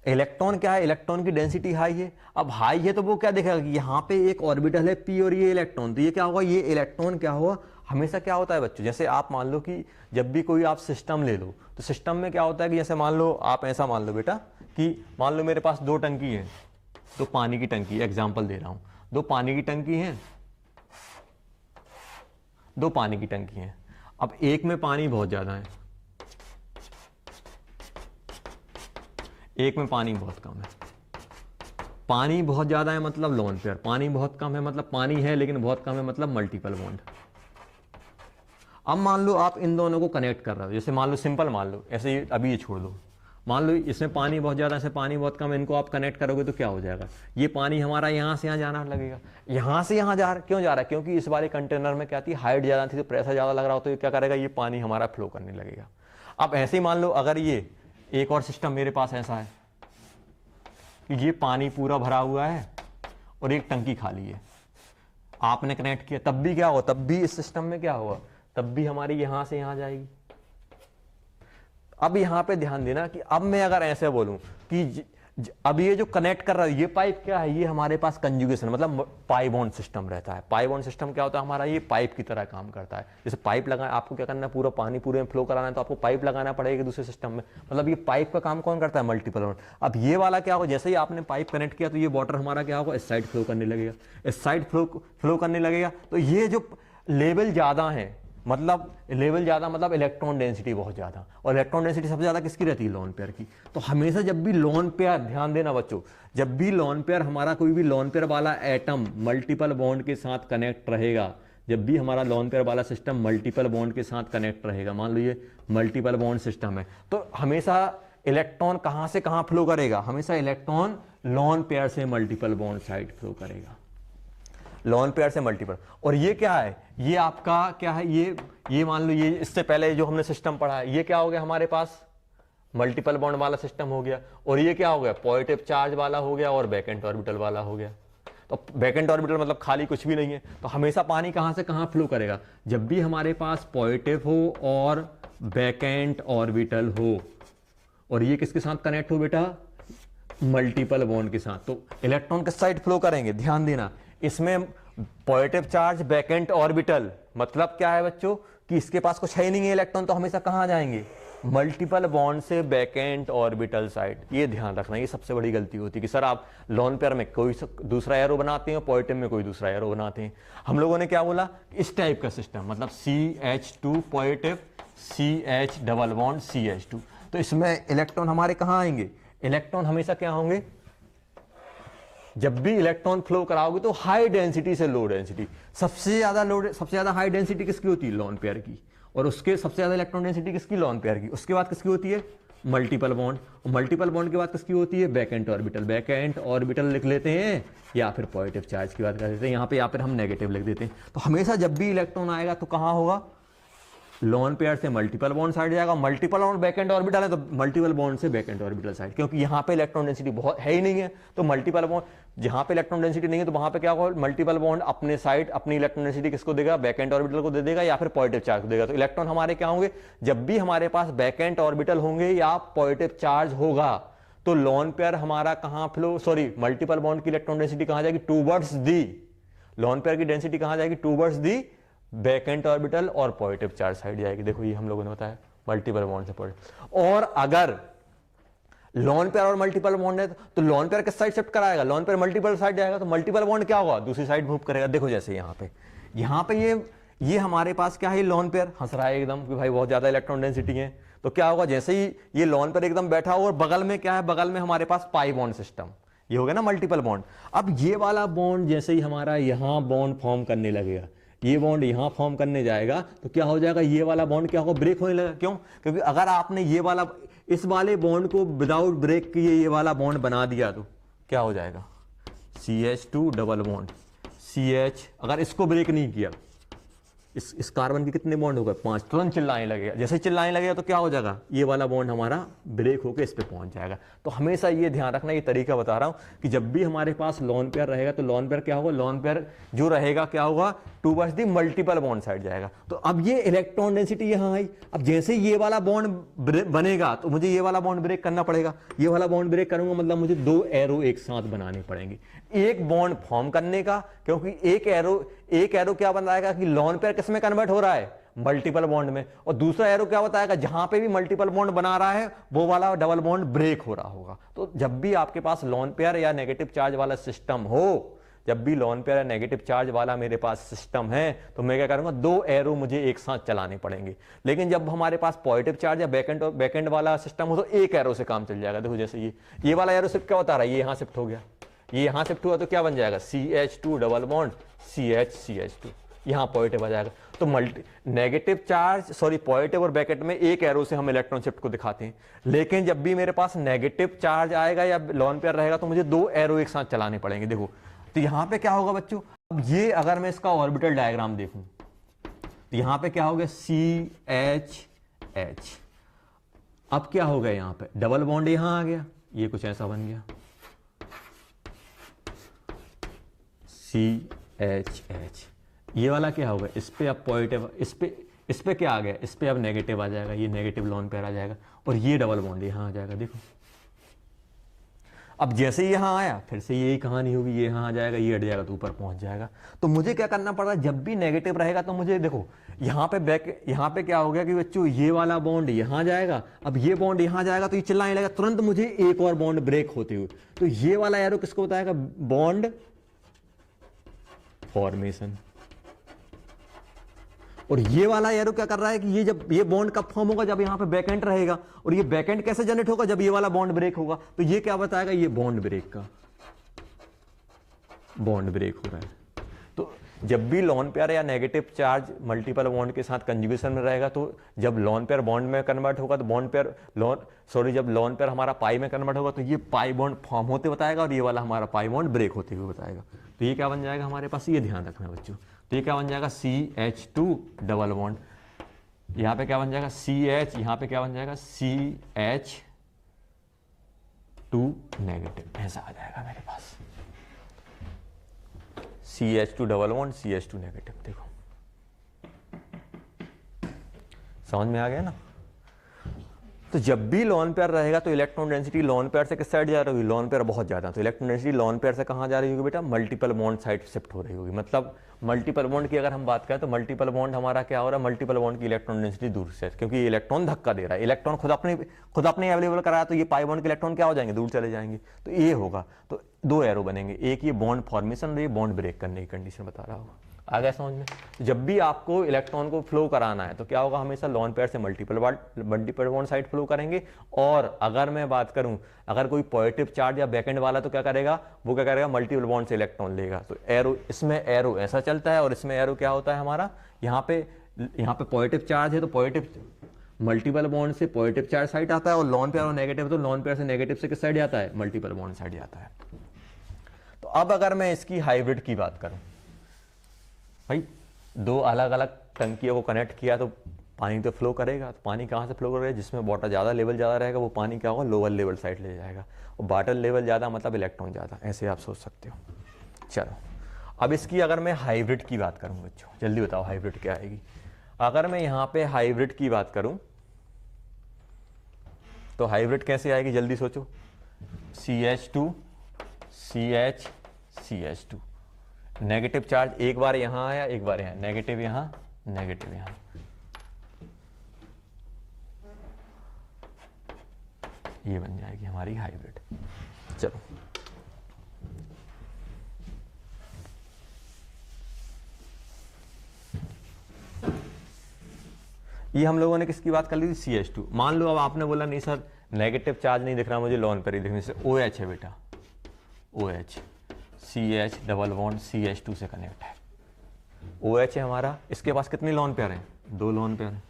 इलेक्ट्रॉन क्या है, इलेक्ट्रॉन की डेंसिटी हाई है। अब हाई है तो वो क्या देखेगा कि यहाँ पे एक ऑर्बिटल है p और ये इलेक्ट्रॉन, तो ये क्या होगा, ये इलेक्ट्रॉन क्या होगा, हमेशा क्या होता है बच्चों, जैसे आप मान लो कि जब भी कोई आप सिस्टम ले लो तो सिस्टम में क्या होता है कि जैसे मान लो आप ऐसा मान लो बेटा कि मान लो मेरे पास दो टंकी है, दो पानी की टंकी, एग्जाम्पल दे रहा हूं, दो पानी की टंकी है, दो पानी की टंकी है। अब एक में पानी बहुत ज्यादा है, एक में पानी बहुत कम है। पानी बहुत ज्यादा है मतलब लोन पेयर, पानी बहुत कम है मतलब पानी है लेकिन बहुत कम है मतलब मल्टीपल बॉन्ड। अब मान लो आप इन दोनों को कनेक्ट कर रहे हो, जैसे मान लो सिंपल मान लो ऐसे ही, अभी ये छोड़ दो, मान लो इसमें पानी बहुत ज्यादा है, पानी बहुत कम है, इनको आप कनेक्ट करोगे तो क्या हो जाएगा, ये पानी हमारा यहां से यहां जाना लगेगा। यहां से यहां जा रहा, क्यों जा रहा है, क्योंकि इस वाले कंटेनर में क्या थी, हाइट ज्यादा थी तो प्रेशर ज्यादा लग रहा हो, तो ये क्या करेगा, ये पानी हमारा फ्लो करने लगेगा। अब ऐसे ही मान लो अगर ये एक और सिस्टम मेरे पास ऐसा है कि ये पानी पूरा भरा हुआ है और एक टंकी खाली है, आपने कनेक्ट किया, तब भी क्या होगा, तब भी इस सिस्टम में क्या होगा, तब भी हमारी यहां से यहां जाएगी। अब यहां पे ध्यान देना कि अब मैं अगर ऐसे बोलूं कि अब ये जो कनेक्ट कर रहा है ये पाइप क्या है, ये हमारे पास कंजुगेशन मतलब पाई बॉन्ड सिस्टम रहता है। पाई बॉन्ड सिस्टम क्या होता है हमारा, ये पाइप की तरह काम करता है। जैसे पाइप लगा, आपको क्या करना है, पूरा पानी पूरे में फ्लो कराना है तो आपको पाइप लगाना पड़ेगा दूसरे सिस्टम में, मतलब ये पाइप का काम कौन करता है, मल्टीपल बॉन्ड। अब ये वाला क्या होगा, जैसे ही आपने पाइप कनेक्ट किया तो ये वाटर हमारा क्या होगा, इस साइड फ्लो करने लगेगा, इस साइड फ्लो करने लगेगा। तो ये जो लेवल ज्यादा है, मतलब लेवल ज्यादा मतलब इलेक्ट्रॉन डेंसिटी बहुत ज्यादा, और इलेक्ट्रॉन डेंसिटी सबसे ज्यादा किसकी रहती है, लोन पेयर की। तो हमेशा जब भी लोन पेयर, ध्यान देना बच्चों, जब भी लोन पेयर हमारा कोई भी लोन पेयर वाला एटम मल्टीपल बॉन्ड के साथ कनेक्ट रहेगा, जब भी हमारा लोन पेयर वाला सिस्टम मल्टीपल बॉन्ड के साथ कनेक्ट रहेगा, मान लो ये मल्टीपल बॉन्ड सिस्टम है, तो हमेशा इलेक्ट्रॉन कहां से कहां फ्लो करेगा, हमेशा इलेक्ट्रॉन लोन पेयर से मल्टीपल बॉन्ड साइड फ्लो करेगा, लोन पेयर से मल्टीपल। और ये क्या है, ये आपका क्या है, ये मान लो ये इससे पहले जो हमने सिस्टम पढ़ा है, ये क्या हो गया हमारे पास, मल्टीपल बॉन्ड वाला सिस्टम हो गया, और ये क्या हो गया, पॉजिटिव चार्ज वाला हो गया और वैकेंट ऑर्बिटल वाला हो गया। तो वैकेंट ऑर्बिटल मतलब खाली कुछ भी नहीं है, तो हमेशा पानी कहां से कहां फ्लो करेगा, जब भी हमारे पास पॉजिटिव हो और वैकेंट ऑर्बिटल हो, और ये किसके साथ कनेक्ट हो बेटा, मल्टीपल बॉन्ड के साथ, तो इलेक्ट्रॉन किस साइड फ्लो करेंगे, ध्यान देना। इसमें पॉजिटिव चार्ज वैकेंट ऑर्बिटल मतलब क्या है बच्चों कि इसके पास कुछ है ही नहीं है इलेक्ट्रॉन, तो हमेशा कहां जाएंगे, मल्टीपल बॉन्ड से वैकेंट ऑर्बिटल साइड। ये ध्यान रखना, ये सबसे बड़ी गलती होती है कि सर आप लोन पेयर में कोई दूसरा एरो बनाते हैं, पॉजिटिव में कोई दूसरा एरो बनाते हैं। हम लोगों ने क्या बोला, इस टाइप का सिस्टम, मतलब CH2 positive, CH double bond CH2, तो इसमें इलेक्ट्रॉन हमारे कहां आएंगे, इलेक्ट्रॉन हमेशा क्या होंगे, जब भी इलेक्ट्रॉन फ्लो कराओगे तो हाई डेंसिटी से लो डेंसिटी, सबसे ज्यादा हाई डेंसिटी किसकी होती है? लोन पेयर की। और उसके सबसे ज्यादा इलेक्ट्रॉन डेंसिटी किसकी? लोन पेयर की। उसके बाद किसकी होती है? Multiple bond. और मल्टीपल बॉन्ड के बाद किसकी होती है? बैकेंट ऑर्बिटल। बैकेंट ऑर्बिटल लिख लेते हैं, या फिर पॉजिटिव चार्ज की बात कर देते हैं यहाँ पे, या फिर हम नेगेटिव लिख देते हैं। तो हमेशा जब भी इलेक्ट्रॉन आएगा तो कहाँ होगा? लोन पेयर से मल्टीपल बॉन्ड साइड जाएगा। मल्टीपल बॉन्ड बैकेंट ऑर्बिटल है तो मल्टीपल बॉन्ड से बैकेंट ऑर्बिटल साइड, क्योंकि यहाँ पे इलेक्ट्रॉन डेंसिटी बहुत है ही नहीं है। तो मल्टीपल बॉन्ड, जहाँ पे इलेक्ट्रॉन डेंसिटी नहीं है तो वहां पे क्या होगा? मल्टीपल बॉन्ड अपने साइड अपनी इलेक्ट्रॉन डेंसिटी किसको देगा? बैकेंट ऑर्बिटल को दे देगा, या फिर पॉजिटिव चार्ज को देगा। तो इलेक्ट्रॉन हमारे क्या होंगे? जब भी हमारे पास बैकेंट ऑर्बिटल होंगे या पॉजिटिव चार्ज होगा तो लोन पेयर हमारा कहाँ फ्लो, सॉरी मल्टीपल बॉन्ड की इलेक्ट्रॉन डेंसिटी कहाँ जाएगी? टूवर्ड्स दी, लोन पेयर की डेंसिटी कहाँ जाएगी? टूवर्ड्स दी बैकेंट ऑर्बिटल और पॉजिटिव चार्ज साइड जाएगी। देखो ये हम लोगों ने बताया मल्टीपल बॉन्ड से पॉजिटिव। और अगर लोन पेयर और मल्टीपल बॉन्ड है तो लोन पेयर किस साइड शिफ्ट कराएगा? लोन पेयर मल्टीपल साइड जाएगा, तो मल्टीपल बॉन्ड क्या होगा? दूसरी साइड मूव करेगा। देखो जैसे यहाँ पे ये हमारे पास क्या है? लोन पेयर हंस रहा है एकदम कि भाई बहुत ज्यादा इलेक्ट्रॉन डेंसिटी है। तो क्या होगा? जैसे ही ये लोन पेयर एकदम बैठा हो और बगल में क्या है? बगल में हमारे पास पाई बॉन्ड सिस्टम, ये हो गया ना मल्टीपल बॉन्ड। अब ये वाला बॉन्ड जैसे ही हमारा यहां बॉन्ड फॉर्म करने लगेगा, ये बॉन्ड यहां फॉर्म करने जाएगा तो क्या हो जाएगा? ये वाला बॉन्ड क्या होगा? ब्रेक होने लगेगा। क्यों? क्योंकि अगर आपने ये वाला इस वाले बॉन्ड को विदाउट ब्रेक किए ये वाला बॉन्ड बना दिया तो क्या हो जाएगा? CH2 double bond CH। अगर इसको ब्रेक नहीं किया, इस कार्बन के कितने बॉन्ड हो गए? 5। तुरंत चिल्लाने लगेगा। जैसे चिल्लाने लगेगा तो क्या हो जाएगा? ये वाला बॉन्ड हमारा ब्रेक होकर इस पे पहुंच जाएगा। तो हमेशा ये ध्यान रखना, ये तरीका बता रहा हूं कि जब भी हमारे पास लोन पेयर रहेगा तो लोन पेयर क्या होगा? लोन पेयर जो रहेगा क्या होगा? Towards the multiple bond side जाएगा। तो अब ये इलेक्ट्रॉन डेंसिटी यहां आई। अब जैसे ये वाला बॉन्ड बनेगा तो मुझे ये वाला बॉन्ड ब्रेक करना पड़ेगा। ये वाला बॉन्ड ब्रेक करूंगा मतलब मुझे 2 एरो एक साथ बनाने पड़ेंगे, एक बॉन्ड फॉर्म करने का, क्योंकि एक एरो क्या बताएगा कि लोन पेयर किस में कन्वर्ट हो रहा है? मल्टीपल बॉन्ड में। और दूसरा एरो क्या बताएगा? जहां पे भी मल्टीपल बॉन्ड बना रहा है वो वाला डबल बॉन्ड ब्रेक हो रहा होगा। तो जब भी आपके पास लोन पेयर या नेगेटिव चार्ज वाला सिस्टम हो, जब भी लोन पेयर या नेगेटिव चार्ज वाला मेरे पास सिस्टम है तो मैं क्या करूंगा? 2 एरो मुझे एक साथ चलाने पड़ेंगे। लेकिन जब हमारे पास पॉजिटिव चार्ज या बैकेंड वाला सिस्टम हो तो एक एरो से काम चल जाएगा। देखो जैसे ये वाला एरो शिफ्ट क्या बता रहा है? ये यहां शिफ्ट हो गया, ये यहां शिफ्ट हुआ तो क्या बन जाएगा? CH2 डबल बॉन्ड CH यहां पॉजिटिव आ जाएगा। तो नेगेटिव चार्ज, सॉरी पॉजिटिव और बैकेट में एक एरो से हम इलेक्ट्रॉन शिफ्ट को दिखाते हैं। लेकिन जब भी मेरे पास नेगेटिव चार्ज आएगा या लोन पेयर रहेगा तो मुझे 2 एरो एक साथ चलाने पड़ेंगे। देखो तो यहां पे क्या होगा बच्चों? अब ये अगर मैं इसका ऑर्बिटल डायग्राम देखूं तो यहां पे क्या हो गया? CH। अब क्या हो गया? यहां पे डबल बॉन्ड यहां आ गया, ये कुछ ऐसा बन गया CH। ये वाला क्या होगा? इस पे अब पॉजिटिव, इस पे क्या आ गया? इस पे अब नेगेटिव आ जाएगा, ये नेगेटिव लोन पेयर आ जाएगा और ये डबल बॉन्ड यहां आ जाएगा। देखो अब जैसे ही यहां आया फिर से यही कहानी होगी, ये यहां आ जाएगा, ये हट जाएगा तो ऊपर पहुंच जाएगा। तो मुझे क्या करना पड़ रहा है? जब भी नेगेटिव रहेगा तो मुझे देखो यहां पे क्या हो गया कि बच्चों ये वाला बॉन्ड यहां जाएगा, अब ये बॉन्ड यहां जाएगा तो ये चिल्लाने लगेगा, तुरंत मुझे एक और बॉन्ड ब्रेक होते हुए। तो ये वाला एरो किसको बताएगा? Bond formation. और ये वाला एरो क्या कर रहा है कि ये जब ये बॉन्ड कब फॉर्म होगा? जब यहां पे बैकेंट रहेगा। और ये बैकेंट कैसे जनरेट होगा? जब ये वाला बॉन्ड ब्रेक होगा। तो ये क्या बताएगा? ये बॉन्ड ब्रेक का, बॉन्ड ब्रेक हो रहा है। तो जब भी लोन पेयर या नेगेटिव चार्ज मल्टीपल बॉन्ड के साथ कंजुगेशन में रहेगा तो जब लोन पेयर बॉन्ड में कन्वर्ट होगा तो जब लोन पेयर हमारा पाई में कन्वर्ट होगा तो ये पाई बॉन्ड फॉर्म होते बताएगा और ये वाला हमारा पाई बॉन्ड ब्रेक होते हुए बताएगा। तो ये क्या बन जाएगा हमारे पास? ये ध्यान रखना बच्चों। तो ये क्या बन जाएगा? CH2 डबल बॉन्ड, यहां पे क्या बन जाएगा? CH, यहां पे क्या बन जाएगा? CH2 नेगेटिव, ऐसा आ जाएगा मेरे पास CH2 double bond CH2 negative. देखो समझ में आ गया ना? तो जब भी लोन पेयर रहेगा तो इलेक्ट्रॉन डेंसिटी लोन पेयर से किस साइड जा रही होगी? लोन पेयर बहुत ज्यादा, तो इलेक्ट्रॉन डेंसिटी लोन पेयर से कहां जा रही होगी बेटा? मल्टीपल बॉन्ड साइड शिफ्ट हो रही होगी। मतलब मल्टीपल बॉन्ड की अगर हम बात करें तो मल्टीपल बॉन्ड हमारा क्या हो रहा है? मल्टीपल बॉन्ड की इलेक्ट्रॉन डेंसिटी दूर से, क्योंकि इलेक्ट्रॉन धक्का दे रहा है, इलेक्ट्रॉन खुद अपने अवेलेबल कराया तो ये पाई बॉन्ड के इलेक्ट्रॉन क्या हो जाएंगे? दूर चले जाएंगे। तो ये होगा, तो 2 एरो बनेंगे, एक ये बॉन्ड फॉर्मेशन और ये बॉन्ड ब्रेक करने की कंडीशन बता रहा होगा। आ गया समझ में? जब भी आपको इलेक्ट्रॉन को फ्लो कराना है तो क्या होगा, हमेशा लोन पेयर से मल्टीपल बॉन्ड साइड फ्लो करेंगे। और अगर मैं बात करूं, अगर कोई पॉजिटिव चार्ज या बैकेंड वाला तो क्या करेगा, वो क्या करेगा, मल्टीपल बॉन्ड से इलेक्ट्रॉन लेगा। तो एरो, इसमें एरो ऐसा चलता है और इसमें एरो क्या होता है हमारा, यहाँ पे पॉजिटिव चार्ज है तो पॉजिटिव मल्टीपल बॉन्ड से पॉजिटिव चार्ज साइड आता है, और लोन पेयर और नेगेटिव तो लोन पेयर से नेगेटिव से किस साइड जाता है, मल्टीपल बॉन्ड साइड जाता है। तो अब अगर मैं इसकी हाइब्रिड की बात करूं, भाई दो अलग अलग टंकियों को कनेक्ट किया तो पानी तो फ्लो करेगा। तो पानी कहाँ से फ्लो करेगा, जिसमें वाटर ज़्यादा लेवल ज़्यादा रहेगा वो पानी क्या होगा, लोअर लेवल साइड ले जाएगा। और वाटर लेवल ज़्यादा मतलब इलेक्ट्रॉन ज़्यादा, ऐसे आप सोच सकते हो। चलो अब इसकी अगर मैं हाइब्रिड की बात करूँ बच्चों, जल्दी बताओ हाइब्रिड क्या आएगी। अगर मैं यहाँ पे हाइब्रिड की बात करूँ तो हाइब्रिड कैसे आएगी, जल्दी सोचो। CH2 CH CH2, negative charge एक बार यहां आया एक बार यहां, नेगेटिव यहां नेगेटिव यहां, ये बन जाएगी हमारी हाइब्रिड। चलो ये हम लोगों ने किसकी बात कर ली थी, CH2। मान लो अब आपने बोला नहीं सर नेगेटिव चार्ज नहीं दिख रहा मुझे, लोन पर ही दिखने से, OH है बेटा, OH CH double bond CH2 से कनेक्ट है। OH है हमारा, इसके पास कितने लोन पेयर हैं, 2 लोन पेयर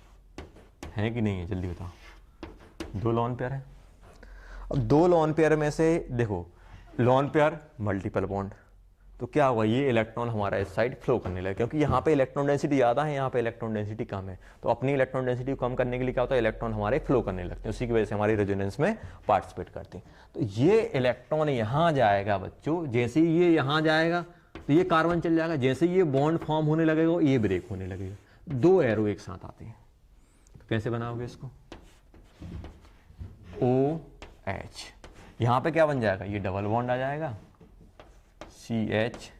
हैं कि नहीं है, जल्दी बताओ। 2 लोन पेयर हैं। अब 2 लोन पेयर में से देखो, लोन पेयर मल्टीपल बॉन्ड, तो क्या होगा, ये इलेक्ट्रॉन हमारा इस साइड फ्लो करने लगे, क्योंकि यहाँ पे इलेक्ट्रॉन डेंसिटी ज़्यादा है, यहाँ पे इलेक्ट्रॉन डेंसिटी कम है। तो अपनी इलेक्ट्रॉन डेंसिटी को कम करने के लिए क्या होता है, इलेक्ट्रॉन हमारे फ्लो करने लगते हैं, उसी की वजह से हमारी रेजोनेंस में पार्टिसिपेट करते हैं। तो ये इलेक्ट्रॉन यहाँ जाएगा बच्चों, जैसे ही ये यहाँ जाएगा तो ये कार्बन चल जाएगा, जैसे ये बॉन्ड फॉर्म होने लगेगा ये ब्रेक होने लगेगा। 2 एरो एक साथ आते हैं, तो कैसे बनाओगे इसको, OH, यहाँ पे क्या बन जाएगा, ये डबल बॉन्ड आ जाएगा, CH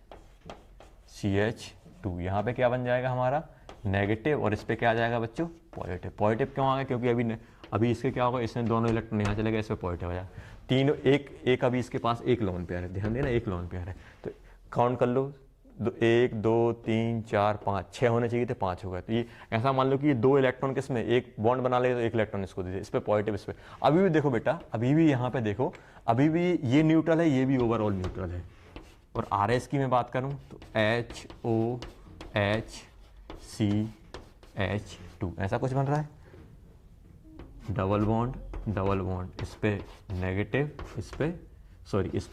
CH2, यहाँ पे क्या बन जाएगा हमारा नेगेटिव, और इस पे क्या आ जाएगा बच्चों, पॉजिटिव। पॉजिटिव क्यों आ गया, क्योंकि अभी इसके क्या होगा, इसमें दोनों इलेक्ट्रॉन यहाँ चले गए, इस पे पॉजिटिव आ जाएगा। तीनों एक अभी इसके पास एक लोन पेयर है, ध्यान देना एक लोन पेयर है, तो काउंट कर लो, 1 2 3 4 5 6 होने चाहिए थे, 5 हो गए। तो ये ऐसा मान लो कि ये 2 इलेक्ट्रॉन किसमें, एक बॉन्ड बना ले तो एक इलेक्ट्रॉन इसको दे दे, इस पे पॉजिटिव, इस पे। अभी भी देखो बेटा, अभी भी यहाँ पे देखो, अभी भी ये न्यूट्रल है, ये भी ओवरऑल न्यूट्रल है। और RS की मैं बात करूं तो HOH CH2, ऐसा कुछ बन रहा है, डबल बॉन्ड, इस पे नेगेटिव, इस पे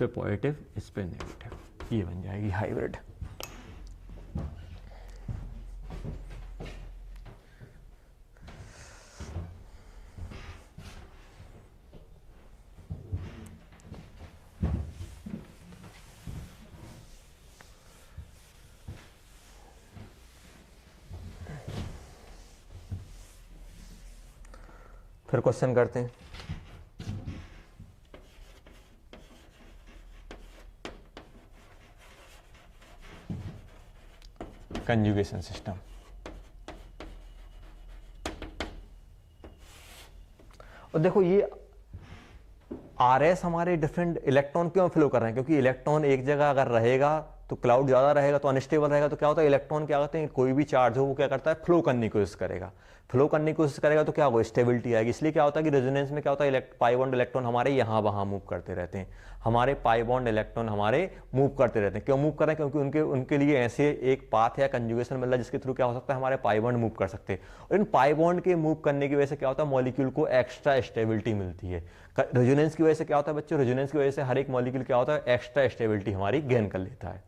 पॉजिटिव, इस पे नेगेटिव, ये बन जाएगी हाइब्रिड। फिर क्वेश्चन करते हैं, कंजुगेशन सिस्टम। और देखो ये RS हमारे डिफरेंट इलेक्ट्रॉन क्यों फ्लो कर रहे हैं, क्योंकि इलेक्ट्रॉन एक जगह अगर रहेगा तो क्लाउड ज़्यादा रहेगा तो अनस्टेबल रहेगा, तो क्या होता है, इलेक्ट्रॉन क्या करते हैं, कोई भी चार्ज हो वो क्या करता है, फ्लो करने की कोशिश करेगा। फ्लो करने की कोशिश करेगा तो क्या होगा, स्टेबिलिटी आएगी। इसलिए क्या होता है कि रेजोनेंस में क्या होता है, पाई बॉन्ड इलेक्ट्रॉन हमारे यहाँ वहाँ मूव करते रहते हैं, हमारे पाई बॉन्ड इलेक्ट्रॉन हमारे मूव करते रहते हैं। क्यों मूव कर रहे हैं, क्योंकि उनके लिए ऐसे एक पाथ या कंजुगेशन मिल रहा है जिसके थ्रू क्या हो सकता है, हमारे पाई बॉन्ड मूव कर सकते हैं। और इन पाई बॉन्ड के मूव करने की वजह से क्या होता है, मॉलिक्यूल को एक्स्ट्रा स्टेबिलिटी मिलती है। रेजोनेंस की वजह से क्या होता है बच्चों, रेजोनेंस की वजह से हर एक मॉलिक्यूल क्या होता है, एक्स्ट्रा स्टेबिलिटी हमारी गेन कर लेता है।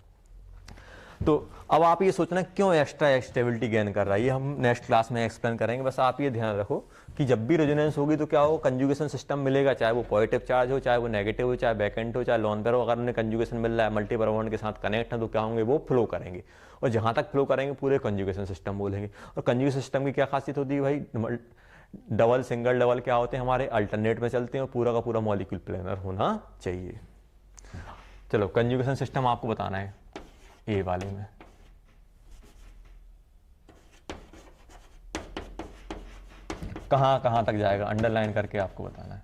तो अब आप ये सोचना क्यों एक्स्ट्रा स्टेबिलिटी गेन कर रहा है, ये हम नेक्स्ट क्लास में एक्सप्लेन करेंगे। बस आप ये ध्यान रखो कि जब भी रेजोनेंस होगी तो क्या हो, कंजुगेशन सिस्टम मिलेगा, चाहे वो पॉजिटिव चार्ज हो, चाहे वो नेगेटिव हो, चाहे बैकेंट हो, चाहे लोन पेयर हो। अगर उन्हें कंजुगेशन मिल रहा है, मल्टीपल बॉन्ड के साथ कनेक्ट है, तो क्या होंगे, वो फ्लो करेंगे। और जहां तक फ्लो करेंगे पूरे कंजुगेशन सिस्टम बोलेंगे। और कंजुगेशन सिस्टम की क्या खासियत होती है भाई, डबल सिंगल डबल क्या होते हैं हमारे, अल्टरनेट में चलते हैं, और पूरा का पूरा मॉलिक्यूल प्लेनर होना चाहिए। चलो कंजुगेशन सिस्टम आपको बताना है ए वाले में। कहाँ तक जाएगा, अंडरलाइन करके आपको बताना है।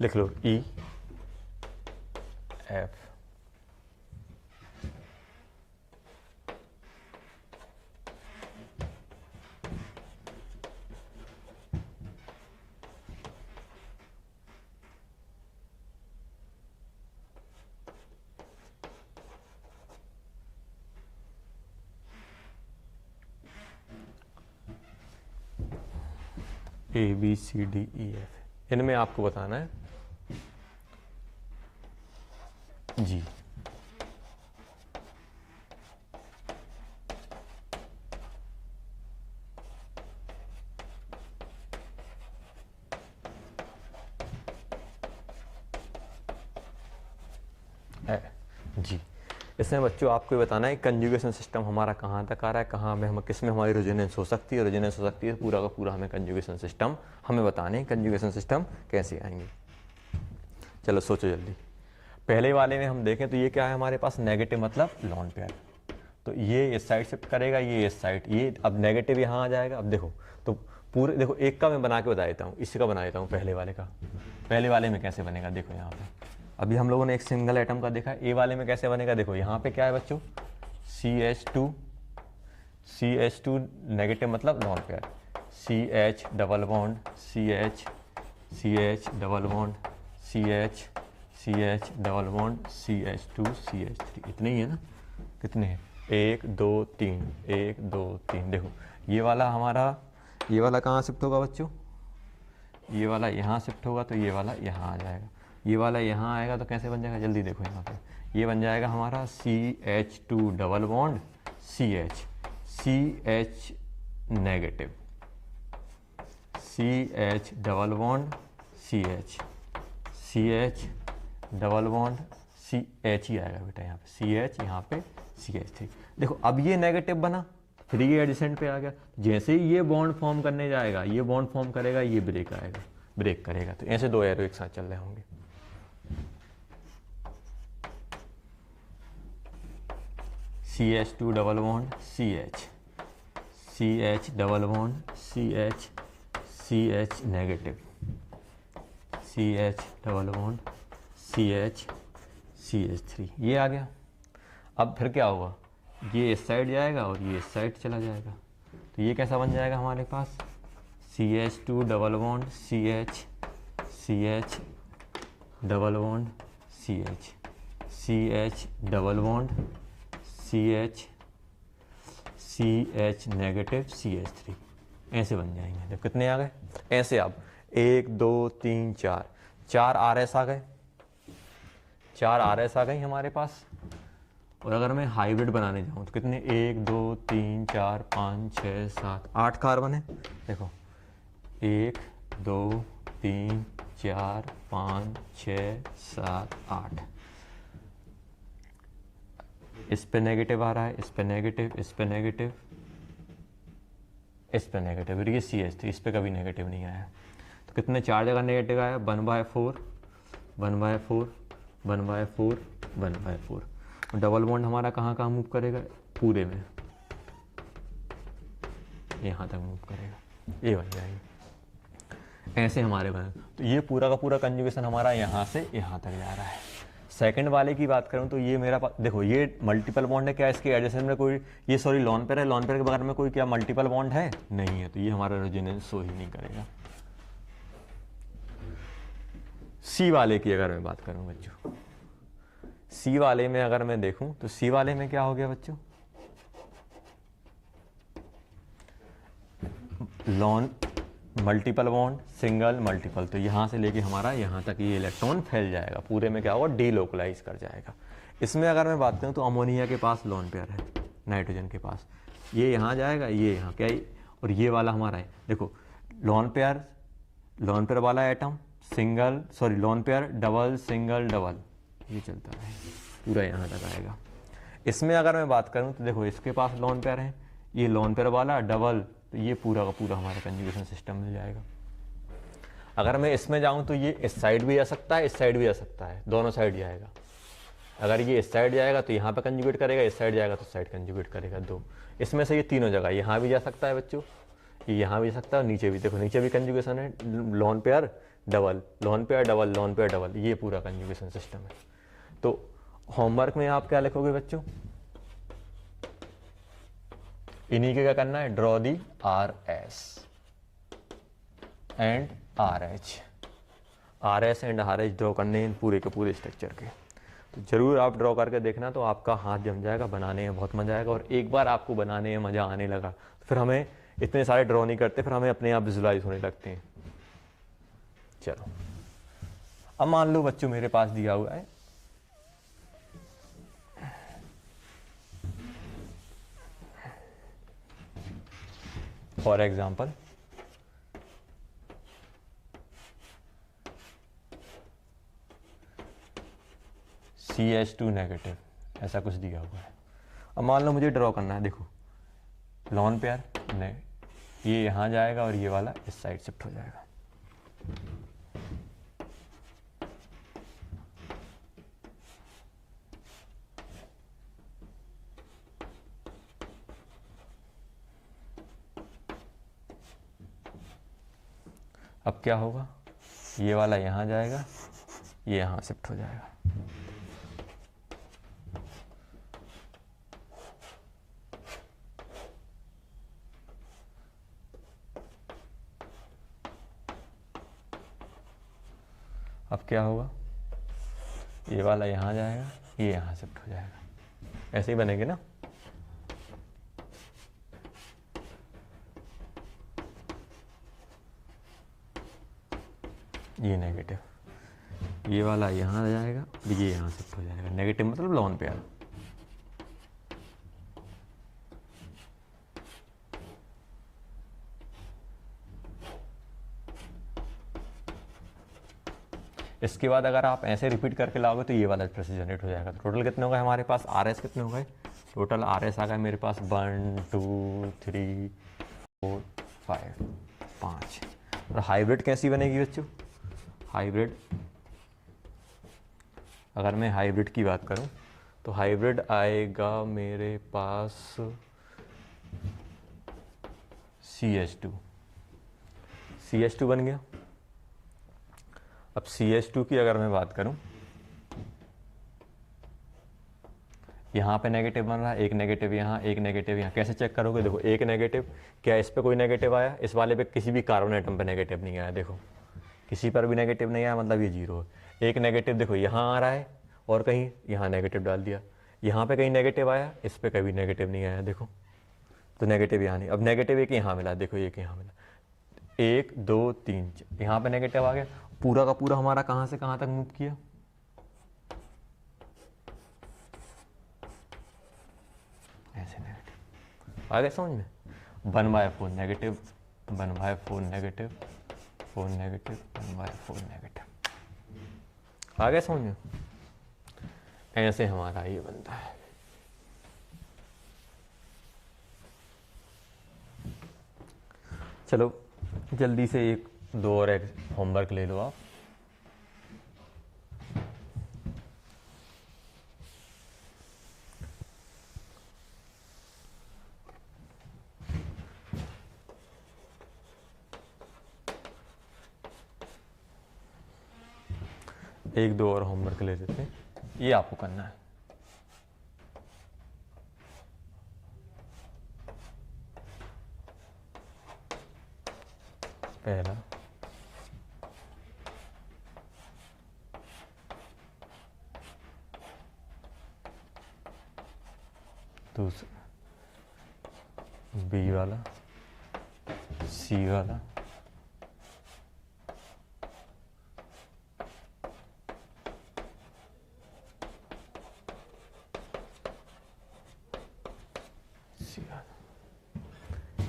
लिख लो E F. A B C D E F, इनमें आपको बताना है जी। जी, इसमें बच्चों आपको बताना है कंजुगेशन सिस्टम हमारा कहाँ तक आ रहा है, कहाँ में हम किस में हमारी रेजोनेंस हो सकती है, रेजोनेंस हो सकती है, पूरा का पूरा हमें कंजुगेशन सिस्टम हमें बताने हैं, कंजुगेशन सिस्टम कैसे आएंगे। चलो सोचो जल्दी। पहले वाले में हम देखें तो ये क्या है हमारे पास, नेगेटिव मतलब लॉन पेयर, तो ये इस साइड शिफ्ट करेगा, ये इस साइड, ये अब नेगेटिव यहाँ आ जाएगा। अब देखो तो पूरे देखो एक का मैं बना के बता देता हूँ, इसी का बना देता हूँ पहले वाले का। पहले वाले में कैसे बनेगा देखो, यहाँ पे अभी हम लोगों ने एक सिंगल एटम का देखा, ए वाले में कैसे बनेगा देखो, यहाँ पे क्या है बच्चों, CH2 नेगेटिव मतलब non pair, CH double bond CH double bond CH double bond CH2 CH3, इतने ही है ना, कितने हैं, 1 2 3 1 2 3। देखो ये वाला हमारा, ये वाला कहाँ शिफ्ट होगा बच्चों, ये वाला यहाँ शिफ्ट होगा, तो ये वाला यहाँ आ जाएगा, ये वाला यहाँ आएगा, तो कैसे बन जाएगा जल्दी देखो, यहाँ पे ये बन जाएगा हमारा CH2 double bond CH negative CH double bond CH double bond CH ही आएगा बेटा, यहाँ पे CH, यहाँ पे CH3। देखो अब ये नेगेटिव बना, फिर ये एडिसेंट पे आ गया, जैसे ही ये बॉन्ड फॉर्म करने जाएगा, ये बॉन्ड फॉर्म करेगा, ये ब्रेक आएगा, ब्रेक करेगा, तो ऐसे दो एरो एक साथ चल रहे होंगे। CH2 double bond CH double bond CH negative CH double bond CH3, ये आ गया। अब फिर क्या होगा, ये इस साइड जाएगा और ये इस साइड चला जाएगा, तो ये कैसा बन जाएगा हमारे पास, CH2 double bond CH double bond CH double bond CH negative CH3, ऐसे बन जाएंगे। जब कितने आ गए ऐसे, अब 1 2 3 4 RS आ गए, 4 RS आ गई हमारे पास। और अगर मैं हाइब्रिड बनाने जाऊँ तो कितने, 1 2 3 4 5 6 7 8 कार्बन है। देखो 1 2 3 4 5 6 7 8, इस पे नेगेटिव आ रहा है, इस पे नेगेटिव, इस पे नेगेटिव, इस पे नेगेटिव, और ये CH3, इस पे कभी नेगेटिव नहीं आया। तो कितने, 4 जगह नेगेटिव आया, 1/4 1/4 1/4 1/4। डबल बॉन्ड हमारा कहाँ कहाँ मूव करेगा, पूरे में यहाँ तक मूव करेगा, ये बन जाएगी, ऐसे हमारे बने। तो ये पूरा का पूरा कंजुगेशन हमारा यहाँ से यहाँ तक जा रहा है। सेकंड वाले की बात करूँ तो ये मेरा देखो, ये मल्टीपल बॉन्ड है, क्या इसके एडजेसेंट में कोई, ये सॉरी लॉन पेयर है, लॉन पेयर के बगैर में कोई क्या मल्टीपल बॉन्ड है, नहीं है, तो ये हमारा रेजोनेंस शो ही नहीं करेगा। सी वाले की अगर मैं बात करूँ बच्चों, सी वाले में अगर मैं देखूं तो सी वाले में क्या हो गया बच्चों, lawn multiple bond single multiple, तो यहाँ से लेके हमारा यहाँ तक ये इलेक्ट्रॉन फैल जाएगा, पूरे में क्या होगा, डीलोकलाइज कर जाएगा। इसमें अगर मैं बात करूँ तो अमोनिया के पास लॉन पेयर है, नाइट्रोजन के पास ये यहाँ जाएगा, ये यहाँ क्या है, और ये वाला हमारा है। देखो लॉन पेयर वाला atom single, sorry lone pair double single double, ये चलता है पूरा यहाँ तक आएगा। इसमें अगर मैं बात करूँ तो देखो इसके पास लॉन पेयर है, ये लॉन पेयर वाला डबल, तो ये पूरा का पूरा हमारा कंजुगेशन सिस्टम मिल जाएगा। अगर मैं इसमें जाऊँ तो ये इस साइड भी जा सकता है, इस साइड भी जा सकता है, दोनों साइड जाएगा। अगर ये इस साइड जाएगा तो यहाँ पे कंजुगेट करेगा, इस साइड जाएगा तो साइड कंजुगेट करेगा, दो। इसमें से ये तीनों जगह, यहाँ भी जा सकता है बच्चों, ये यहाँ भी जा सकता है, नीचे भी, देखो नीचे भी कंजुगेशन है, lone pair double, lone pair double, lone pair double, ये पूरा कंजुगेशन सिस्टम है। तो होमवर्क में आप क्या लिखोगे बच्चों, इन्हीं के क्या करना है, draw the R S and R H, R S and R H draw करने हैं पूरे के पूरे स्ट्रक्चर के। तो ज़रूर आप ड्रॉ करके देखना, तो आपका हाथ जम जाएगा, बनाने में बहुत मज़ा आएगा। और एक बार आपको बनाने में मज़ा आने लगा तो फिर हमें इतने सारे ड्रॉ नहीं करते, फिर हमें अपने आप विजुलाइज होने लगते हैं। चलो अब मान लो बच्चों मेरे पास दिया हुआ है फॉर एग्जाम्पल CH2 नेगेटिव, ऐसा कुछ दिया हुआ है। अब मान लो मुझे ड्रॉ करना है, देखो लॉन पेयर नहीं, ये यहाँ जाएगा और ये वाला इस साइड शिफ्ट हो जाएगा। अब क्या होगा, ये वाला यहाँ जाएगा, ये यहाँ शिफ्ट हो जाएगा। अब क्या होगा, ये वाला यहाँ जाएगा, ये यहाँ शिफ्ट हो जाएगा। ऐसे ही बनेंगे ना। ये नेगेटिव, ये वाला यहाँ जाएगा, ये यहाँ शिफ्ट हो जाएगा। नेगेटिव मतलब लॉन पेयर। इसके बाद अगर आप ऐसे रिपीट करके लाओगे तो ये वाला फिर से जनरेट हो जाएगा। टोटल कितने हो गए हमारे पास, आर एस कितने हो गए, टोटल आर एस आ गए मेरे पास 1 2 3 4 5 5। और हाइब्रिड कैसी बनेगी बच्चों, हाइब्रिड, अगर मैं हाइब्रिड की बात करूं तो हाइब्रिड आएगा मेरे पास CH2, CH2 बन गया। अब CH2 की अगर मैं बात करूं, यहाँ पे नेगेटिव बन रहा है, एक नेगेटिव यहाँ, एक नेगेटिव यहाँ। कैसे चेक करोगे, देखो एक नेगेटिव, क्या इस पे कोई नेगेटिव आया, इस वाले पे किसी भी कार्बन एटम पे नेगेटिव नहीं आया, देखो किसी पर भी नेगेटिव नहीं आया, मतलब ये जीरो है। एक नेगेटिव देखो यहाँ आ रहा है और कहीं यहाँ नेगेटिव डाल दिया, यहाँ पे कहीं नेगेटिव आया, इस पे कभी नेगेटिव नहीं आया, देखो तो नेगेटिव यहाँ नहीं। अब नेगेटिव एक यहाँ मिला, देखो एक यहाँ मिला, 1 2 3 यहाँ पे नेगेटिव आ गया। पूरा का पूरा हमारा कहाँ से कहाँ तक मूव किया, ऐसे नेगेटिव आ गया समझ में। 1/4 नेगेटिव, 1/4 नेगेटिव, 4 नेगेटिव, 1/4 नेगेटिव, आ गया समझ में। ऐसे हमारा ये बनता है। चलो जल्दी से 1 2 और होमवर्क ले लो आप। एक दो और होमवर्क ले लेते हैं, ये आपको करना है। पहला, दूसरा, बी वाला, सी वाला,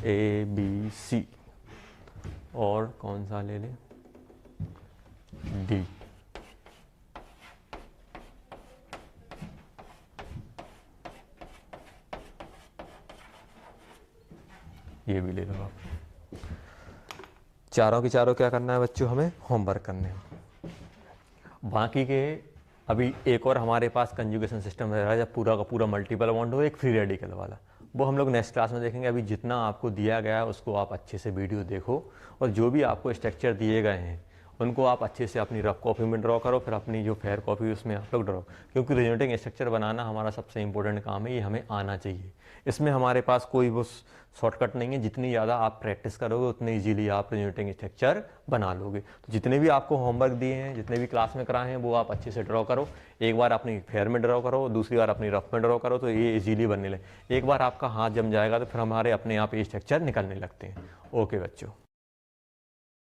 ए बी सी, और कौन सा ले लें, डी। ये भी ले लो आप। चारों की चारों क्या करना है बच्चों, हमें होमवर्क करने हैं। बाकी के अभी एक और हमारे पास कंजुगेशन सिस्टम रह रहा है, जब पूरा का पूरा मल्टीपल बॉन्ड हो, एक फ्री रेडिकल वाला, वो हम लोग नेक्स्ट क्लास में देखेंगे। अभी जितना आपको दिया गया है उसको आप अच्छे से वीडियो देखो, और जो भी आपको स्ट्रक्चर दिए गए हैं उनको आप अच्छे से अपनी रफ कॉपी में ड्रॉ करो, फिर अपनी जो फेयर कॉपी उसमें आप लोग ड्रॉ, क्योंकि रिजल्टिंग स्ट्रक्चर बनाना हमारा सबसे इंपॉर्टेंट काम है, ये हमें आना चाहिए। इसमें हमारे पास कोई वो शॉर्टकट नहीं है, जितनी ज़्यादा आप प्रैक्टिस करोगे उतनी इजीली आप रिजल्टिंग स्ट्रक्चर बना लोगे। तो जितने भी आपको होमवर्क दिए हैं, जितने भी क्लास में कराए हैं, वो आप अच्छे से ड्रॉ करो। एक बार अपनी फेयर में ड्रॉ करो, दूसरी बार अपनी रफ में ड्रॉ करो, तो ये इजीली बनने लगे। एक बार आपका हाथ जम जाएगा तो फिर हमारे अपने आप ये स्ट्रक्चर निकलने लगते हैं। ओके बच्चों।